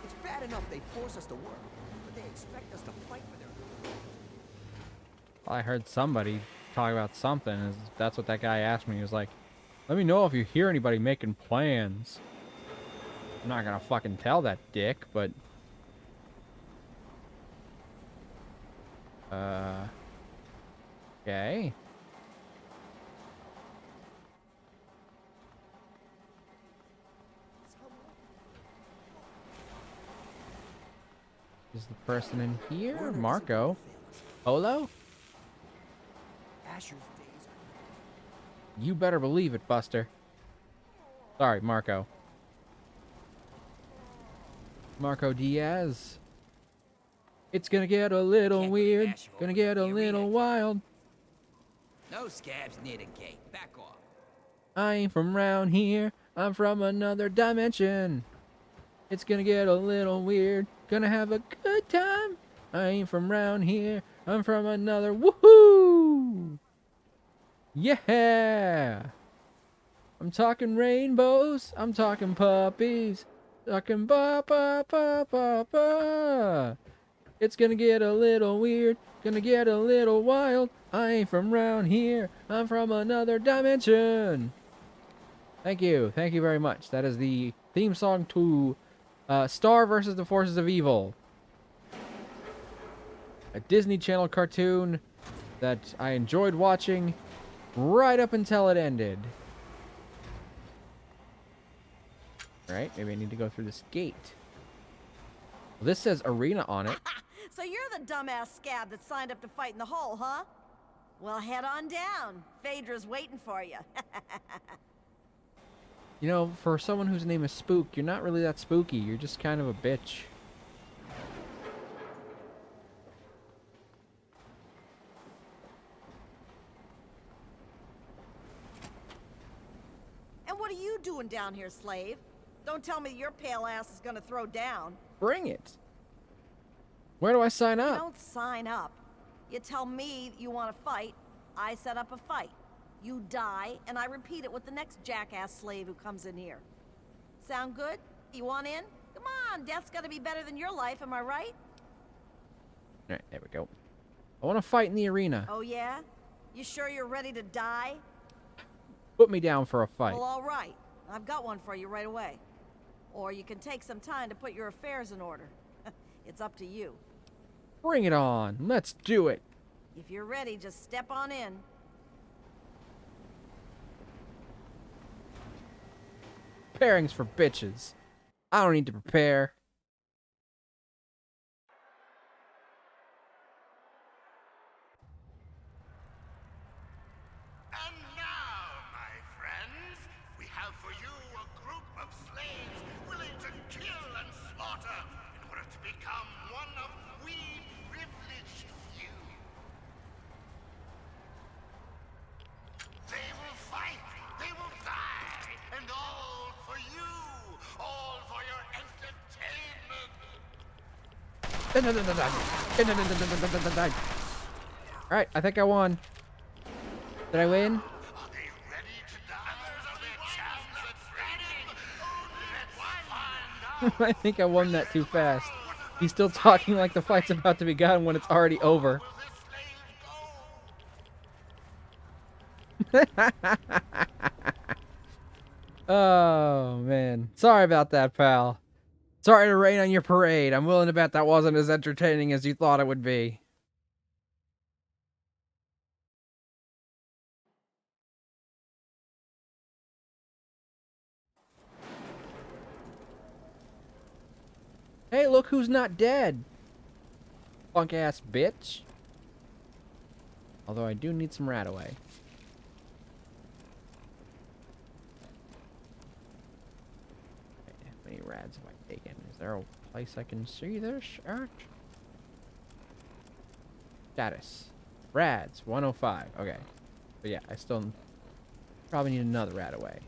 It's bad enough they force us to work, but they expect us to fight for their... I heard somebody talk about something. That's what that guy asked me. He was like, let me know if you hear anybody making plans. I'm not gonna fucking tell that dick, but... Okay. Is the person in here? Marco? Polo? Asher's days are... You better believe it, Buster. Sorry, Marco. Marco Diaz. It's gonna get a little Can't weird. Asher Gonna over get a the arena. little wild. No scabs near the gate. Back off. I ain't from round here. I'm from another dimension. It's gonna get a little weird. Gonna have a good time. I ain't from round here. I'm from another. Woohoo! Yeah! I'm talking rainbows. I'm talking puppies. Talking ba ba ba ba ba. It's gonna get a little weird. Gonna get a little wild. I ain't from round here. I'm from another dimension. Thank you. Thank you very much. That is the theme song to Star versus the Forces of Evil. A Disney Channel cartoon that I enjoyed watching right up until it ended. Right? Maybe I need to go through this gate. Well, this says arena on it. So you're the dumbass scab that signed up to fight in the hole, huh? Well, head on down. Phaedra's waiting for you. You know, for someone whose name is Spook, you're not really that spooky. You're just kind of a bitch. And what are you doing down here, slave? Don't tell me your pale ass is gonna throw down. Bring it. Where do I sign You up? don't sign up. You tell me you want to fight, I set up a fight. You die, and I repeat it with the next jackass slave who comes in here. Sound good? You want in? Come on, death's gotta be better than your life, am I right? Alright, there we go. I want to fight in the arena. Oh yeah? You sure you're ready to die? Put me down for a fight. Well, all right. I've got one for you right away. Or you can take some time to put your affairs in order. It's up to you. Bring it on. Let's do it. If you're ready, just step on in. Preparing's for bitches. I don't need to prepare. And now, my friends, we have for you a group of slaves willing to kill and slaughter in order to become one of we privileged few. They will fight, they will die, and all for you, all for your entertainment. Alright, I think I won. Did I win? Are they ready to die for their chance at freedom? Let's find out. I think I won that too fast. He's still talking like the fight's about to begin when it's already over. Will this slave go? Oh, man. Sorry about that, pal. Sorry to rain on your parade. I'm willing to bet that wasn't as entertaining as you thought it would be. Hey, look who's not dead. Punk-ass bitch. Although I do need some rat away. Okay, how many rads have I taken? Is there a place I can see this at? Status. Rads, 105. Okay. But yeah, I still probably need another rat away.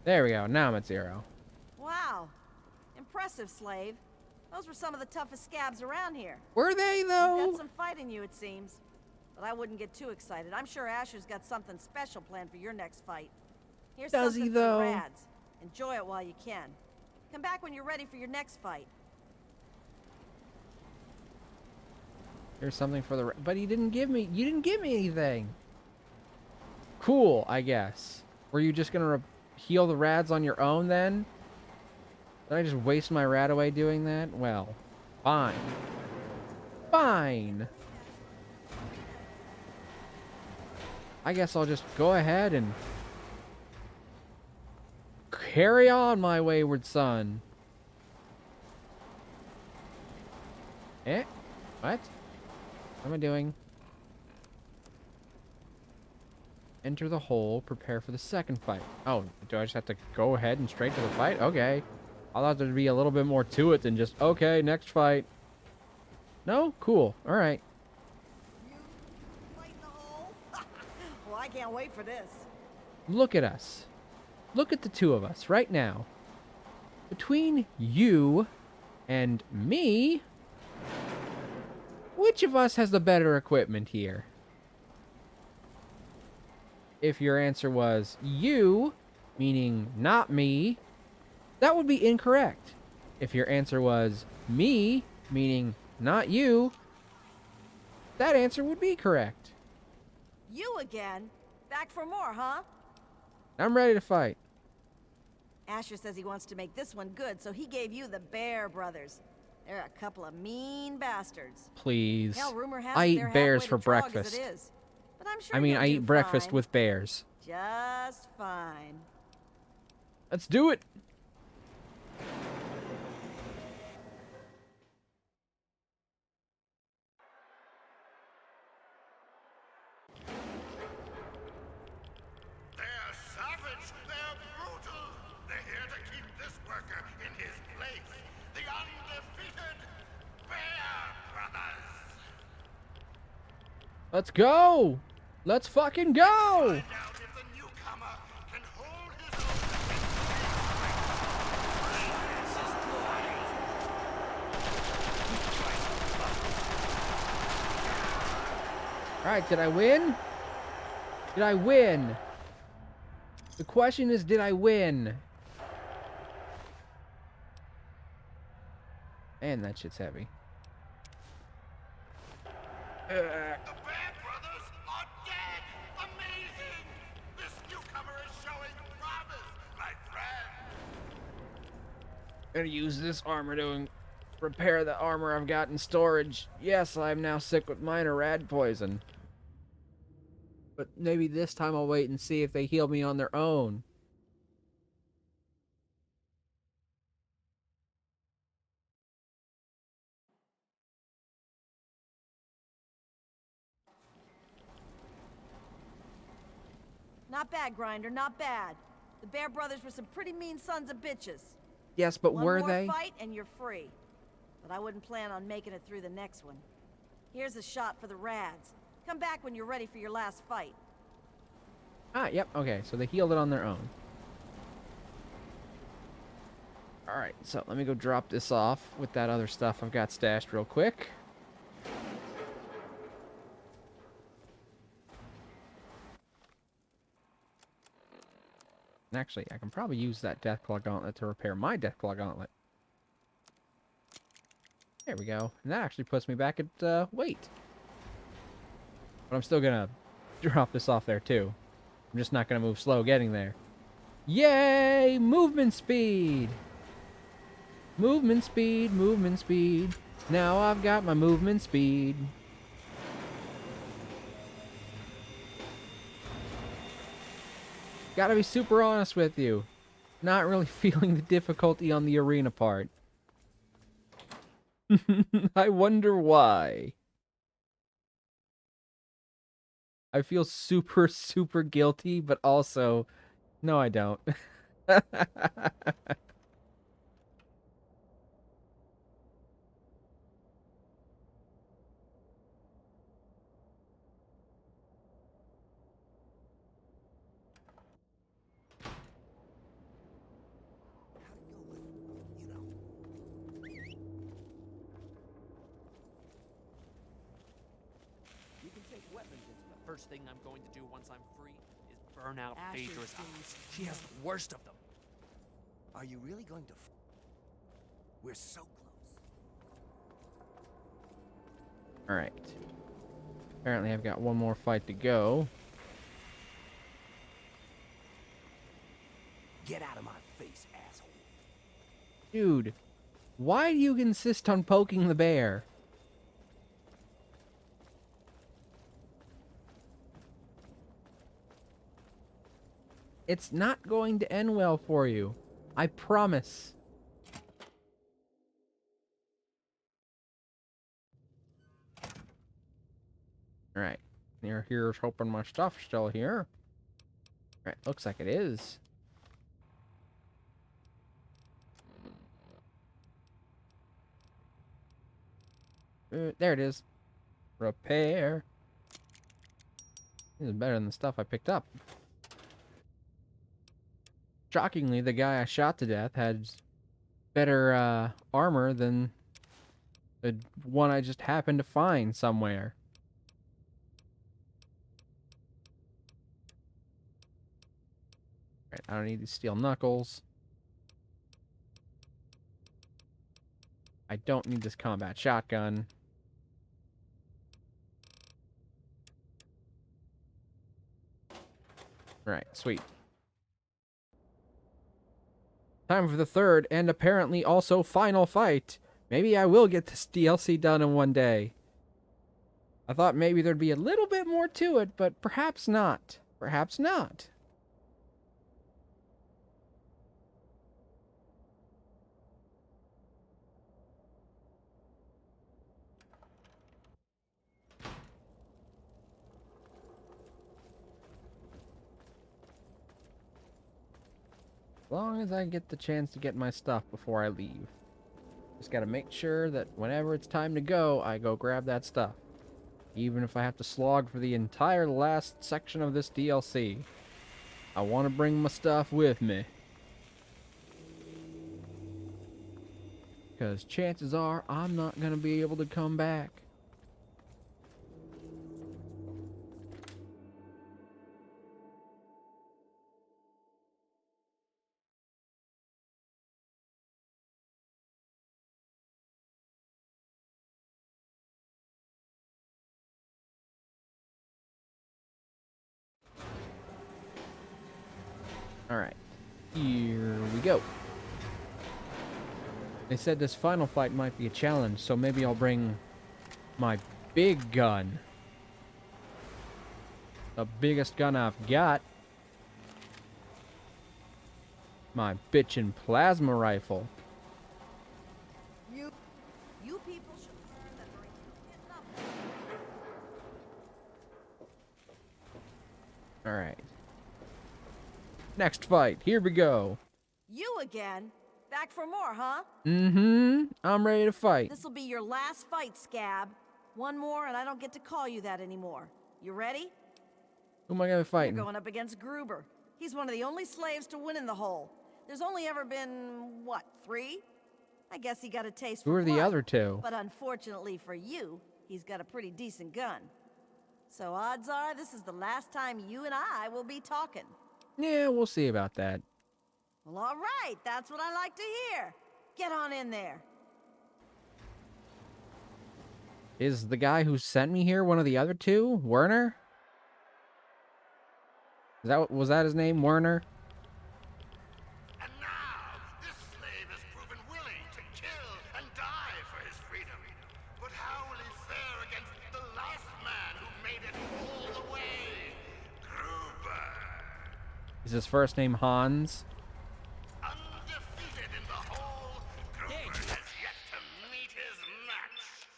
There we go. Now I'm at 0. Wow. Impressive, slave. Those were some of the toughest scabs around here. Were they, You've though? got some fight in you, it seems. But I wouldn't get too excited. I'm sure Asher's got something special planned for your next fight. Here's Does something he, for the though? Rads. Enjoy it while you can. Come back when you're ready for your next fight. Here's something for the... But he didn't give me... You didn't give me anything. Cool, I guess. Were you just gonna heal the rads on your own, then? Did I just waste my rat away doing that? Well, fine. Fine. I guess I'll just go ahead and... carry on, my wayward son. Eh? What? What am I doing? Enter the hole, prepare for the second fight. Oh, do I just have to go ahead and straight to the fight? Okay. I thought there'd be a little bit more to it than just, okay, next fight. No? Cool. Alright. You fight in the hole? Well, I can't wait for this. Look at us. Look at the two of us right now. Between you and me, which of us has the better equipment here? If your answer was you, meaning not me, that would be incorrect. If your answer was me, meaning not you, that answer would be correct. You again? Back for more, huh? I'm ready to fight. Asher says he wants to make this one good, so he gave you the Bear Brothers. They're a couple of mean bastards. Please. Hell, rumor has I it eat they're bears halfway for to Trog as breakfast. it is. But I'm sure I mean, you'll I do eat breakfast fine. with bears. Just fine. Let's do it. They're savage, they're brutal. They're here to keep this worker in his place. The undefeated Bear Brothers. Let's go. Let's fucking go. Find out if the newcomer can hold his All right, did I win? Did I win? The question is, did I win? Man, that shit's heavy. The Bear Brothers are dead! Amazing! This newcomer is showing promise, my friend! Gonna use this armor to repair the armor I've got in storage. Yes, I'm now sick with minor rad poison. But maybe this time I'll wait and see if they heal me on their own. Not bad, Grinder, not bad. The Bear Brothers were some pretty mean sons of bitches. Yes, but One were more they? fight and you're free. But I wouldn't plan on making it through the next one. Here's a shot for the Rads. Come back when you're ready for your last fight. Ah, yep, okay, so they healed it on their own. Alright, so let me go drop this off with that other stuff I've got stashed real quick. And actually, I can probably use that Deathclaw Gauntlet to repair my Deathclaw Gauntlet. There we go. And that actually puts me back at weight. But I'm still gonna drop this off there too. I'm just not gonna move slow getting there. Yay! Movement speed! Movement speed, movement speed. Now I've got my movement speed. Gotta be super honest with you. Not really feeling the difficulty on the arena part. I wonder why. I feel super, super guilty, but also, no, I don't. First thing I'm going to do once I'm free is burn out Asher's Phaedra's days. house. She has the worst of them. Are you really going to... We're so close. Alright. Apparently I've got one more fight to go. Get out of my face, asshole. Dude, why do you insist on poking the bear? It's not going to end well for you. I promise. Alright. Here's hoping my stuff's still here. Alright, looks like it is. There it is. Repair. This is better than the stuff I picked up. Shockingly, the guy I shot to death had better armor than the one I just happened to find somewhere. Right, I don't need these steel knuckles. I don't need this combat shotgun. Right, sweet. Time for the third and apparently also final fight. Maybe I will get this DLC done in one day. I thought maybe there'd be a little bit more to it, but perhaps not. Perhaps not. As long as I get the chance to get my stuff before I leave. Just gotta make sure that whenever it's time to go, I go grab that stuff. Even if I have to slog for the entire last section of this DLC. I want to bring my stuff with me. Because chances are I'm not gonna be able to come back. Alright, here we go. They said this final fight might be a challenge, so maybe I'll bring my big gun. The biggest gun I've got. My bitchin' plasma rifle. You people should learn that there ain't getting up. Alright. Next fight. Here we go. You again? Back for more, huh? Mm-hmm. I'm ready to fight. This'll be your last fight, Scab. One more and I don't get to call you that anymore. You ready? Who am I gonna be fighting? You're going up against Gruber. He's one of the only slaves to win in the hole. There's only ever been, what, 3? I guess he got a taste Who for are the blood, other 2? But unfortunately for you, he's got a pretty decent gun. So odds are this is the last time you and I will be talking. Yeah, we'll see about that. Well, all right. That's what I like to hear. Get on in there. Is the guy who sent me here one of the other 2? Werner? Was that his name, Werner? And now, this slave has proven willing to kill and die for his freedom. But how will he fare against the last man who made it all the way? Gruber. Is his first name Hans? Undefeated in the hole, Gruber has yet to meet his match.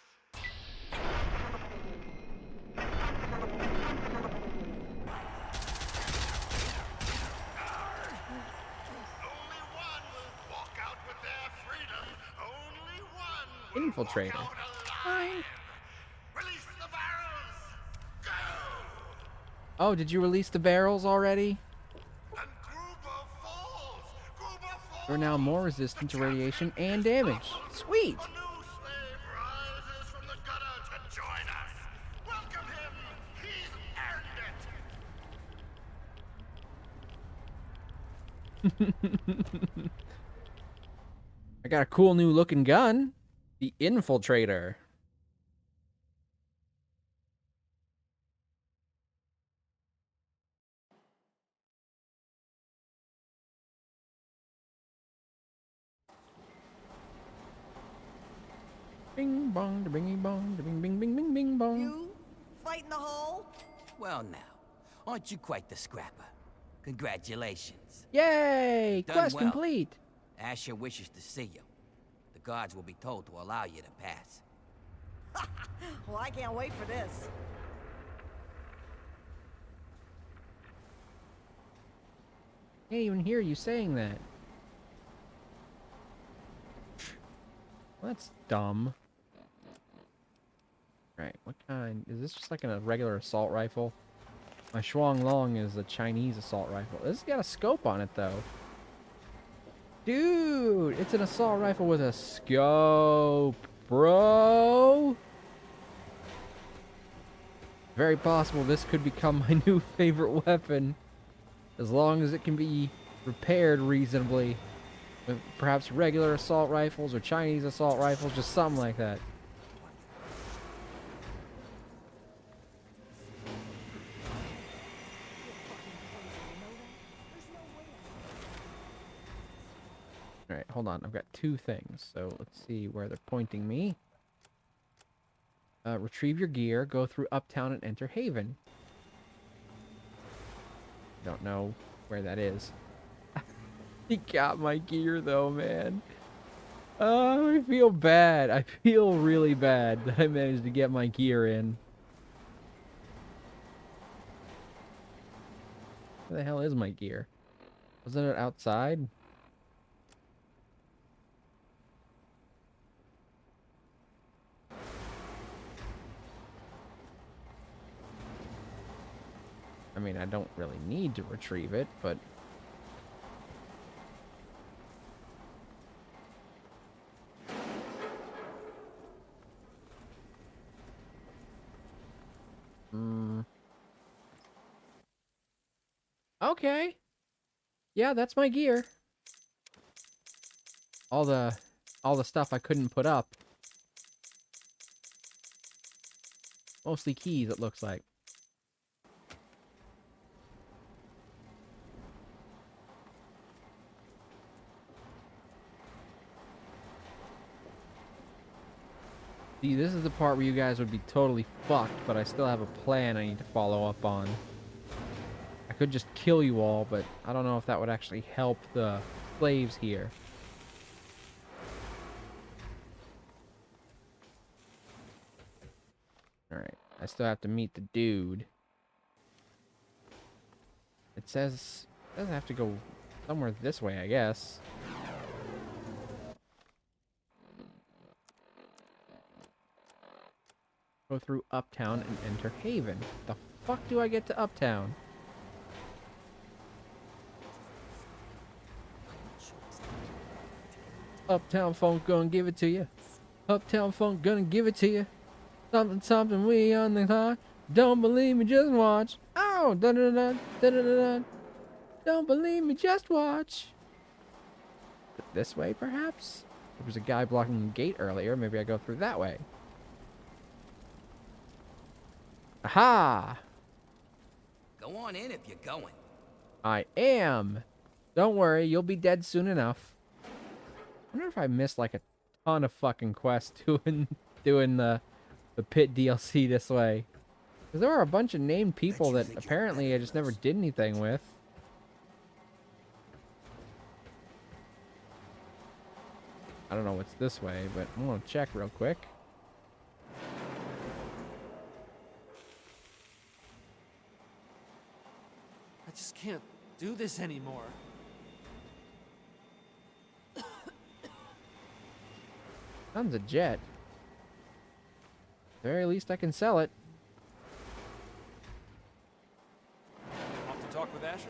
Only one will walk out with their freedom. Only one will Infiltrator. walk out alive. Release the barrels. Go! Oh, did you release the barrels already? And Gruber falls. Gruber falls. You're now more resistant to radiation and damage. Sweet! A new slave rises from the gutter to join us. Welcome him. He's earned it. I got a cool new looking gun. The Infiltrator. Bing bong, da bing bong, da bing bing bing bing bing bong. You fight in the hole? Well now, aren't you quite the scrapper? Congratulations. Yay! Done Quest well. complete. Asher wishes to see you. The guards will be told to allow you to pass. Well, I can't wait for this. Can't even hear you saying that. Well, that's dumb. Right, what kind? Is this just like a regular assault rifle? My Shuang Long is a Chinese assault rifle. This has got a scope on it, though. Dude, it's an assault rifle with a scope, bro. Very possible this could become my new favorite weapon. As long as it can be repaired reasonably. With perhaps regular assault rifles or Chinese assault rifles, just something like that. Alright, hold on. I've got 2 things. So let's see where they're pointing me. Retrieve your gear, go through Uptown and enter Haven. Don't know where that is. He got my gear though, man. I feel bad. I feel really bad that I managed to get my gear in. Where the hell is my gear? Wasn't it outside? I mean, I don't really need to retrieve it, but... Okay. Yeah, that's my gear. All the stuff I couldn't put up. Mostly keys, it looks like. See, this is the part where you guys would be totally fucked, but I still have a plan I need to follow up on. I could just kill you all, but I don't know if that would actually help the slaves here. Alright, I still have to meet the dude. It says Doesn't have to go somewhere this way, I guess. Go through Uptown and enter Haven. The fuck do I get to Uptown? Uptown Funk gonna give it to you. Uptown Funk gonna give it to you. Something, something, we on the clock. Don't believe me, just watch. Oh, da da da da da da. Don't believe me, just watch. This way, perhaps? There was a guy blocking the gate earlier. Maybe I go through that way. Aha! Go on in if you're going. I am. Don't worry, you'll be dead soon enough. I wonder if I missed like a ton of fucking quests doing the Pitt DLC this way. Because there were a bunch of named people that apparently I just never did anything with. I don't know what's this way, but I'm gonna check real quick. I just can't do this anymore. Tons of jet. At the very least I can sell it. Off to talk with Asher?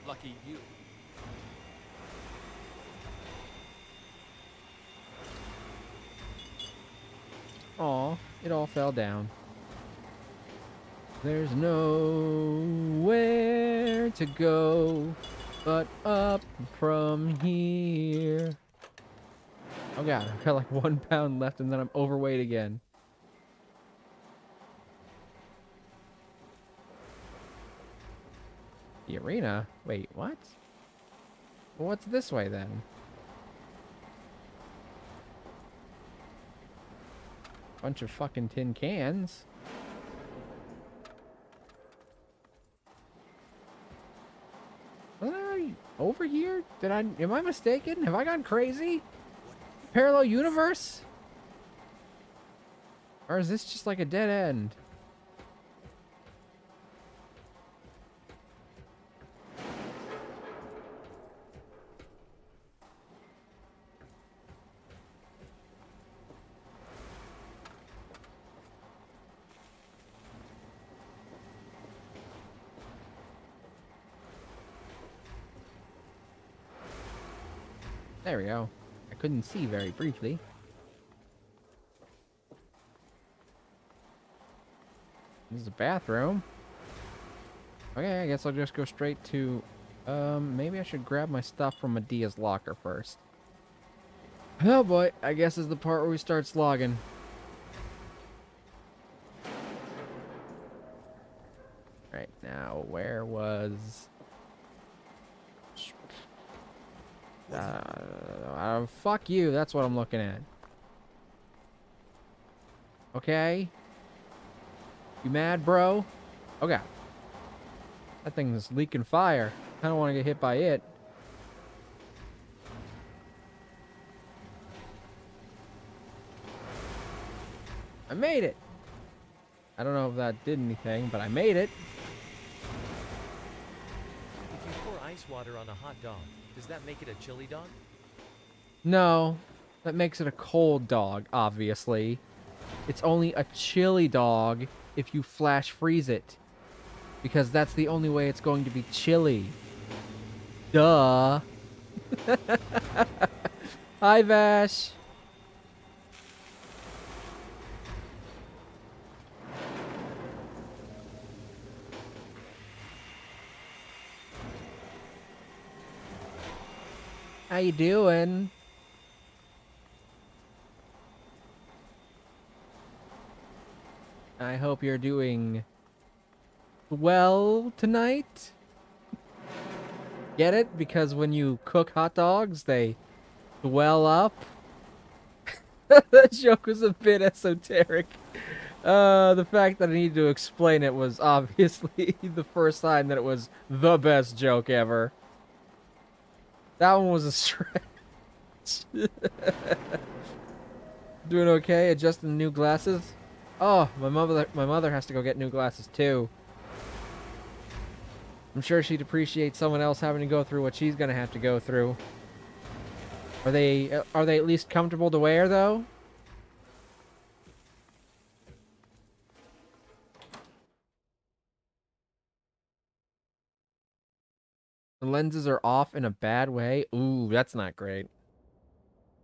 Lucky you. Aw, it all fell down. There's nowhere to go but up from here. Oh god, I've got like 1 pound left and then I'm overweight again. The arena? Wait, what? Well, what's this way then? Bunch of fucking tin cans. Wasn't I already over here? Am I mistaken? Have I gone crazy? Parallel universe? Or is this just like a dead end? There we go. I couldn't see very briefly. This is a bathroom. Okay, I guess I'll just go straight to... maybe I should grab my stuff from Medea's locker first. Oh boy, I guess is the part where we start slogging. Right now, where was... fuck you, that's what I'm looking at. Okay? You mad, bro? Oh god. That thing's leaking fire. I don't want to get hit by it. I made it! I don't know if that did anything, but I made it. If you pour ice water on a hot dog, does that make it a chili dog? No, that makes it a cold dog, obviously. It's only a chili dog if you flash freeze it. Because that's the only way it's going to be chili. Duh. Hi, Vash. How you doing? I hope you're doing well tonight. Get it? Because when you cook hot dogs, they swell up. That joke was a bit esoteric. The fact that I needed to explain it was obviously the first sign that it was the best joke ever. That one was a stretch. Doing okay? Adjusting the new glasses? Oh, my mother has to go get new glasses too. I'm sure she'd appreciate someone else having to go through what she's gonna have to go through. Are they at least comfortable to wear, though? The lenses are off in a bad way. Ooh, that's not great.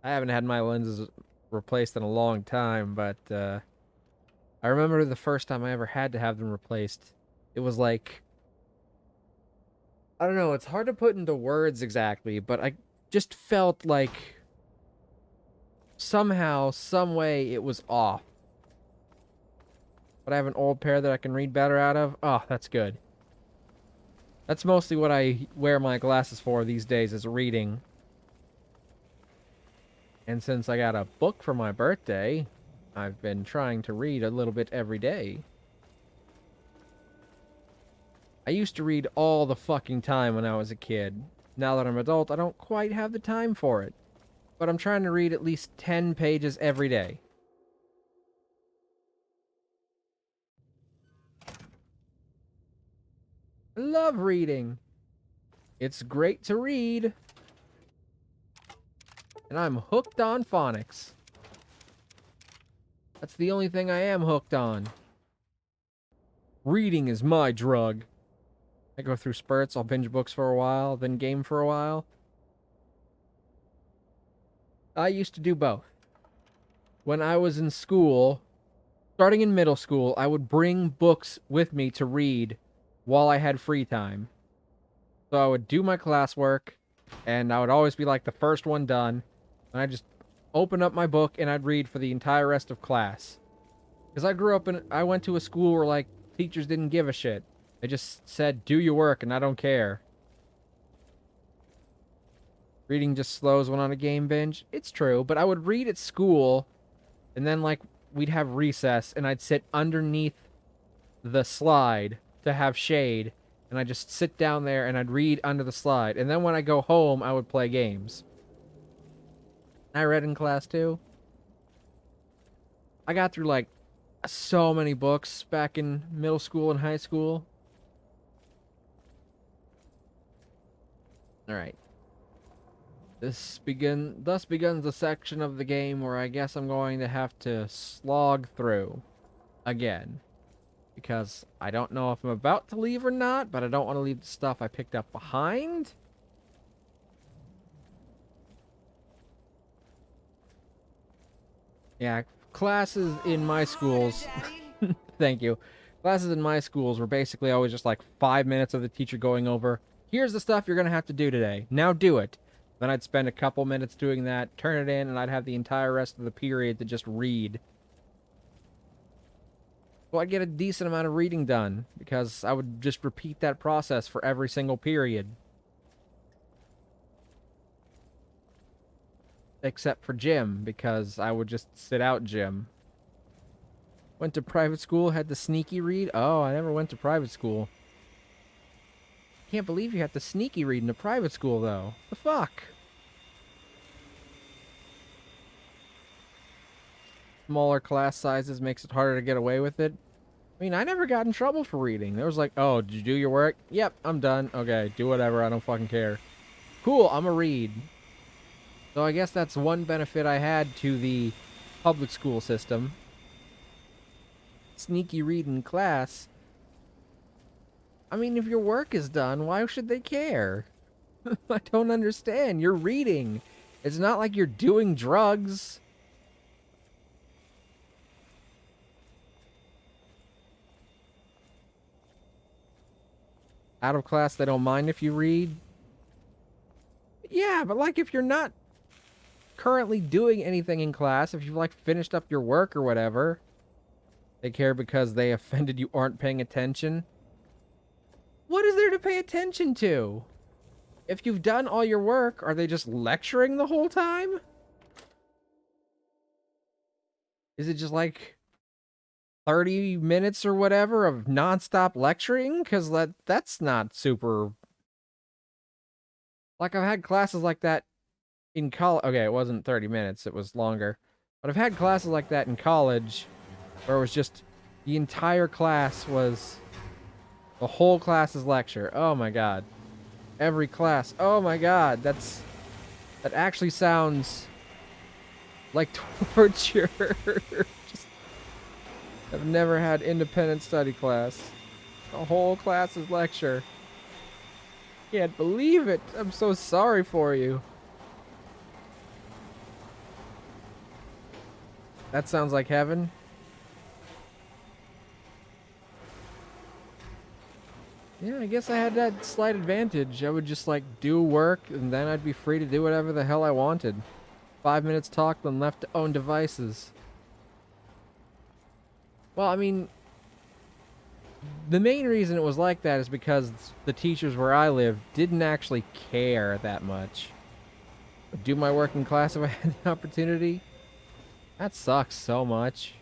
I haven't had my lenses replaced in a long time, but I remember the first time I ever had to have them replaced. It was like, I don't know, it's hard to put into words exactly, but I just felt like somehow, some way it was off. But I have an old pair that I can read better out of. Oh, that's good. That's mostly what I wear my glasses for these days, is reading. And since I got a book for my birthday, I've been trying to read a little bit every day. I used to read all the fucking time when I was a kid. Now that I'm an adult, I don't quite have the time for it. But I'm trying to read at least 10 pages every day. I love reading. It's great to read. And I'm hooked on phonics. That's the only thing I am hooked on. Reading is my drug. I go through spurts, I'll binge books for a while, then game for a while. I used to do both. When I was in school, starting in middle school, I would bring books with me to read while I had free time. So I would do my classwork, and I would always be like the first one done. And I'd just open up my book and I'd read for the entire rest of class. Because I went to a school where, like, teachers didn't give a shit. They just said, do your work and I don't care. Reading just slows one on a game binge. It's true, but I would read at school, and then, like, we'd have recess, and I'd sit underneath the slide to have shade, and I'd just sit down there and I'd read under the slide. And then when I go home, I would play games. I read in class too. I got through, like, so many books back in middle school and high school. Alright. Thus begins the section of the game where I guess I'm going to have to slog through again. Because I don't know if I'm about to leave or not, but I don't want to leave the stuff I picked up behind. Yeah, classes in my schools... Thank you. Classes in my schools were basically always just like 5 minutes of the teacher going over, here's the stuff you're going to have to do today. Now do it. Then I'd spend a couple minutes doing that, turn it in, and I'd have the entire rest of the period to just read. Well, I'd get a decent amount of reading done, because I would just repeat that process for every single period. Except for gym, because I would just sit out gym. Went to private school, had to sneaky read. Oh, I never went to private school. Can't believe you have to sneaky read in a private school, though. The fuck? Smaller class sizes makes it harder to get away with it. I mean, I never got in trouble for reading. There was like, oh, did you do your work? Yep, I'm done. Okay, do whatever. I don't fucking care. Cool, I'm a read. So I guess that's one benefit I had to the public school system. Sneaky read in class. I mean, if your work is done, why should they care? I don't understand. You're reading. It's not like you're doing drugs. Out of class, they don't mind if you read. Yeah, but like if you're not currently doing anything in class, if you've like finished up your work or whatever, they care because they offended you aren't paying attention. What is there to pay attention to? If you've done all your work, are they just lecturing the whole time? Is it just like 30 minutes or whatever of nonstop lecturing? Because that's not super... Like, I've had classes like that in college. Okay, it wasn't 30 minutes, it was longer. But I've had classes like that in college where it was just the entire class was The whole class's lecture. Oh my god. Every class. Oh my god. That actually sounds like torture. Just, I've never had independent study class. The whole class's lecture. Can't believe it. I'm so sorry for you. That sounds like heaven. Yeah, I guess I had that slight advantage. I would just, like, do work, and then I'd be free to do whatever the hell I wanted. 5 minutes talk, then left to own devices. Well, I mean, the main reason it was like that is because the teachers where I live didn't actually care that much. I'd do my work in class if I had the opportunity. That sucks so much.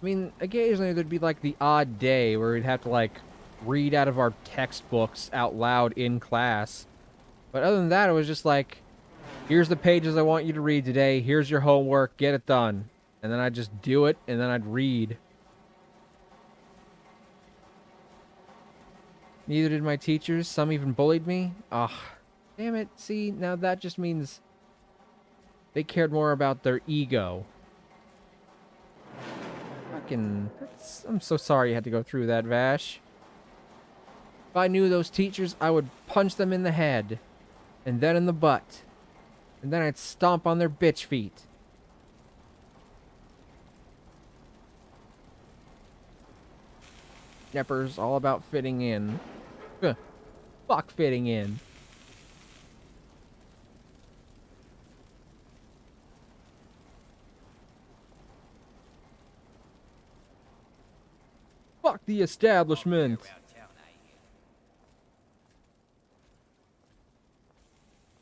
I mean, occasionally there'd be like the odd day where we'd have to like read out of our textbooks out loud in class. But other than that, it was just like, here's the pages I want you to read today. Here's your homework. Get it done. And then I'd just do it, and then I'd read. Neither did my teachers. Some even bullied me. Ugh. Damn it. See, now that just means they cared more about their ego. Fucking... I'm so sorry you had to go through that, Vash. If I knew those teachers, I would punch them in the head. And then in the butt. And then I'd stomp on their bitch feet. Nepper's all about fitting in. Ugh. Fuck fitting in. Fuck the establishment.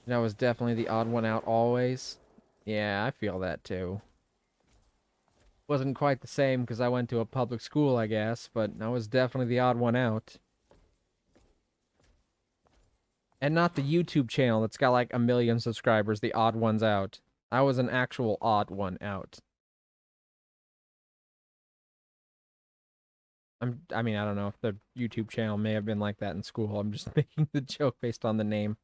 That was definitely the odd one out always. Yeah, I feel that too. Wasn't quite the same because I went to a public school, I guess, but I was definitely the odd one out. And not the YouTube channel that's got like 1 million subscribers, the odd ones out. I was an actual odd one out. I mean, I don't know if the YouTube channel may have been like that in school. I'm just making the joke based on the name.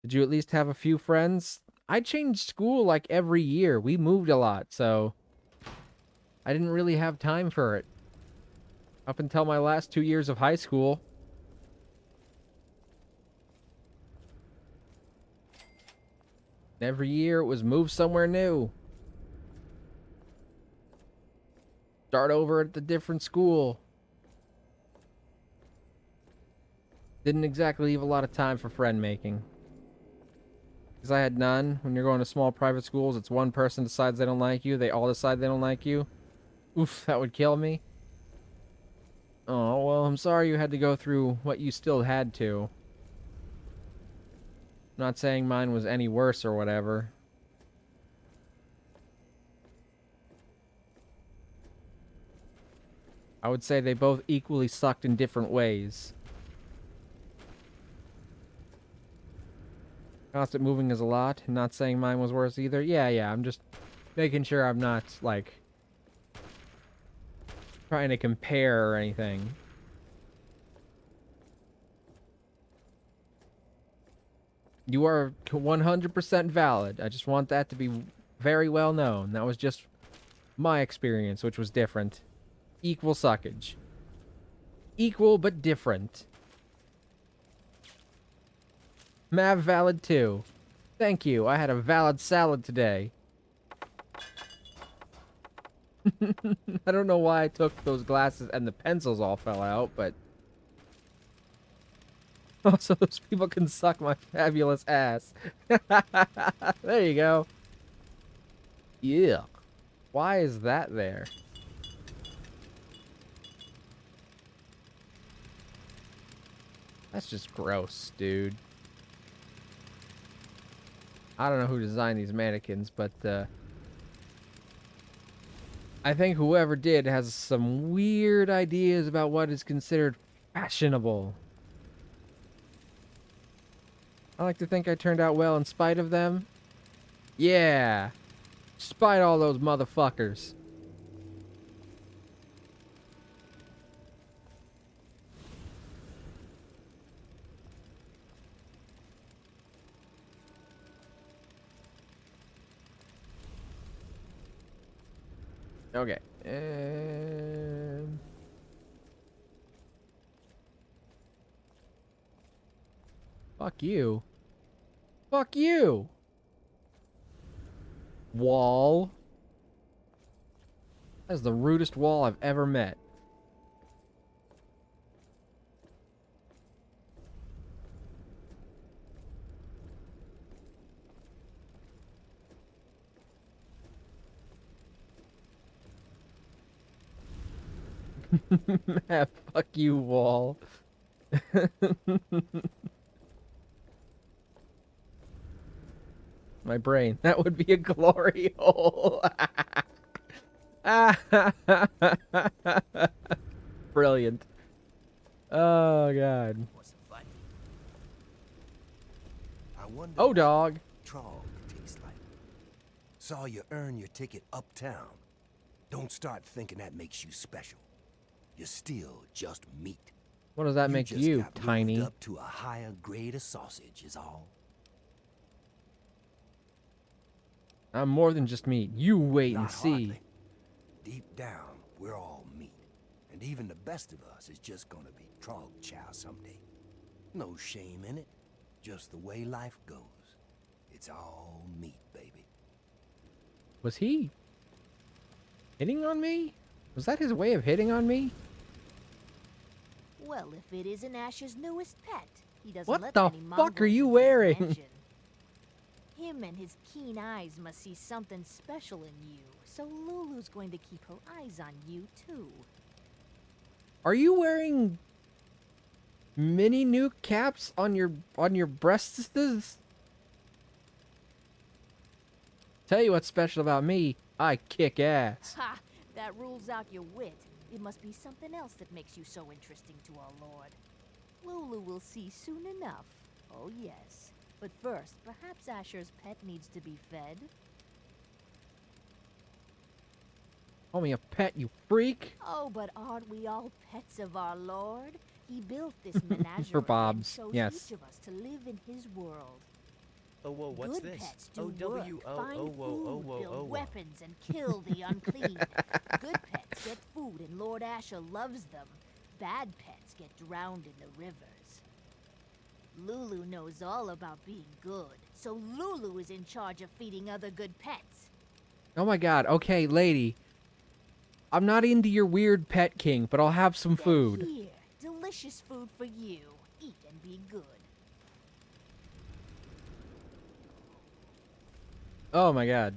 Did you at least have a few friends? I changed school like every year. We moved a lot, so I didn't really have time for it. Up until my last 2 years of high school. Every year it was move somewhere new. Start over at the different school. Didn't exactly leave a lot of time for friend making. Because I had none. When you're going to small private schools, it's one person decides they don't like you. They all decide they don't like you. Oof, that would kill me. Oh, well, I'm sorry you had to go through what you still had to. Not saying mine was any worse or whatever. I would say they both equally sucked in different ways. Constant moving is a lot. Not saying mine was worse either. Yeah, I'm just making sure I'm not, like, trying to compare or anything. You are 100% valid. I just want that to be very well known. That was just my experience, which was different. Equal suckage. Equal but different. Mav valid too. Thank you. I had a valid salad today. I don't know why I took those glasses and the pencils all fell out, but... Also, those people can suck my fabulous ass. There you go. Yeah. Why is that there? That's just gross, dude. I don't know who designed these mannequins, but I think whoever did has some weird ideas about what is considered fashionable. I like to think I turned out well in spite of them. Yeah. Despite all those motherfuckers. Okay. Fuck you. Fuck you. Wall. That's the rudest wall I've ever met. Fuck you, wall. My brain. That would be a glory hole. Brilliant. Oh, God. I wonder Oh, dog. what Trog tastes like. Saw you earn your ticket uptown. Don't start thinking that makes you special. You're still just meat. What does that make just you, got moved tiny? up to a higher grade of sausage is all. I'm more than just meat. You wait and Not see. hardly. Deep down, we're all meat. And even the best of us is just gonna be Trog chow someday. No shame in it. Just the way life goes. It's all meat, baby. Was he hitting on me? Was that his way of hitting on me? Well, if it isn't Ash's newest pet, he doesn't What let the many fuck are mongrels you into his wearing? mansion. Him and his keen eyes must see something special in you, so Lulu's going to keep her eyes on you too. Are you wearing mini nuke caps on your breasts? Tell you what's special about me. I kick ass. Ha! That rules out your wit. It must be something else that makes you so interesting to our lord. Lulu will see soon enough. Oh yes. But first, perhaps Asher's pet needs to be fed. Call me a pet, you freak. Oh, but aren't we all pets of our lord? He built this menagerie For Bob's, and chose yes. each of us to live in his world. Oh, whoa, what's Good this? pets do Oh, work, W-O, find oh, whoa, oh, food, whoa, build oh, whoa. weapons, and kill the unclean. Good pets get food, and Lord Asher loves them. Bad pets get drowned in the rivers. Lulu knows all about being good, so Lulu is in charge of feeding other good pets. Oh my god. Okay, lady. I'm not into your weird pet king, but I'll have some Then food. Here, delicious food for you. Eat and be good. Oh my god.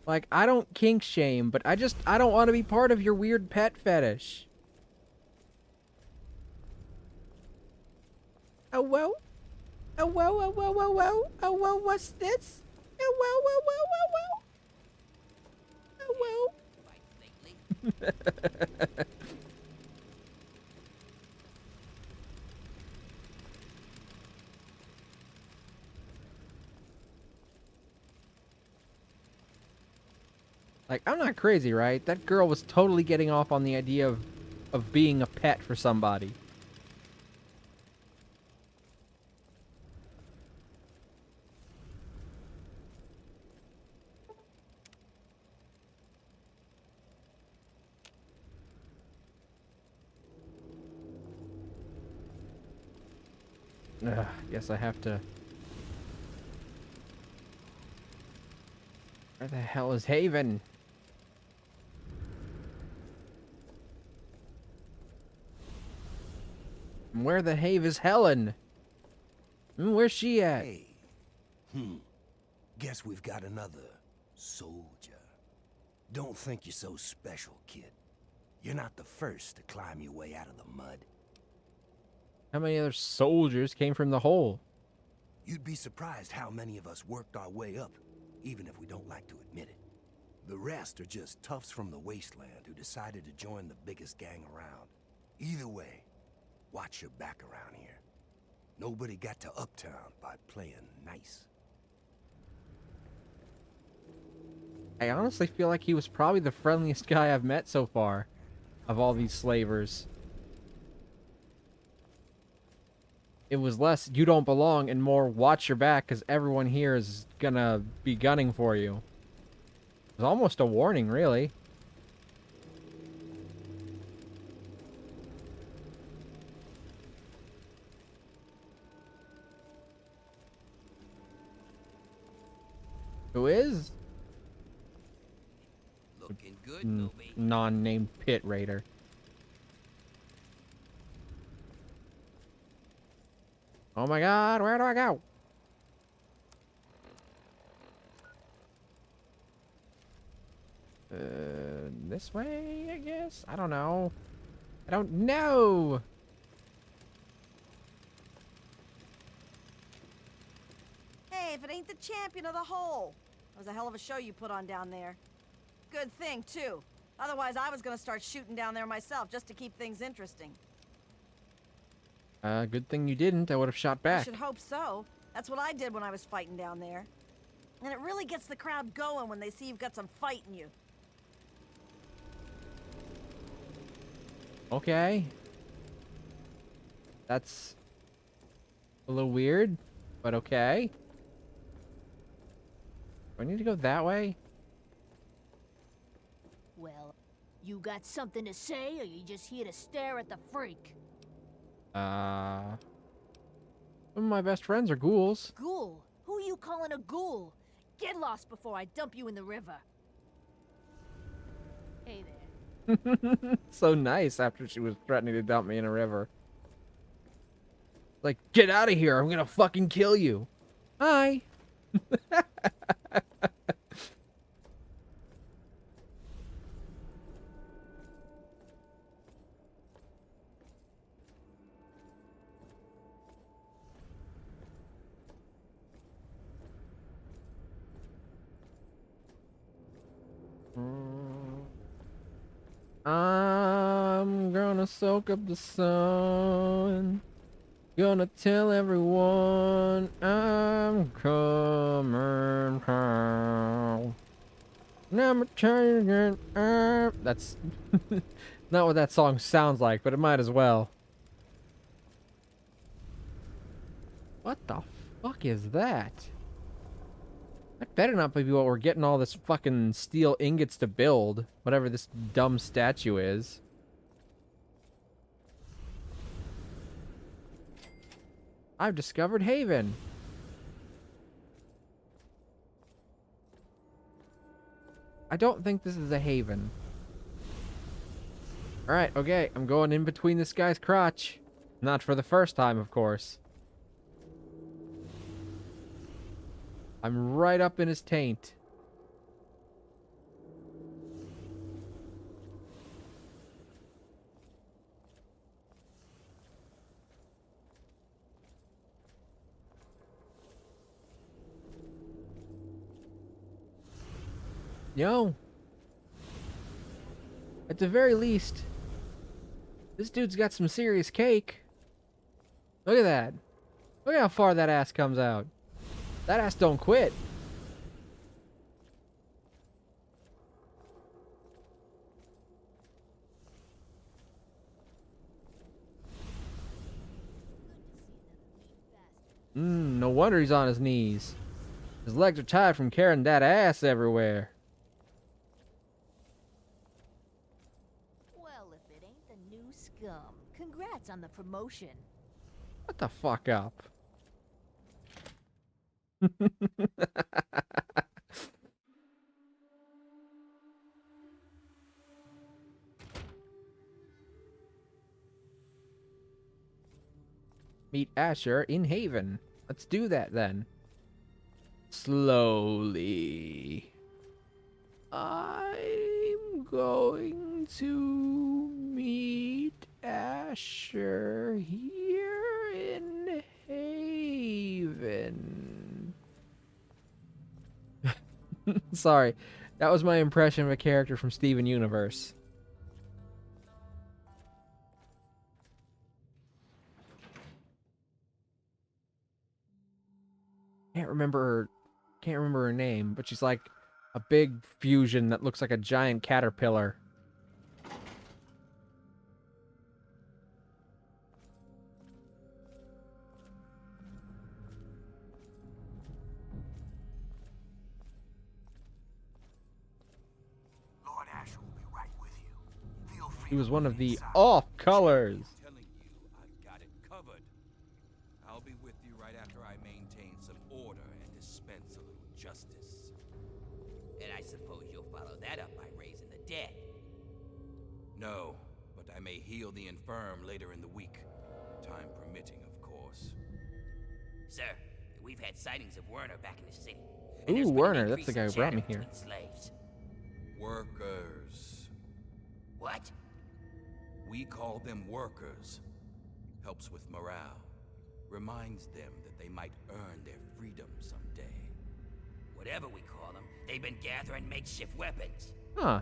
Like, I don't kink shame, but I don't want to be part of your weird pet fetish. Oh, whoa. Oh, whoa, oh, whoa, whoa, whoa. Oh, whoa, what's this? Oh, whoa, whoa, whoa, whoa, whoa. Oh, whoa. Like, I'm not crazy, right? That girl was totally getting off on the idea of being a pet for somebody. Ugh, guess I have to... Where the hell is Haven? Where the have is Helen? Where's she at? Hey. Guess we've got another soldier. Don't think you're so special, kid. You're not the first to climb your way out of the mud. How many other soldiers came from the hole? You'd be surprised how many of us worked our way up, even if we don't like to admit it. The rest are just toughs from the wasteland who decided to join the biggest gang around. Either way, watch your back around here. Nobody got to Uptown by playing nice. I honestly feel like he was probably the friendliest guy I've met so far of all these slavers. It was less you don't belong and more watch your back because everyone here is gonna be gunning for you. It was almost a warning, really. Who is? Looking good, Moby. Non-named pit raider. Oh my god, where do I go? This way, I guess? I don't know. I don't know! Hey, if it ain't the champion of the hole. That was a hell of a show you put on down there. Good thing, too. Otherwise, I was gonna start shooting down there myself just to keep things interesting. Good thing you didn't. I would have shot back. I should hope so. That's what I did when I was fighting down there. And it really gets the crowd going when they see you've got some fight in you. Okay. That's a little weird, but okay. Do I need to go that way? Well, you got something to say, or you just here to stare at the freak? Some of my best friends are ghouls. Ghoul? Who you calling a ghoul? Get lost before I dump you in the river. Hey there. So nice after she was threatening to dump me in a river. Like, get out of here, I'm gonna fucking kill you. Hi. I'm gonna soak up the sun. Gonna tell everyone I'm coming home. Never changing. That's not what that song sounds like, but it might as well. What the fuck is that? That better not be what we're getting all this fucking steel ingots to build. Whatever this dumb statue is. I've discovered Haven. I don't think this is a haven. Alright, okay. I'm going in between this guy's crotch. Not for the first time, of course. I'm right up in his taint. Yo. At the very least, this dude's got some serious cake. Look at that. Look at how far that ass comes out. That ass don't quit. No wonder he's on his knees. His legs are tired from carrying that ass everywhere. Well, if it ain't the new scum, congrats on the promotion. What the fuck up? Meet Asher in Haven. Let's do that then. Slowly. I'm going to meet Asher here in Haven. Sorry, that was my impression of a character from Steven Universe. Can't remember her name, but she's like A big fusion that looks like a giant caterpillar. Lord Asher will be right with you. Feel free He was to one move of the inside. off colors. I'm telling you, I've got it covered. I'll be with you right after I maintain some order and dispense a little justice. And I suppose you'll follow that up by raising the dead. No, but I may heal the infirm later in the week. Time permitting, of course. Sir, we've had sightings of Werner back in the city. Ooh, there's been an Werner, that's the increase guy in who brought chatter me here. between slaves. Workers. What? We call them workers. Helps with morale. Reminds them that they might earn their freedom someday. Whatever we call them, they've been gathering makeshift weapons. Huh.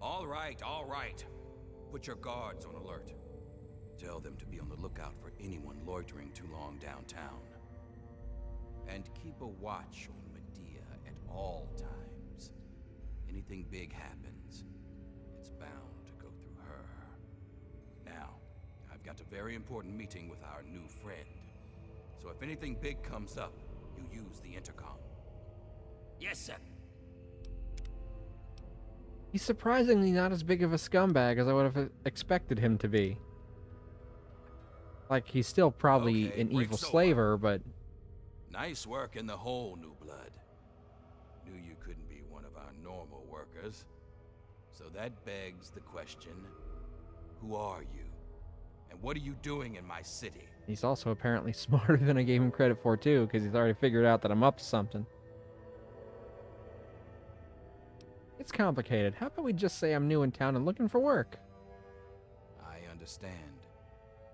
All right, all right. Put your guards on alert. Tell them to be on the lookout for anyone loitering too long downtown. And keep a watch on Medea at all times. Anything big happens, it's bound to go through her. Now, I've got a very important meeting with our new friend. So if anything big comes up, you use the intercom. Yes, sir. He's surprisingly not as big of a scumbag as I would have expected him to be. Like, he's still probably Okay, an break evil sober. slaver, but... Nice work in the hole, New Blood. Knew you couldn't be one of our normal workers. So that begs the question, who are you? And what are you doing in my city? He's also apparently smarter than I gave him credit for, too, because he's already figured out that I'm up to something. It's complicated. How about we just say I'm new in town and looking for work? I understand.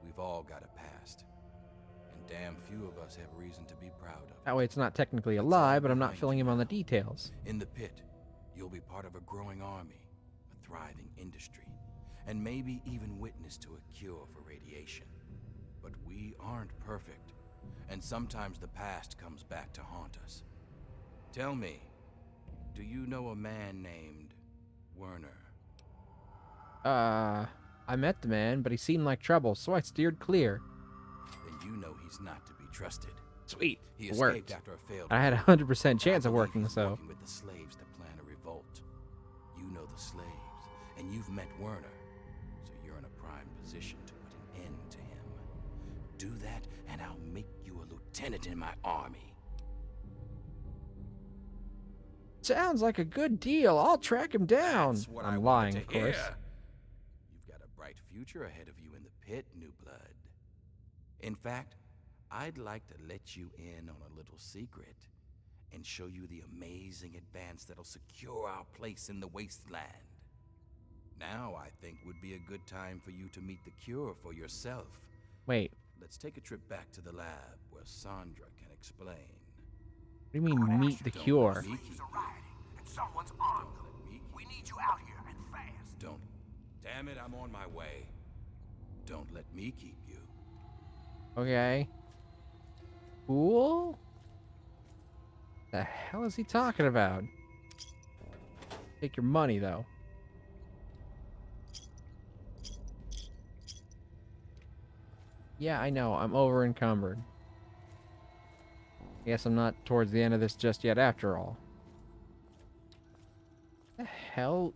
We've all got a past. And damn few of us have reason to be proud of. That way it's not technically a It's lie, all but I'm not behind filling you him on the now. details. In the pit, you'll be part of a growing army, a thriving industry, and maybe even witness to a cure for radiation. But we aren't perfect, and sometimes the past comes back to haunt us. Tell me, do you know a man named Werner? I met the man, but he seemed like trouble, so I steered clear. Then you know he's not to be trusted. Sweet. He It escaped worked. after a failed I had a revolt. 100% chance I of believe working, he's so... working with the slaves to plan a revolt. You know the slaves, and you've met Werner, so you're in a prime position to put an end to him. Do that, and I'll make you a lieutenant in my army. Sounds like a good deal. I'll track him down. That's what I I'm wanted lying, to of course. hear. You've got a bright future ahead of you in the pit, New Blood. In fact, I'd like to let you in on a little secret and show you the amazing advance that'll secure our place in the wasteland. Now I think would be a good time for you to meet the cure for yourself. Wait, Let's take a trip back to the lab where Sandra can explain. what do you mean, meet the Don't cure? let me keep Slaves you. are rioting, and someone's armed Don't them. let me keep We need you out here, and fast. Don't. Damn it, I'm on my way. Don't let me keep you. Okay. Cool? The hell is he talking about? Take your money, though. Yeah, I know. I'm over encumbered. Guess I'm not towards the end of this just yet after all. The hell?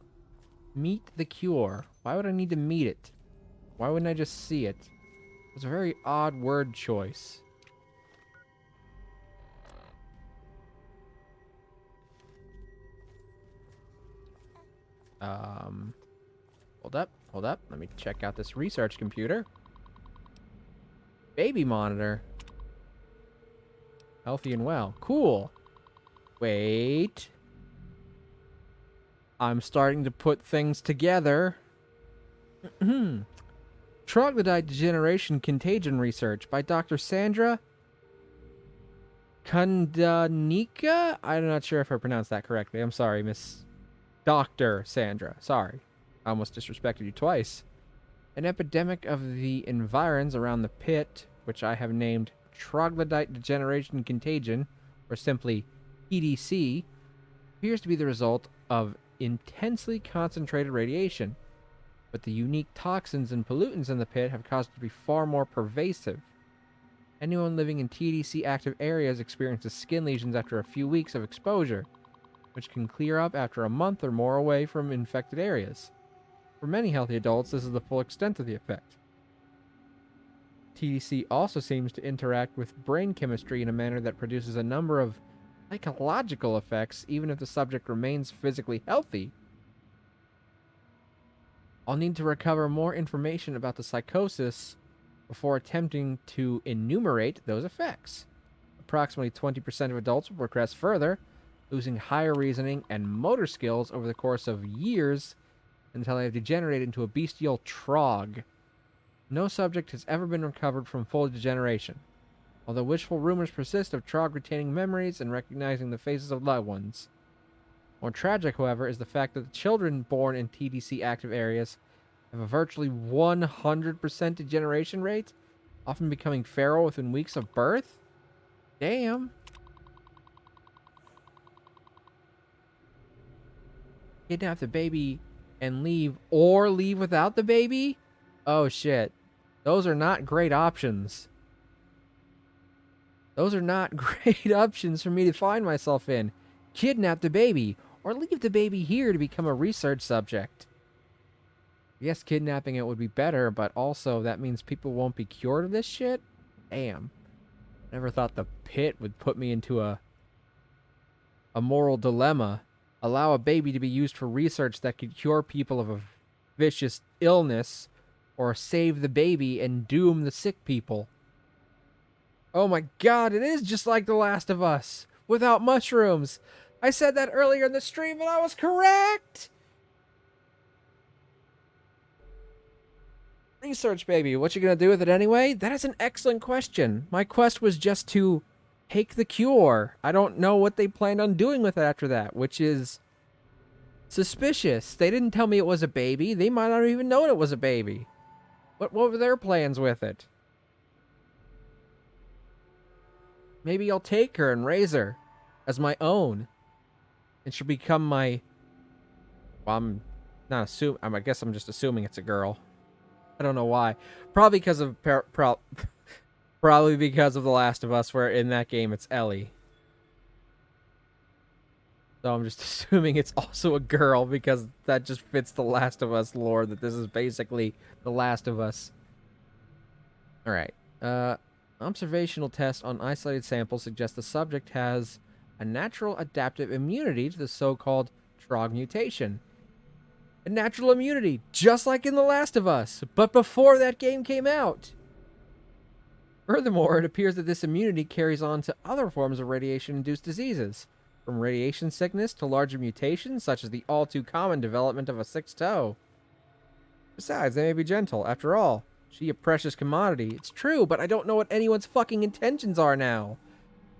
Meet the cure. Why would I need to meet it? Why wouldn't I just see it? It's a very odd word choice. Hold up. Let me check out this research computer. Baby monitor. Healthy and well. Cool. Wait. I'm starting to put things together. Troglodyte Degeneration Contagion Research by Dr. Sandra Kundanika? I'm not sure if I pronounced that correctly. I'm sorry, Miss Dr. Sandra. Sorry. I almost disrespected you twice. An epidemic of the environs around the pit, which I have named Troglodyte Degeneration Contagion, or simply EDC, appears to be the result of intensely concentrated radiation, but the unique toxins and pollutants in the pit have caused it to be far more pervasive. Anyone living in TDC active areas experiences skin lesions after a few weeks of exposure, which can clear up after a month or more away from infected areas. For many healthy adults, this is the full extent of the effect. TDC also seems to interact with brain chemistry in a manner that produces a number of psychological effects even if the subject remains physically healthy. I'll need to recover more information about the psychosis before attempting to enumerate those effects. Approximately 20% of adults will progress further, losing higher reasoning and motor skills over the course of years until they have degenerated into a bestial trog. No subject has ever been recovered from full degeneration, although wishful rumors persist of Trog retaining memories and recognizing the faces of loved ones. More tragic, however, is the fact that the children born in TDC active areas have a virtually 100% degeneration rate, often becoming feral within weeks of birth. Damn. Kidnap the baby and leave, or leave without the baby? Oh shit. Those are not great options. Those are not great options for me to find myself in. Kidnap the baby, or leave the baby here to become a research subject. Yes, kidnapping it would be better, but also that means people won't be cured of this shit? Damn. Never thought the pit would put me into a moral dilemma. Allow a baby to be used for research that could cure people of a vicious illness, or save the baby and doom the sick people. Oh my god, it is just like The Last of Us, without mushrooms. I said that earlier in the stream and I was correct! Research baby, what you gonna do with it anyway? That is an excellent question. My quest was just to take the cure. I don't know what they planned on doing with it after that, which is suspicious. They didn't tell me it was a baby. They might not even know it was a baby. What were their plans with it? Maybe I'll take her and raise her as my own. And she'll become my... Well, I'm not assuming... I guess I'm just assuming it's a girl. I don't know why. Probably because of... Probably because of The Last of Us, where in that game it's Ellie. So I'm just assuming it's also a girl, because that just fits The Last of Us lore, that this is basically The Last of Us. Alright. Observational tests on isolated samples suggest the subject has a natural adaptive immunity to the so-called Trog mutation. A natural immunity, just like in The Last of Us, but before that game came out. Furthermore, it appears that this immunity carries on to other forms of radiation-induced diseases, from radiation sickness to larger mutations, such as the all-too-common development of a sixth toe. Besides, they may be gentle. After all, she a precious commodity. It's true, but I don't know what anyone's fucking intentions are now.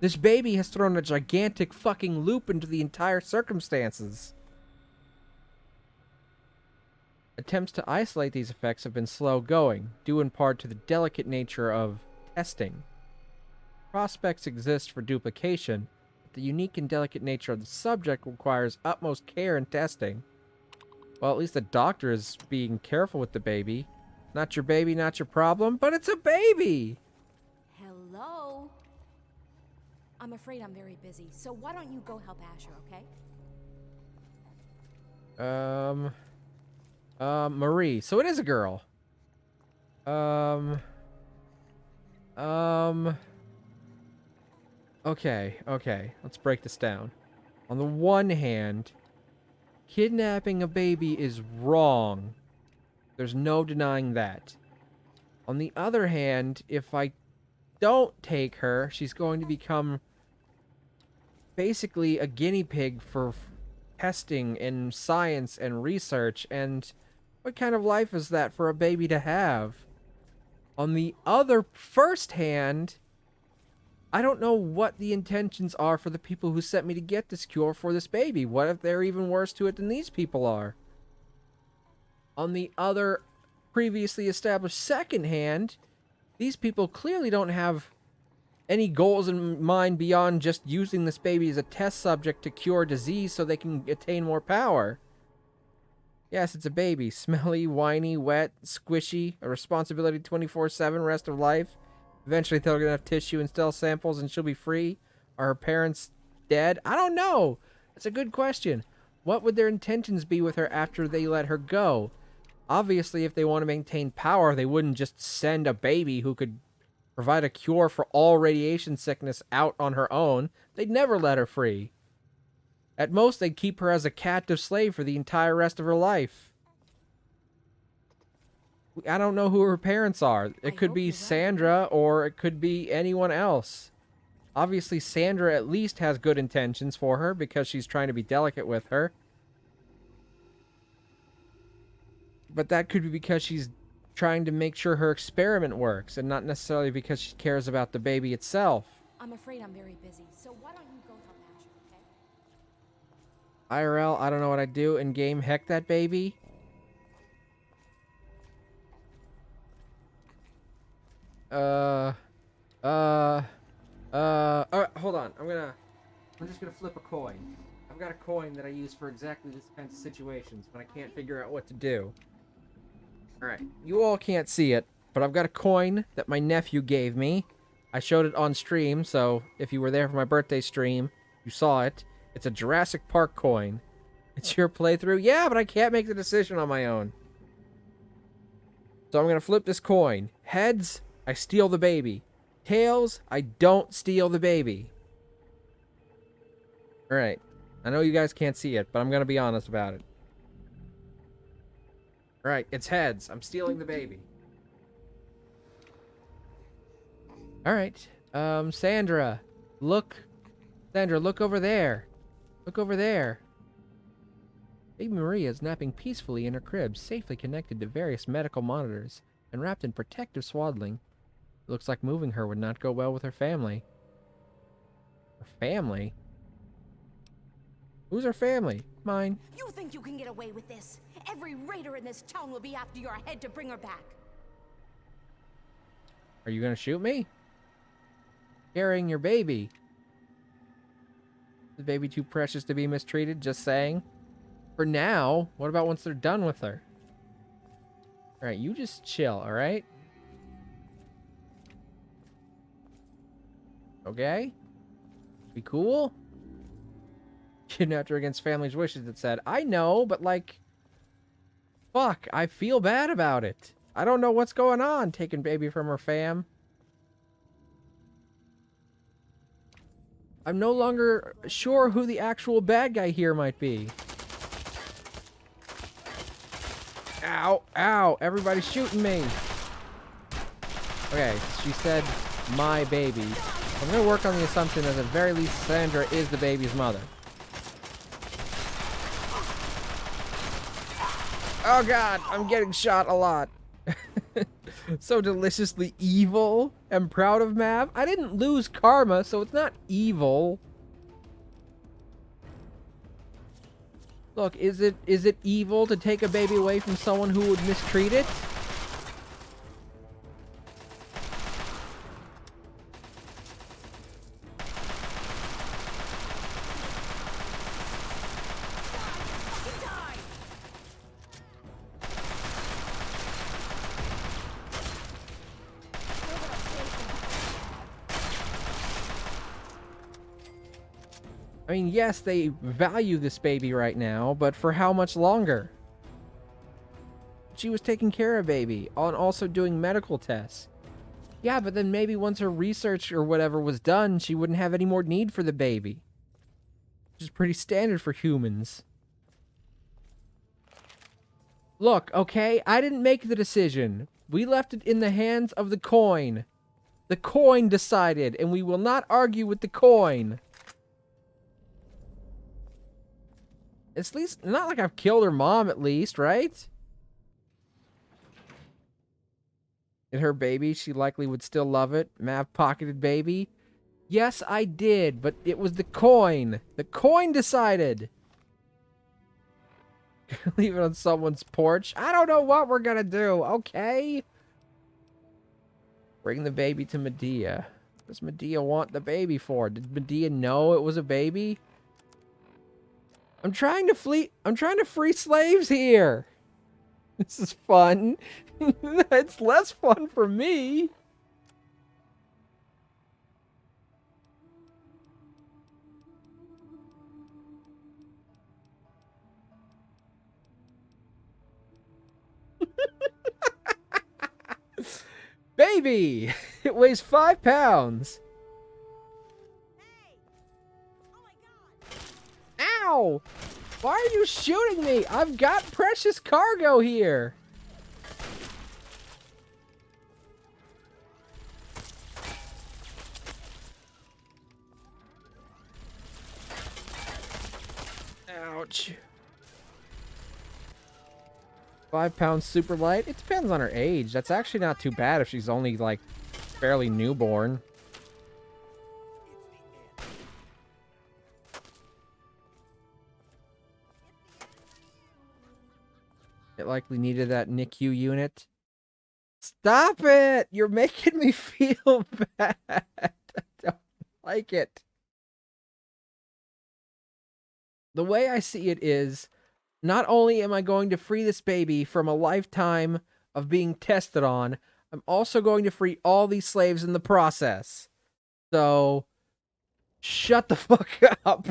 This baby has thrown a gigantic fucking loop into the entire circumstances. Attempts to isolate these effects have been slow going, due in part to the delicate nature of testing. Prospects exist for duplication, but the unique and delicate nature of the subject requires utmost care in testing. Well, at least the doctor is being careful with the baby. Not your baby, not your problem, but it's a baby! Hello? I'm afraid I'm very busy, so why don't you go help Asher, okay? Marie. So it is a girl. Okay. Let's break this down. On the one hand, kidnapping a baby is wrong. There's no denying that. On the other hand, if I don't take her, she's going to become basically a guinea pig for testing and science and research, and what kind of life is that for a baby to have? On the other first hand, I don't know what the intentions are for the people who sent me to get this cure for this baby. What if they're even worse to it than these people are? On the other previously established second hand, these people clearly don't have any goals in mind beyond just using this baby as a test subject to cure disease so they can attain more power. Yes, it's a baby. Smelly, whiny, wet, squishy, a responsibility 24/7 rest of life. Eventually they're gonna have tissue and cell samples and she'll be free. Are her parents dead? I don't know. That's a good question. What would their intentions be with her after they let her go? Obviously, if they want to maintain power, they wouldn't just send a baby who could provide a cure for all radiation sickness out on her own. They'd never let her free. At most, they'd keep her as a captive slave for the entire rest of her life. I don't know who her parents are. It could be Sandra, or it could be anyone else. Obviously, Sandra at least has good intentions for her because she's trying to be delicate with her. But that could be because she's trying to make sure her experiment works, and not necessarily because she cares about the baby itself. I'm afraid I'm very busy, so why don't you go help Asher, okay? IRL, I don't know what I'd do. In-game, heck that baby. Hold on. I'm just gonna flip a coin. I've got a coin that I use for exactly this kinds of situations when I can't figure out what to do. Alright, you all can't see it, but I've got a coin that my nephew gave me. I showed it on stream, so if you were there for my birthday stream, you saw it. It's a Jurassic Park coin. It's your playthrough? Yeah, but I can't make the decision on my own. So I'm gonna flip this coin. Heads, I steal the baby. Tails, I don't steal the baby. Alright. I know you guys can't see it, but I'm gonna be honest about it. Alright, it's heads. I'm stealing the baby. Alright. Sandra. Sandra, look over there. Look over there. Baby Maria is napping peacefully in her crib, safely connected to various medical monitors, and wrapped in protective swaddling. It looks like moving her would not go well with her family. Her family? Who's her family? Mine. You think you can get away with this? Every raider in this town will be after your head to bring her back. Are you gonna shoot me? Carrying your baby. The baby too precious to be mistreated, just saying. For now, what about once they're done with her? Alright, you just chill, alright? Okay? Be cool? Kidnapped her against family's wishes, it said. I know, but like... Fuck, I feel bad about it. I don't know what's going on, taking baby from her fam. I'm no longer sure who the actual bad guy here might be. Ow, ow, everybody's shooting me. Okay, she said my baby. I'm gonna work on the assumption that at the very least Sandra is the baby's mother. Oh god, I'm getting shot a lot. So deliciously evil and proud of Mav. I didn't lose karma, so it's not evil. Look, is it evil to take a baby away from someone who would mistreat it? I mean, yes, they value this baby right now, but for how much longer? She was taking care of baby, and also doing medical tests. Yeah, but then maybe once her research or whatever was done, she wouldn't have any more need for the baby. Which is pretty standard for humans. Look, okay, I didn't make the decision. We left it in the hands of the coin. The coin decided, and we will not argue with the coin. It's at least not like I've killed her mom, at least, right? And her baby, she likely would still love it. Mav pocketed baby. Yes, I did, but it was the coin. The coin decided. Leave it on someone's porch. I don't know what we're gonna do, okay? Bring the baby to Medea. does Medea want the baby for? Did Medea know it was a baby? I'm trying to free slaves here. This is fun. It's less fun for me. Baby! It weighs 5 pounds. Ow! Why are you shooting me? I've got precious cargo here. Ouch. 5 pounds super light? It depends on her age. That's actually not too bad if she's only, like, fairly newborn. It likely needed that NICU unit. Stop it! You're making me feel bad. I don't like it. The way I see it is, not only am I going to free this baby from a lifetime of being tested on, I'm also going to free all these slaves in the process. So, shut the fuck up.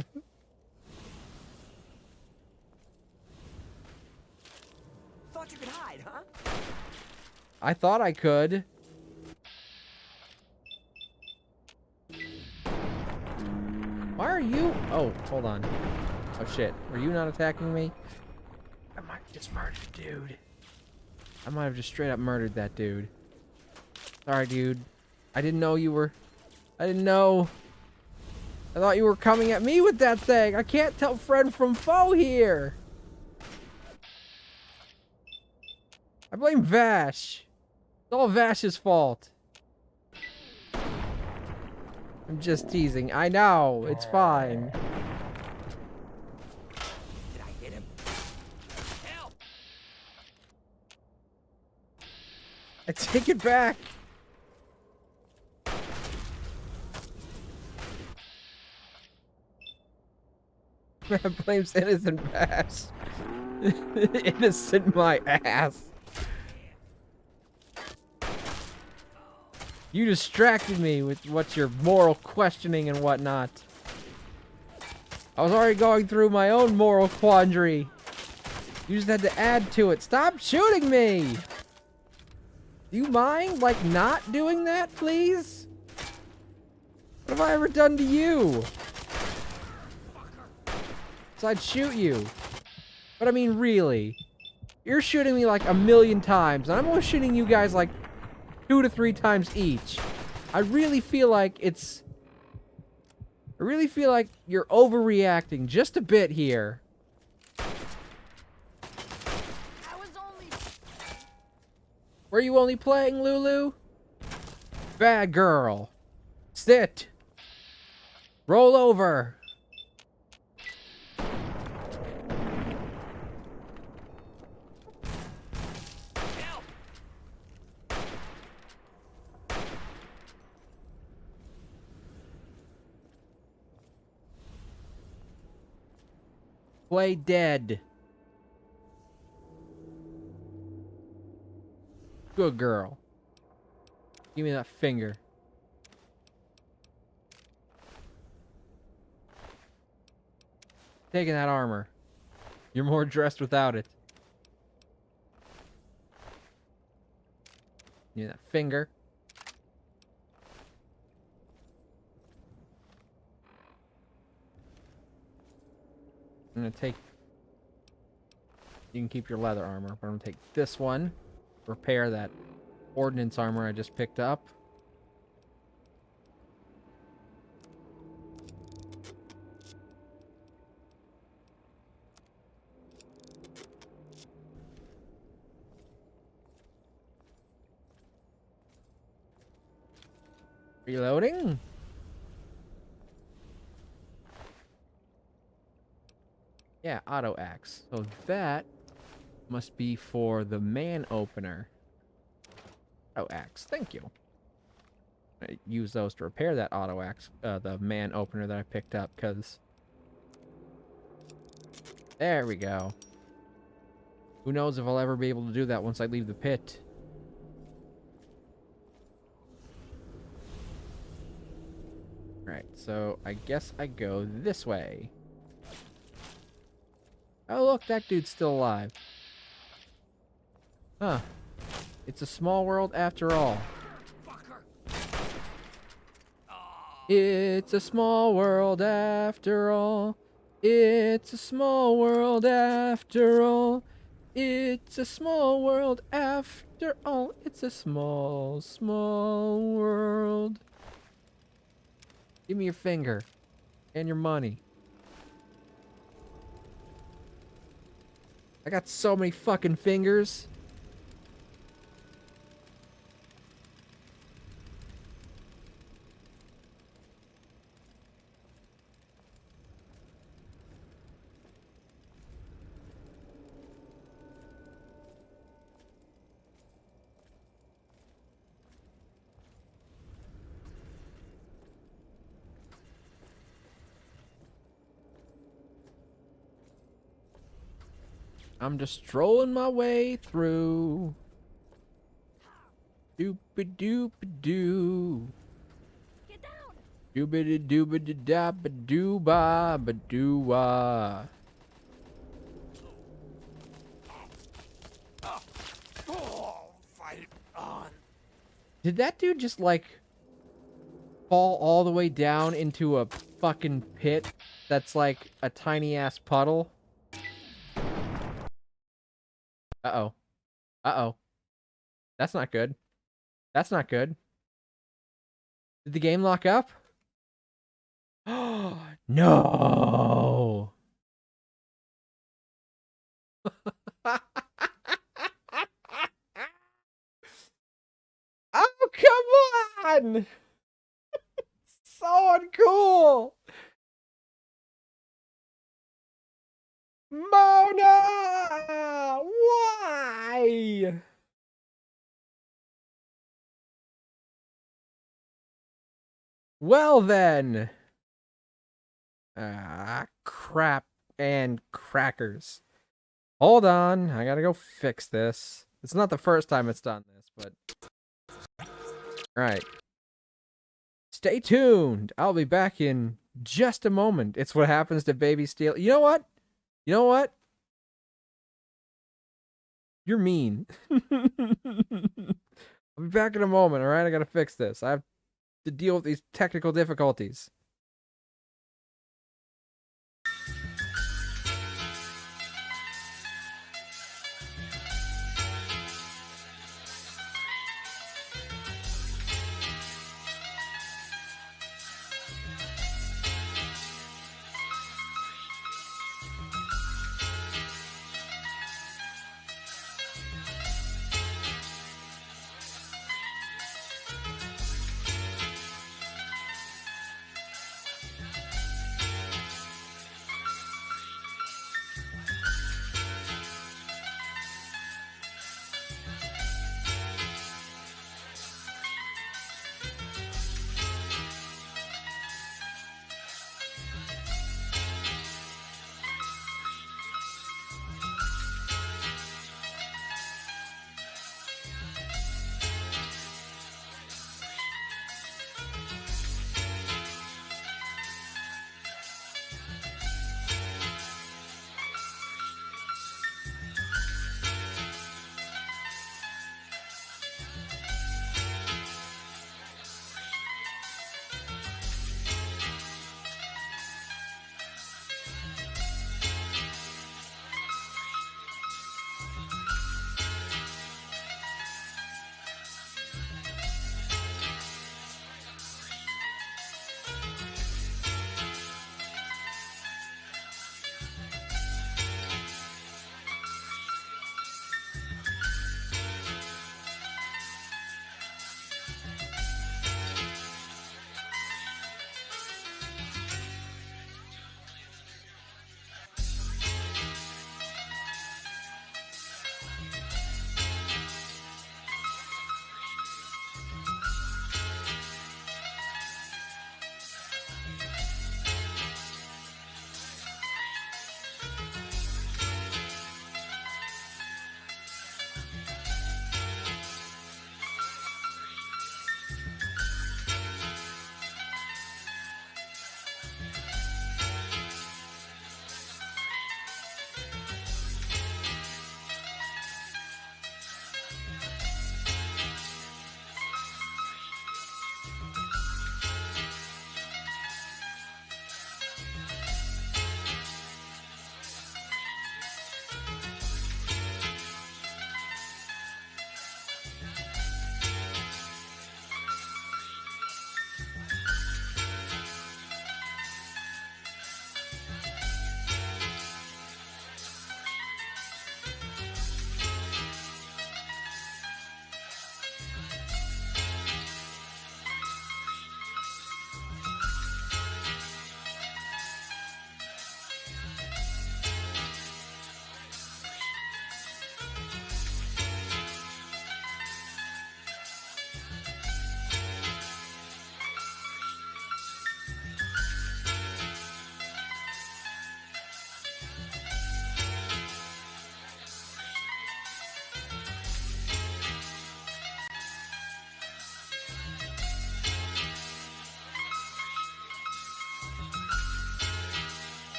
Thought you could hide, huh? I thought I could. Why are you... Oh, hold on. Oh shit, were you not attacking me? I might have just murdered a dude. I might have just straight up murdered that dude. Sorry, dude. I didn't know you were... I didn't know. I thought you were coming at me with that thing. I can't tell friend from foe here. I blame Vash. It's all Vash's fault. I'm just teasing. I know. It's fine. Did I hit him? Help! I take it back. Man blames innocent Vash. Innocent my ass. You distracted me with what's your moral questioning and whatnot. I was already going through my own moral quandary. You just had to add to it. Stop shooting me! Do you mind, like, not doing that, please? What have I ever done to you? So I'd shoot you. But I mean, really. You're shooting me like 1,000,000 times, and I'm only shooting you guys like 2 to 3 times each. I really feel like you're overreacting just a bit here. Were you only playing, Lulu? Bad girl. Sit. Roll over. Play dead. Good girl. Give me that finger. Taking that armor. You're more dressed without it. Give me that finger. I'm gonna take... You can keep your leather armor, but I'm gonna take this one. Repair that ordnance armor I just picked up. Reloading. Yeah, auto axe. So that must be for the man opener. Auto axe. Thank you. I use those to repair that auto axe, the man opener that I picked up, because... There we go. Who knows if I'll ever be able to do that once I leave the pit. Right, so I guess I go this way. Oh, look, that dude's still alive. Huh. It's a small world after all. It's a small world after all. It's a small world after all. It's a small world after all. It's a small, small world. Give me your finger. And your money. I got so many fucking fingers. I'm just strolling my way through. Doop-a-doop-a-doo. Get down! Doobity-doobity-da-ba-doo-ba-ba-doo-wah. Fight on. Did that dude just, like, fall all the way down into a fucking pit that's, like, a tiny-ass puddle? Uh-oh. Uh-oh. That's not good. That's not good. Did the game lock up? Oh, no! Oh, come on! So uncool! Mona! Why? Well then. Ah, crap and crackers. Hold on, I gotta go fix this. It's not the first time it's done this, but... Alright. Stay tuned! I'll be back in just a moment. It's what happens to baby steel. You know what? You know what? You're mean. I'll be back in a moment, alright? I gotta fix this. I have to deal with these technical difficulties.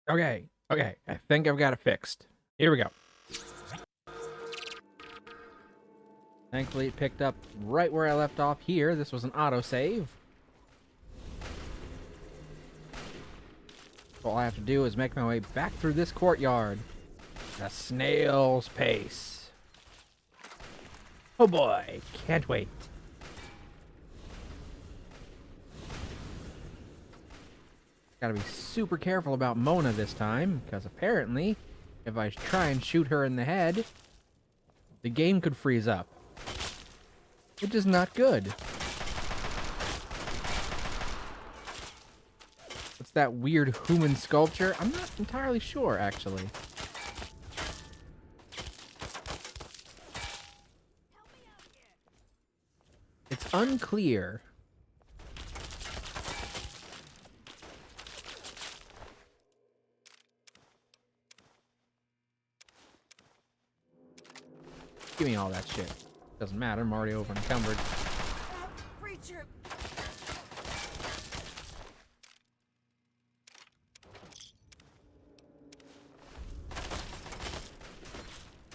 Okay, okay. I think I've got it fixed. Here we go. Thankfully, it picked up right where I left off here. This was an autosave. All I have to do is make my way back through this courtyard at a snail's pace. Oh boy, can't wait. Gotta be super careful about Mona this time, because apparently, if I try and shoot her in the head, the game could freeze up. Which is not good. What's that weird human sculpture? I'm not entirely sure, actually. It's unclear. Give me all that shit. Doesn't matter, I'm already over encumbered. Preacher!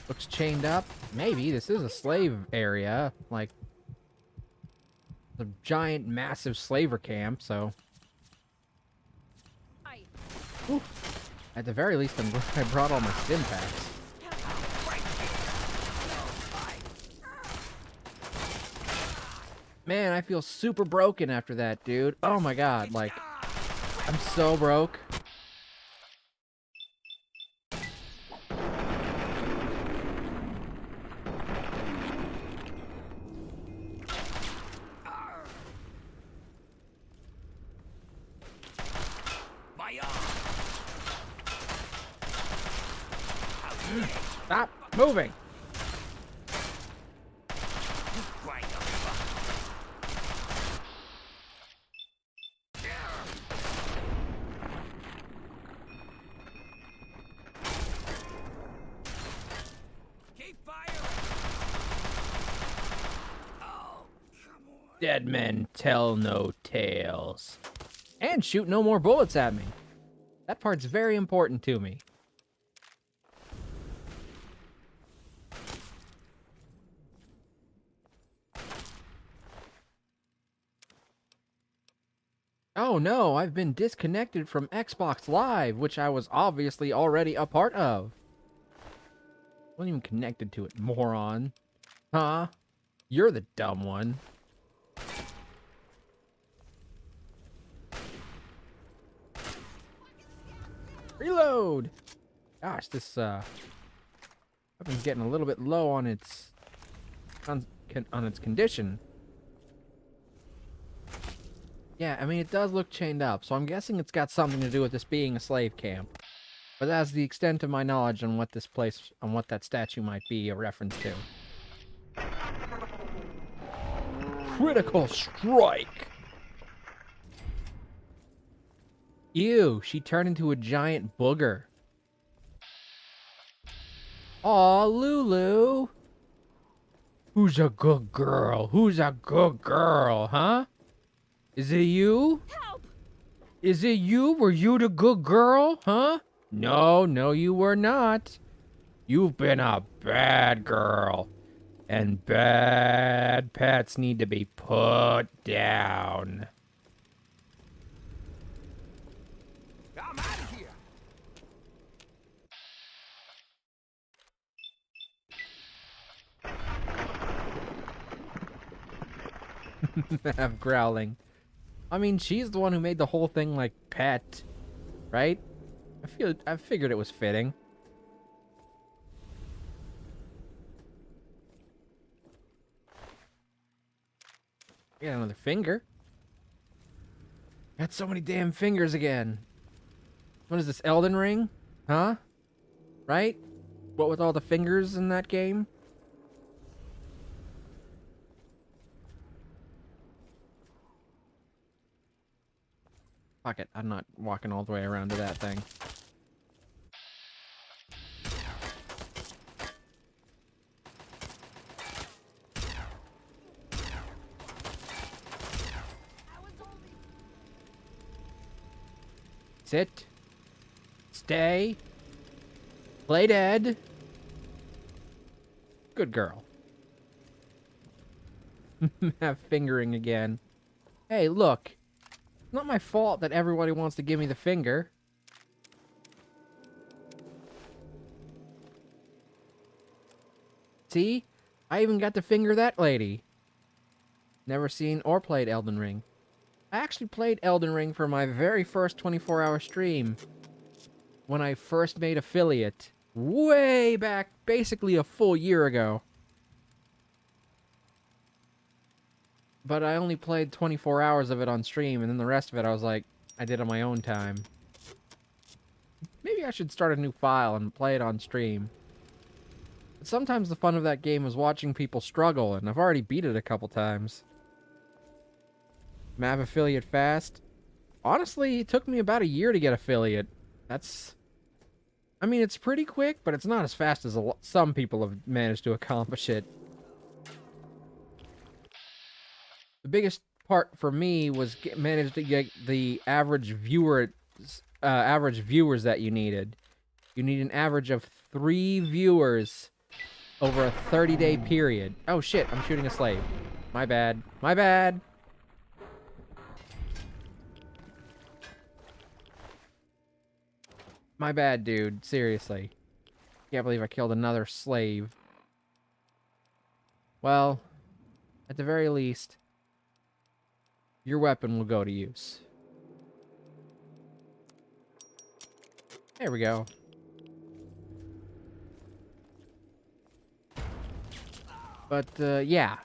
Looks chained up. Maybe this is a slave area, like the giant, massive slaver camp. So, oof. At the very least, I'm glad I brought all my stim packs. Man, I feel super broken after that, dude. Oh my god, like, I'm so broke. Stop moving. Dead men tell no tales. And shoot no more bullets at me. That part's very important to me. Oh no, I've been disconnected from Xbox Live, which I was obviously already a part of. Wasn't even connected to it, moron. Huh? You're the dumb one. Reload! Gosh, this weapon's getting a little bit low on its condition. Yeah, I mean, it does look chained up, so I'm guessing it's got something to do with this being a slave camp. But that's the extent of my knowledge on what this place, on what that statue might be a reference to. Critical strike! Ew, she turned into a giant booger. Aw, Lulu! Who's a good girl? Who's a good girl, huh? Is it you? Help! Is it you? Were you the good girl, huh? No, no, you were not. You've been a bad girl. And bad pets need to be put down. I'm out of here. I'm growling. I mean, she's the one who made the whole thing like pet, right? I figured it was fitting. I got another finger. Got so many damn fingers again. What is this, Elden Ring? Huh? Right? What with all the fingers in that game? Fuck it, I'm not walking all the way around to that thing. Sit. Stay. Play dead. Good girl. Have fingering again. Hey, look. It's not my fault that everybody wants to give me the finger. See? I even got to finger that lady. Never seen or played Elden Ring. I actually played Elden Ring for my very first 24-hour stream. When I first made affiliate. Way back, basically a full year ago. But I only played 24 hours of it on stream, and then the rest of it I was like, I did on my own time. Maybe I should start a new file and play it on stream. But sometimes the fun of that game is watching people struggle, and I've already beat it a couple times. Mav affiliate fast? Honestly, it took me about a year to get affiliate. That's... I mean, it's pretty quick, but it's not as fast as some people have managed to accomplish it. The biggest part for me was managed to get the average viewers that you needed. You need an average of 3 viewers over a 30-day period. Oh shit, I'm shooting a slave. My bad. My bad! My bad, dude. Seriously. Can't believe I killed another slave. Well, at the very least, your weapon will go to use. There we go. But, yeah.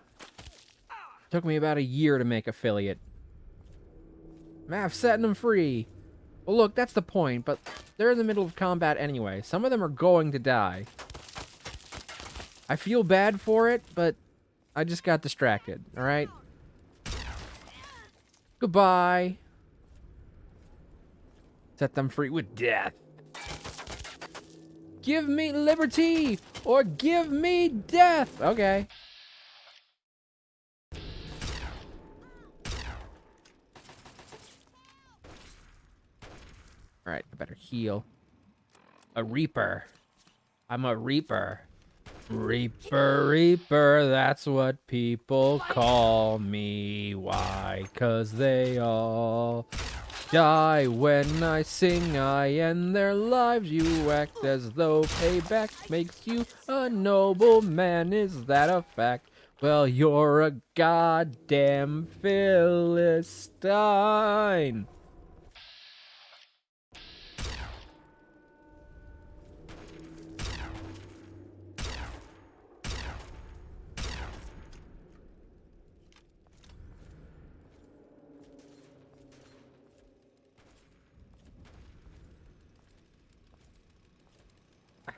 Took me about a year to make affiliate. Mav setting them free. Well, look, that's the point, but they're in the middle of combat anyway. Some of them are going to die. I feel bad for it, but I just got distracted, alright? Goodbye. Set them free with death. Give me liberty, or give me death! Okay. Alright, I better heal. A Reaper. I'm a Reaper. Reaper, Reaper, that's what people call me. Why? 'Cause they all die when I sing. I end their lives. You act as though payback makes you a noble man. Is that a fact? Well, you're a goddamn Philistine.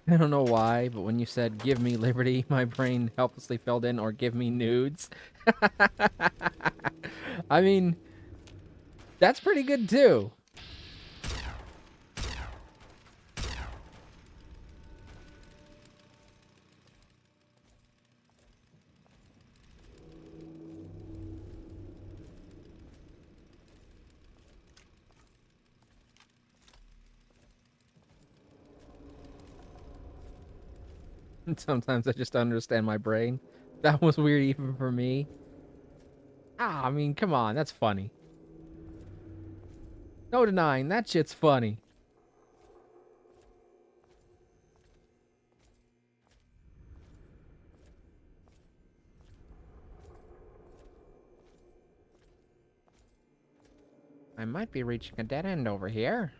I don't know why, but when you said, give me liberty, my brain helplessly filled in, or give me nudes. I mean, that's pretty good too. Sometimes I just understand my brain. That was weird even for me. Ah, I mean, come on, that's funny. No denying, that shit's funny. I might be reaching a dead end over here.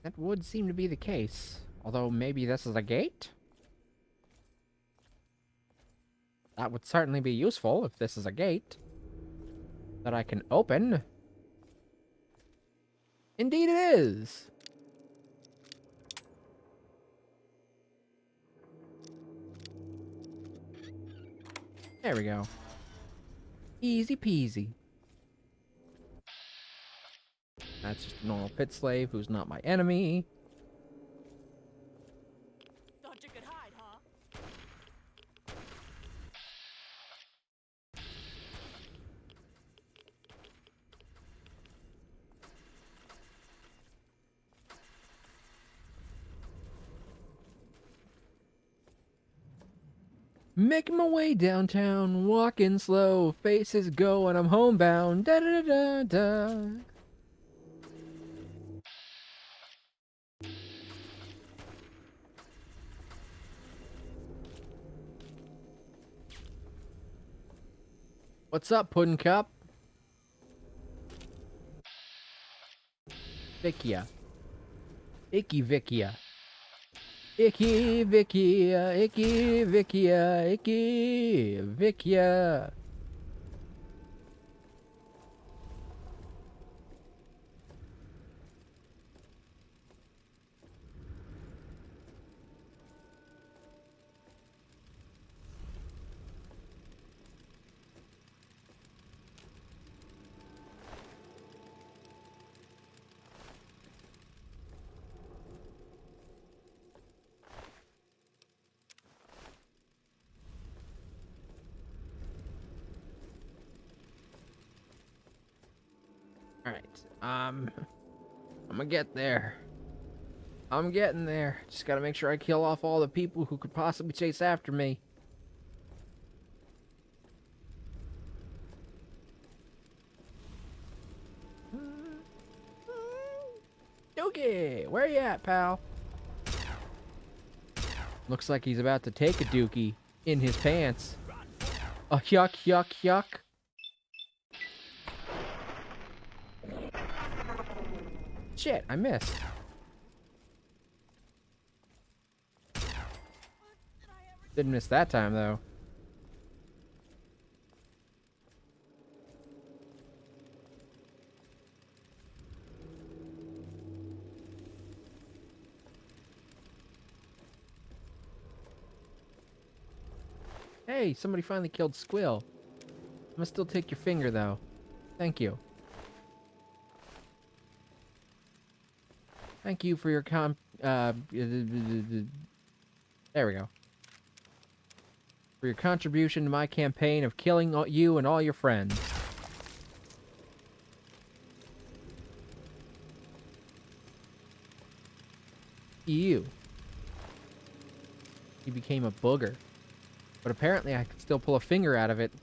That would seem to be the case. Although maybe this is a gate? That would certainly be useful if this is a gate that I can open. Indeed it is! There we go. Easy peasy. That's just a normal pit slave who's not my enemy. Thought you could hide, huh? Making my way downtown, walking slow, faces go and I'm homebound. Da da da da da. What's up, Puddin' Cup? Vicia. Icky Vicia. Icky Vicia. Icky Vicia. Icky Vicia. Alright, I'm gonna get there. I'm getting there. Just gotta make sure I kill off all the people who could possibly chase after me. Dookie, where you at, pal? Looks like he's about to take a dookie in his pants. Oh, yuck, yuck, yuck. Shit, I missed. Didn't miss that time, though. Hey, somebody finally killed Squill. I'm gonna still take your finger, though. Thank you. Thank you for your there we go. For your contribution to my campaign of killing you and all your friends. You. He became a booger. But apparently I could still pull a finger out of it.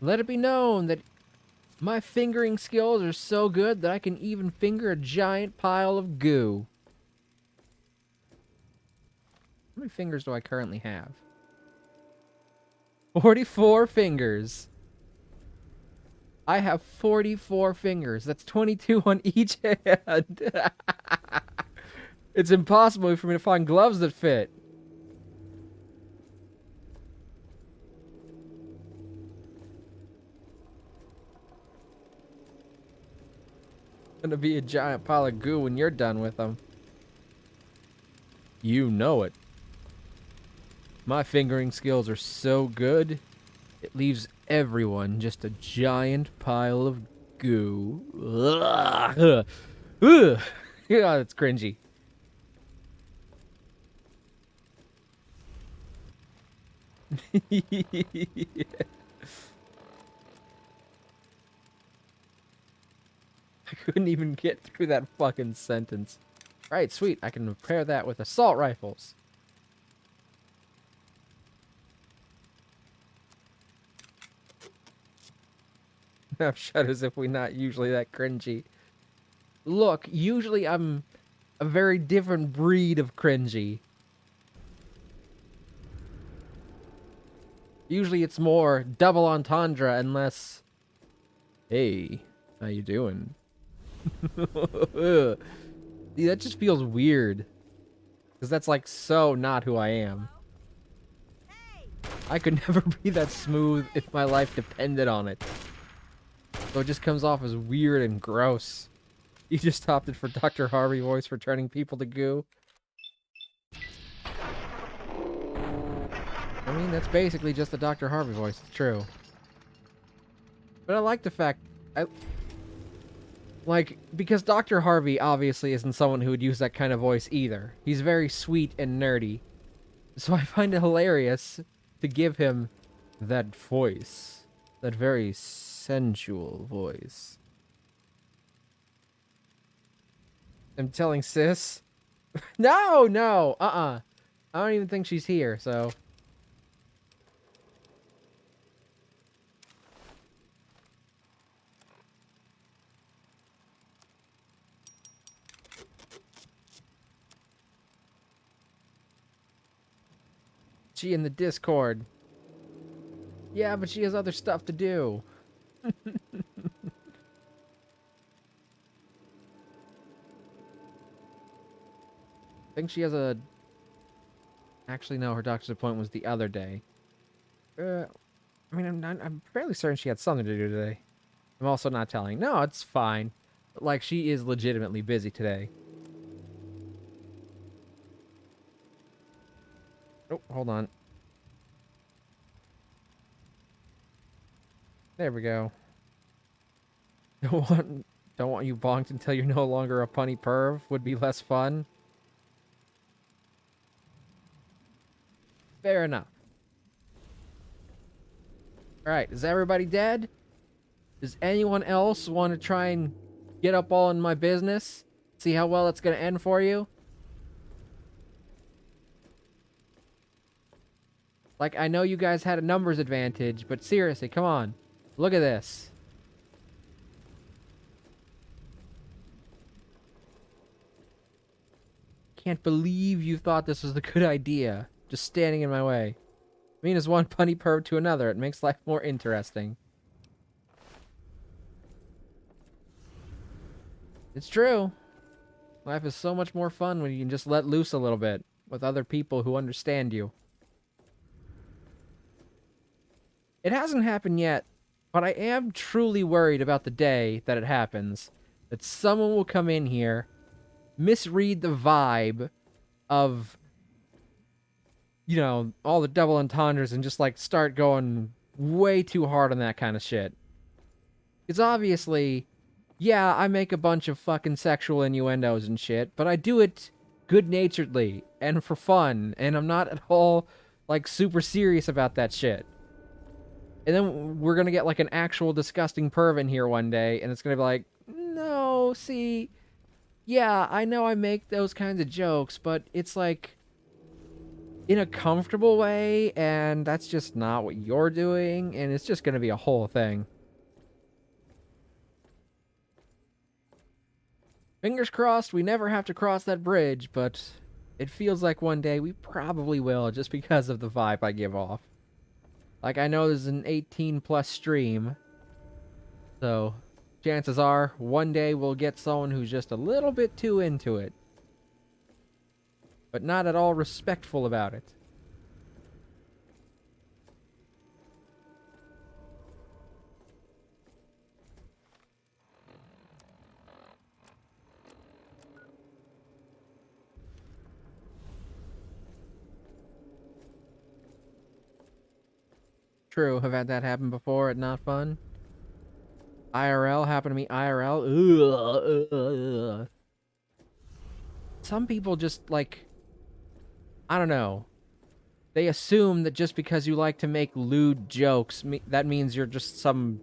Let it be known that my fingering skills are so good that I can even finger a giant pile of goo. How many fingers do I currently have? 44 fingers. I have 44 fingers. That's 22 on each hand. It's impossible for me to find gloves that fit. Gonna be a giant pile of goo when you're done with them. You know it. My fingering skills are so good, it leaves everyone just a giant pile of goo. Ugh. Ugh. Yeah, that's cringy. I couldn't even get through that fucking sentence. Right, sweet. I can repair that with assault rifles. Now shut as if we're not usually that cringy. Look, usually I'm a very different breed of cringy. Usually it's more double entendre and less, hey, how you doing? See, that just feels weird. Because that's like so not who I am. I could never be that smooth if my life depended on it. So it just comes off as weird and gross. You just opted for Dr. Harvey voice for turning people to goo. I mean, that's basically just the Dr. Harvey voice, it's true. But I like the fact... because Dr. Harvey obviously isn't someone who would use that kind of voice either. He's very sweet and nerdy. So I find it hilarious to give him that voice. That very sensual voice. I'm telling sis. No! I don't even think she's here, so... She in the Discord. Yeah, but she has other stuff to do. I think she has a... Actually, no, her doctor's appointment was the other day. I mean, I'm fairly certain she had something to do today. I'm also not telling. No, it's fine. But, like, she is legitimately busy today. Oh, hold on. There we go. Don't want you bonked until you're no longer a punny perv would be less fun. Fair enough. Alright, is everybody dead? Does anyone else want to try and get up all in my business? See how well it's going to end for you? Like, I know you guys had a numbers advantage, but seriously, come on. Look at this. Can't believe you thought this was a good idea. Just standing in my way. I mean, as one punny perv to another, it makes life more interesting. It's true. Life is so much more fun when you can just let loose a little bit with other people who understand you. It hasn't happened yet, but I am truly worried about the day that it happens. That someone will come in here, misread the vibe of, you know, all the double entendres and just, like, start going way too hard on that kind of shit. It's obviously, yeah, I make a bunch of fucking sexual innuendos and shit, but I do it good-naturedly and for fun, and I'm not at all, like, super serious about that shit. And then we're gonna get, like, an actual disgusting perv in here one day, and it's gonna be like, no, see, yeah, I know I make those kinds of jokes, but it's, like, in a comfortable way, and that's just not what you're doing, and it's just gonna be a whole thing. Fingers crossed we never have to cross that bridge, but it feels like one day we probably will, just because of the vibe I give off. Like, I know this is an 18+ stream, so chances are one day we'll get someone who's just a little bit too into it, but not at all respectful about it. True, have had that happen before, it's not fun. IRL happened to me IRL. Ugh. Some people just, like, I don't know. They assume that just because you like to make lewd jokes, that means you're just some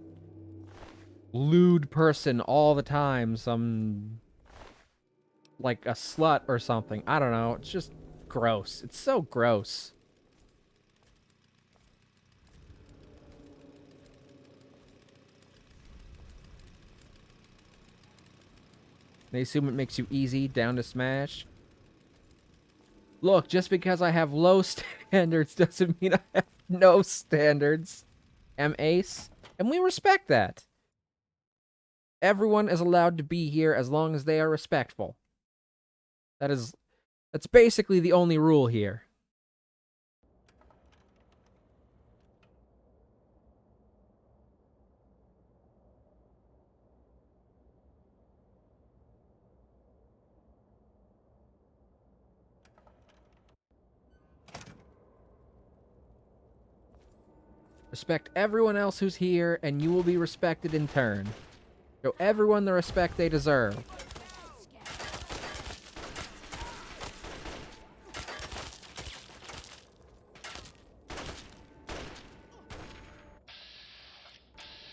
lewd person all the time. Some, like, a slut or something. I don't know. It's just gross. It's so gross. They assume it makes you easy, down to smash. Look, just because I have low standards doesn't mean I have no standards. I'm ace, and we respect that. Everyone is allowed to be here as long as they are respectful. That's basically the only rule here. Respect everyone else who's here, and you will be respected in turn. Show everyone the respect they deserve.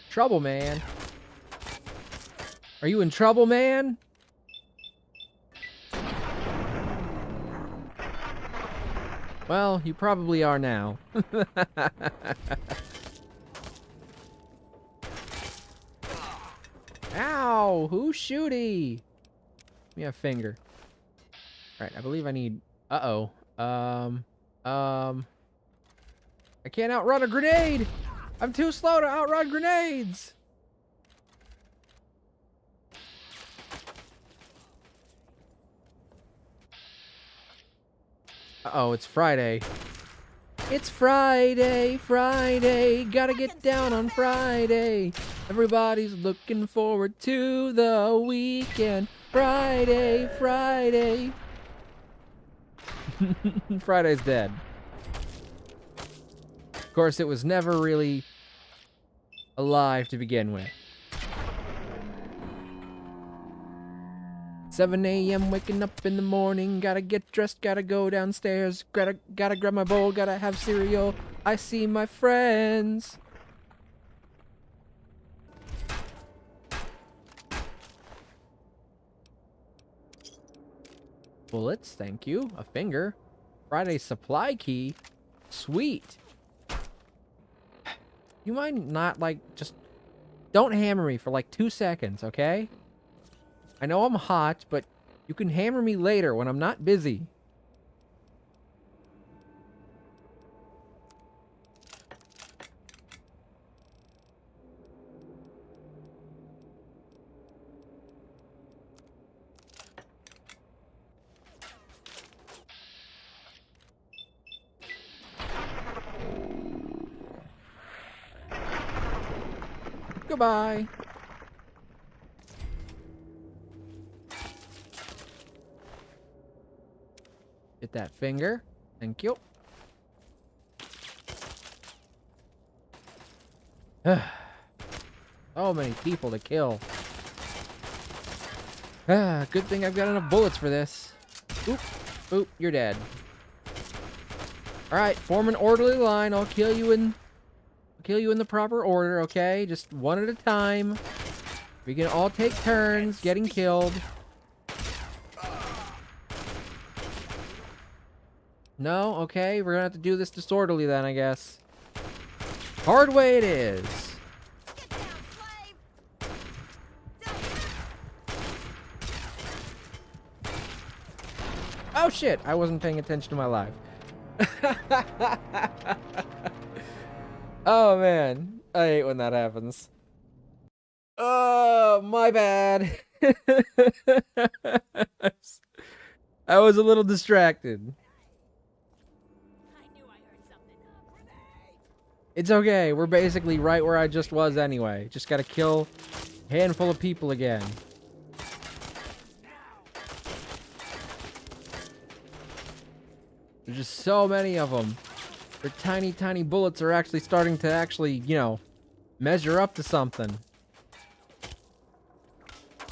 Trouble, man. Are you in trouble, man? Well, you probably are now. Ow! Who's shooty? Give me a finger. Alright, I believe I need... Uh-oh. I can't outrun a grenade! I'm too slow to outrun grenades! Uh-oh, it's Friday. It's Friday, Friday, gotta get down on Friday. Everybody's looking forward to the weekend. Friday, Friday. Friday's dead. Of course, it was never really alive to begin with. 7 a.m. waking up in the morning, gotta get dressed, gotta go downstairs, gotta grab my bowl, gotta have cereal. I see my friends. Bullets, thank you. A finger. Friday's supply key. Sweet. You mind not, like, just... Don't hammer me for, like, 2 seconds, okay? I know I'm hot, but you can hammer me later when I'm not busy. Goodbye. Get that finger. Thank you. So many people to kill. Good thing I've got enough bullets for this. Oop. Oop, you're dead. Alright, form an orderly line. I'll kill you in the proper order, okay? Just one at a time. We can all take turns getting killed. No? Okay, we're gonna have to do this disorderly then, I guess. Hard way it is. Oh shit, I wasn't paying attention to my life. Oh man, I hate when that happens. Oh, my bad. I was a little distracted. It's okay, we're basically right where I just was anyway. Just gotta kill a handful of people again. There's just so many of them. Their tiny, tiny bullets are actually starting to you know, measure up to something.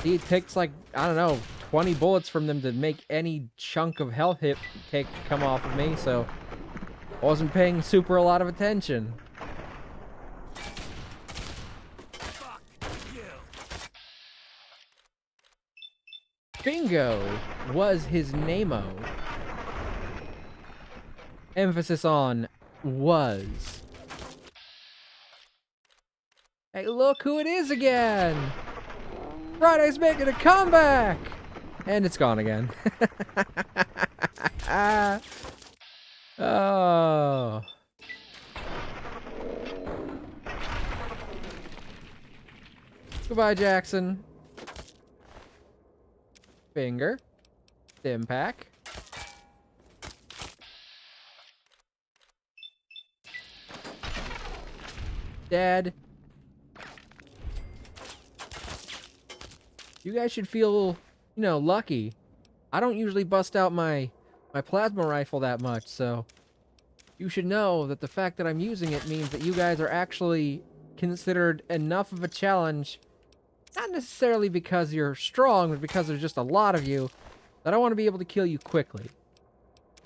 See, it takes like, I don't know, 20 bullets from them to make any chunk of health hit come off of me, so I wasn't paying super a lot of attention. Bingo was his name-o. Emphasis on was. Hey, look who it is again! Friday's making a comeback! And it's gone again. Oh. Goodbye, Jackson. Finger. Stim pack. Dead. You guys should feel, you know, lucky. I don't usually bust out my plasma rifle that much, so you should know that the fact that I'm using it means that you guys are actually considered enough of a challenge, not necessarily because you're strong, but because there's just a lot of you, that I want to be able to kill you quickly.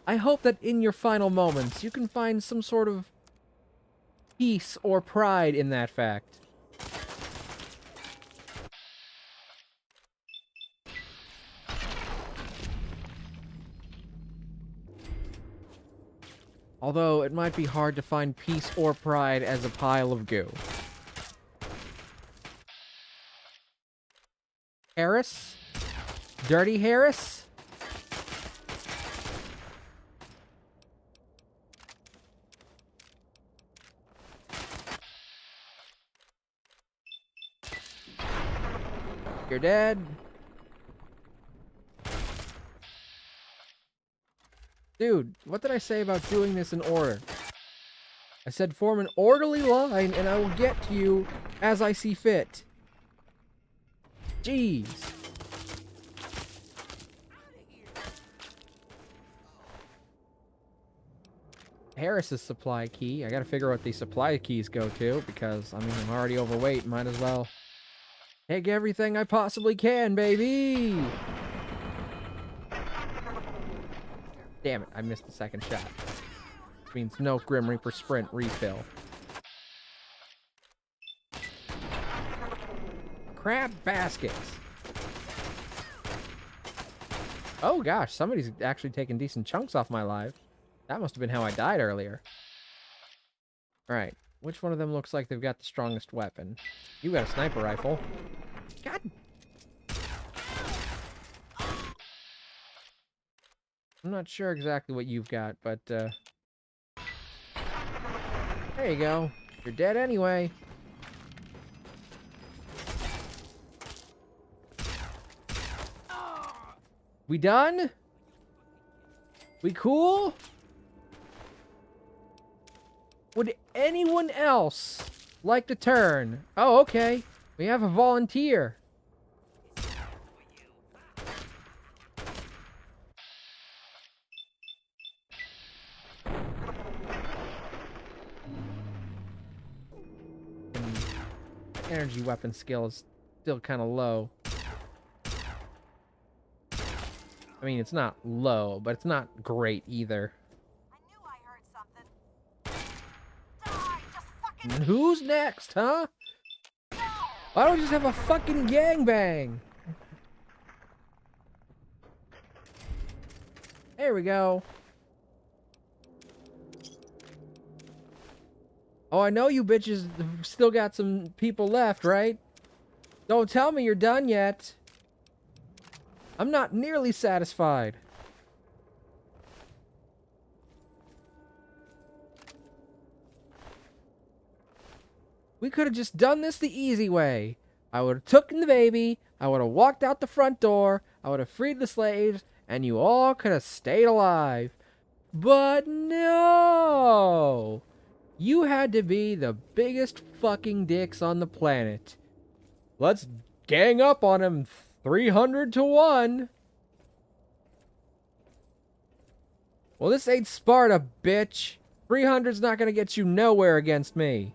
I hope that in your final moments, you can find some sort of peace or pride in that fact. Although, it might be hard to find peace or pride as a pile of goo. Harris? Dirty Harris? You're dead. Dude, what did I say about doing this in order? I said form an orderly line and I will get to you as I see fit. Jeez. Harris's supply key. I gotta figure out what these supply keys go to because, I mean, I'm already overweight. Might as well take everything I possibly can, baby! Damn it, I missed the second shot. Which means no Grim Reaper Sprint refill. Crab baskets! Oh gosh, somebody's actually taking decent chunks off my life. That must have been how I died earlier. Alright, which one of them looks like they've got the strongest weapon? You got a sniper rifle. God. I'm not sure exactly what you've got, but, there you go. You're dead anyway. We done? We cool? Would anyone else like to turn? Oh, okay. We have a volunteer. Energy weapon skill is still kind of low. I mean, it's not low, but it's not great either. And who's next, huh? Why don't we just have a fucking gangbang? There we go. Oh, I know you bitches still got some people left, right? Don't tell me you're done yet. I'm not nearly satisfied. We could have just done this the easy way. I would have taken the baby, I would have walked out the front door, I would have freed the slaves, and you all could have stayed alive. But no! You had to be the biggest fucking dicks on the planet. Let's gang up on him 300 to 1. Well, this ain't Sparta, bitch. 300's not gonna get you nowhere against me.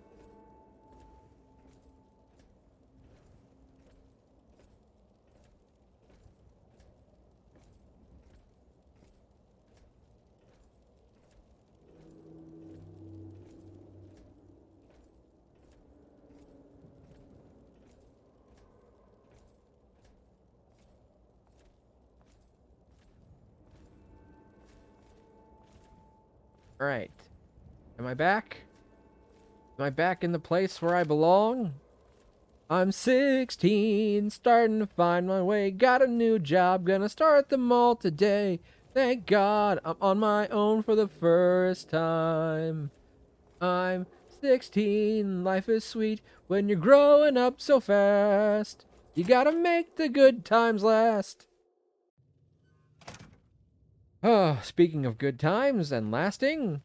Alright. Am I back? Am I back in the place where I belong? I'm 16, starting to find my way. Got a new job, gonna start the mall today. Thank God I'm on my own for the first time. I'm 16, life is sweet when you're growing up so fast. You gotta make the good times last. Oh, speaking of good times and lasting.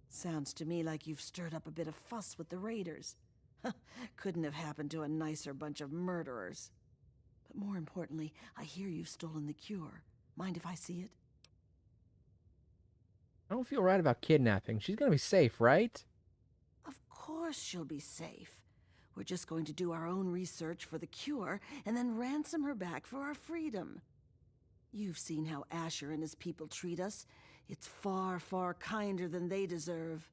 Sounds to me like you've stirred up a bit of fuss with the raiders. Couldn't have happened to a nicer bunch of murderers. But more importantly, I hear you've stolen the cure. Mind if I see it? I don't feel right about kidnapping. She's gonna be safe, right? Of course she'll be safe. We're just going to do our own research for the cure and then ransom her back for our freedom. You've seen how Asher and his people treat us. It's far, far kinder than they deserve.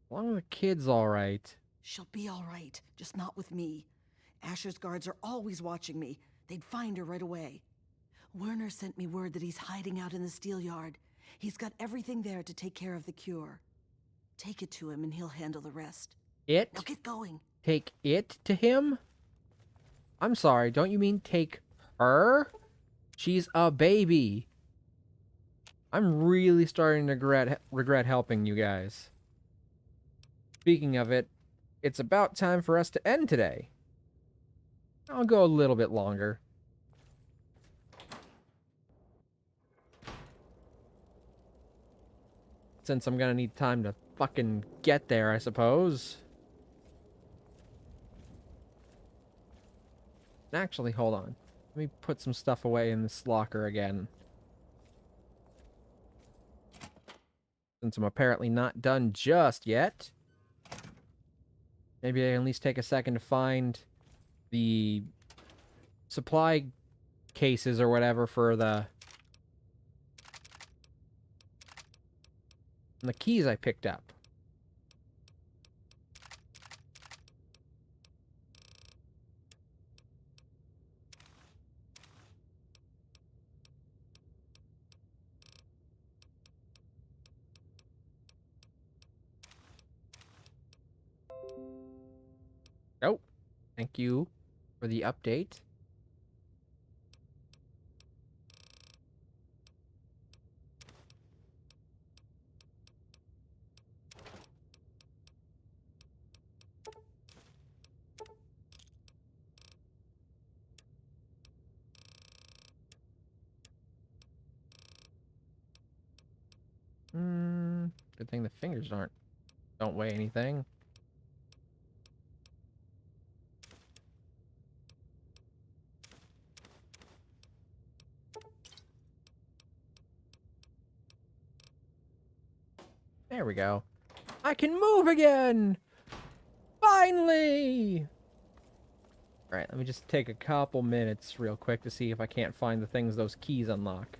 As long as the kid's alright. She'll be alright, just not with me. Asher's guards are always watching me. They'd find her right away. Werner sent me word that he's hiding out in the steel yard. He's got everything there to take care of the cure. Take it to him and he'll handle the rest. It? Now get going. Take it to him? I'm sorry, don't you mean take her? She's a baby. I'm really starting to regret helping you guys. Speaking of it, it's about time for us to end today. I'll go a little bit longer. Since I'm gonna need time to fucking get there, I suppose. Actually, hold on. Let me put some stuff away in this locker again. Since I'm apparently not done just yet. Maybe I can at least take a second to find the supply cases or whatever for the keys I picked up. Oh, thank you for the update. Good thing the fingers don't weigh anything. There we go. I can move again! Finally! Alright, let me just take a couple minutes real quick to see if I can't find the things those keys unlock.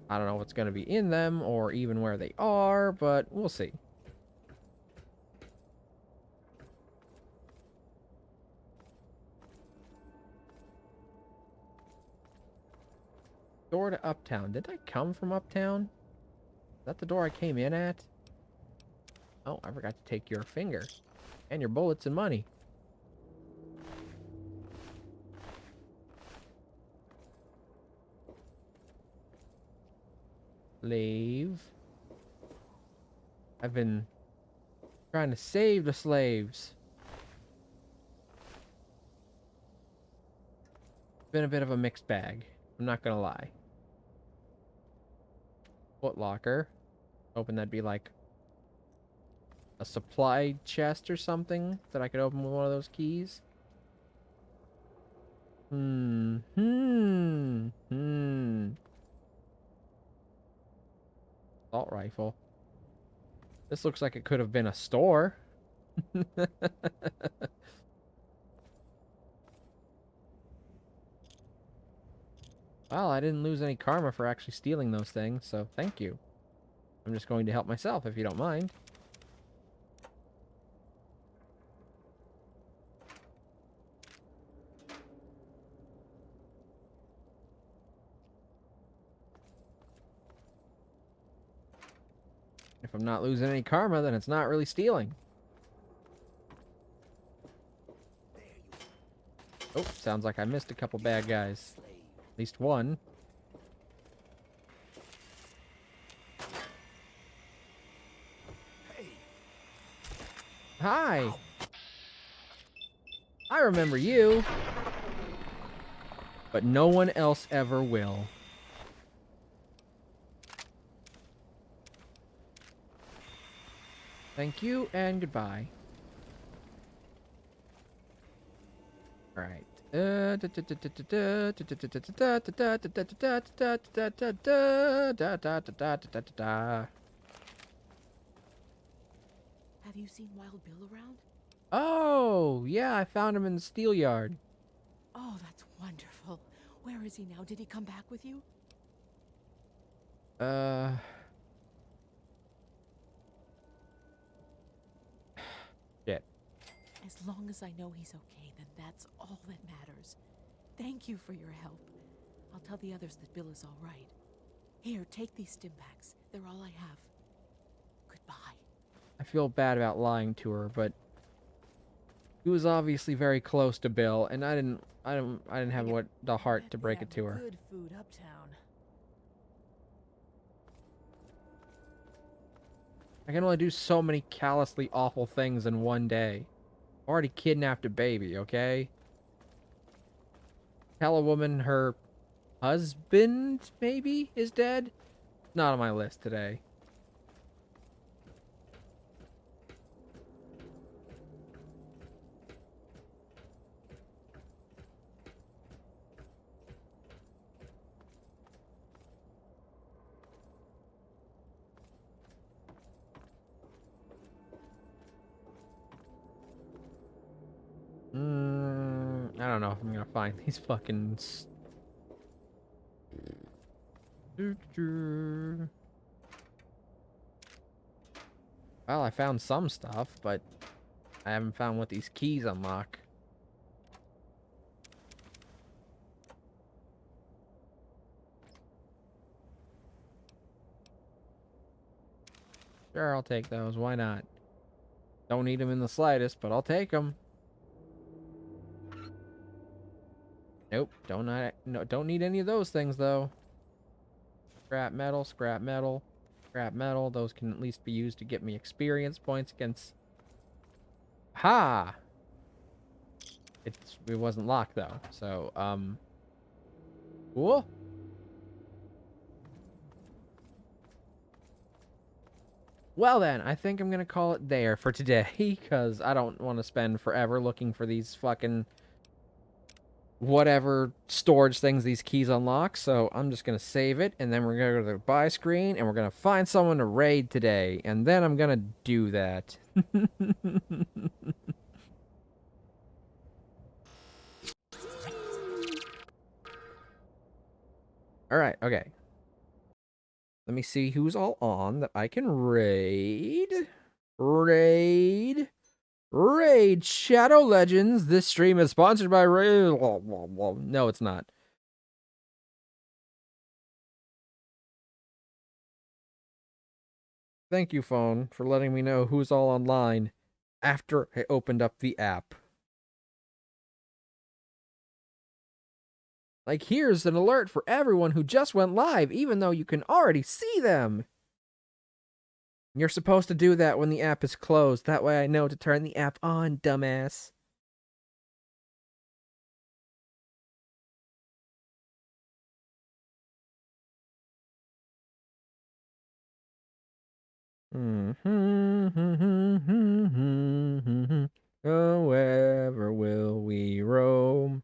I don't know what's going to be in them or even where they are, but we'll see. Door to Uptown. Did I come from Uptown? Is that the door I came in at? Oh, I forgot to take your finger. And your bullets and money. Slave. I've been trying to save the slaves. Been a bit of a mixed bag. I'm not gonna lie. Foot locker. Hoping that'd be like a supply chest or something that I could open with one of those keys. Assault rifle. This looks like it could have been a store. Well, I didn't lose any karma for actually stealing those things, so thank you. I'm just going to help myself, if you don't mind. If I'm not losing any karma, then it's not really stealing. Oh, sounds like I missed a couple bad guys. At least one. Hi! I remember you. But no one else ever will. Thank you and goodbye. Alright. Have you seen Wild Bill around? Oh, yeah, I found him in the steel yard. Oh, that's wonderful. Where is he now? Did he come back with you? Shit. As long as I know he's okay, then that's all that matters. Thank you for your help. I'll tell the others that Bill is all right. Here, take these stim packs. They're all I have. Goodbye. I feel bad about lying to her, but he was obviously very close to Bill, and I didn't have the heart to break it to her. Good food uptown. I can only do so many callously awful things in one day. I already kidnapped a baby, okay? Tell a woman her husband, maybe, is dead? Not on my list today. I don't know if I'm gonna find these fucking... Well, I found some stuff, but I haven't found what these keys unlock. Sure, I'll take those. Why not? Don't need them in the slightest, but I'll take them. Nope, don't need any of those things though. Scrap metal, scrap metal, scrap metal. Those can at least be used to get me experience points against. Ha! It wasn't locked though, so cool. Well then, I think I'm gonna call it there for today, because I don't want to spend forever looking for these fucking whatever storage things these keys unlock, so I'm just gonna save it, and then we're gonna go to the buy screen, and we're gonna find someone to raid today, and then I'm gonna do that. Alright, okay. Let me see who's all on that I can raid. Raid Shadow Legends. This stream is sponsored by Raid. No, it's not. Thank you, phone, for letting me know who's all online after I opened up the app. Like, here's an alert for everyone who just went live, even though you can already see them. You're supposed to do that when the app is closed. That way I know to turn the app on, dumbass. However will we roam,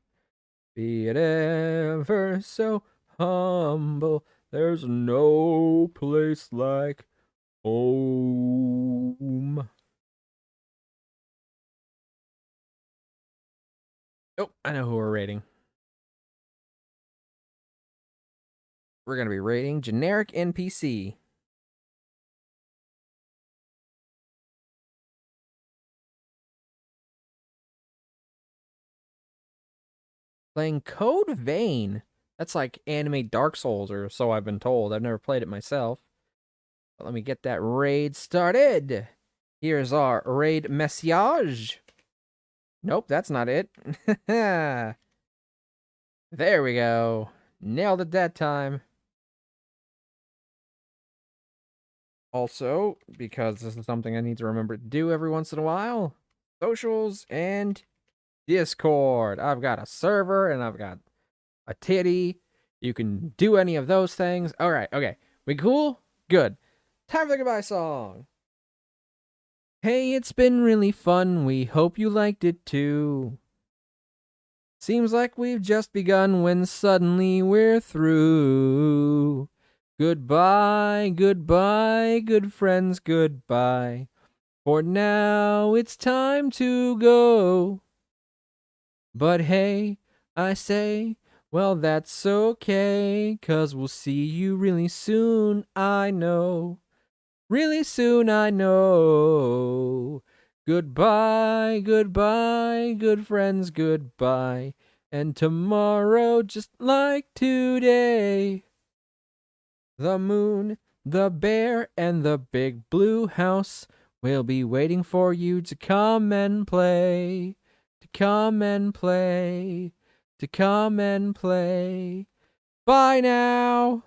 be it ever so humble, there's no place like home. Oh, I know who we're rating. We're going to be rating generic NPC. Playing Code Vein. That's like anime Dark Souls, or so I've been told. I've never played it myself. But let me get that raid started. Here's our raid message. Nope, that's not it. There we go. Nailed it that time. Also, because this is something I need to remember to do every once in a while, socials and Discord. I've got a server and I've got a titty. You can do any of those things. Alright, okay. We cool? Good. Time for the goodbye song. Hey, it's been really fun. We hope you liked it too. Seems like we've just begun when suddenly we're through. Goodbye, goodbye, good friends, goodbye. For now, it's time to go. But hey, I say, well, that's okay, 'cause we'll see you really soon, I know. Really soon, I know. Goodbye, goodbye, good friends, goodbye. And tomorrow, just like today, the moon, the bear, and the big blue house will be waiting for you to come and play. To come and play. To come and play. Bye now.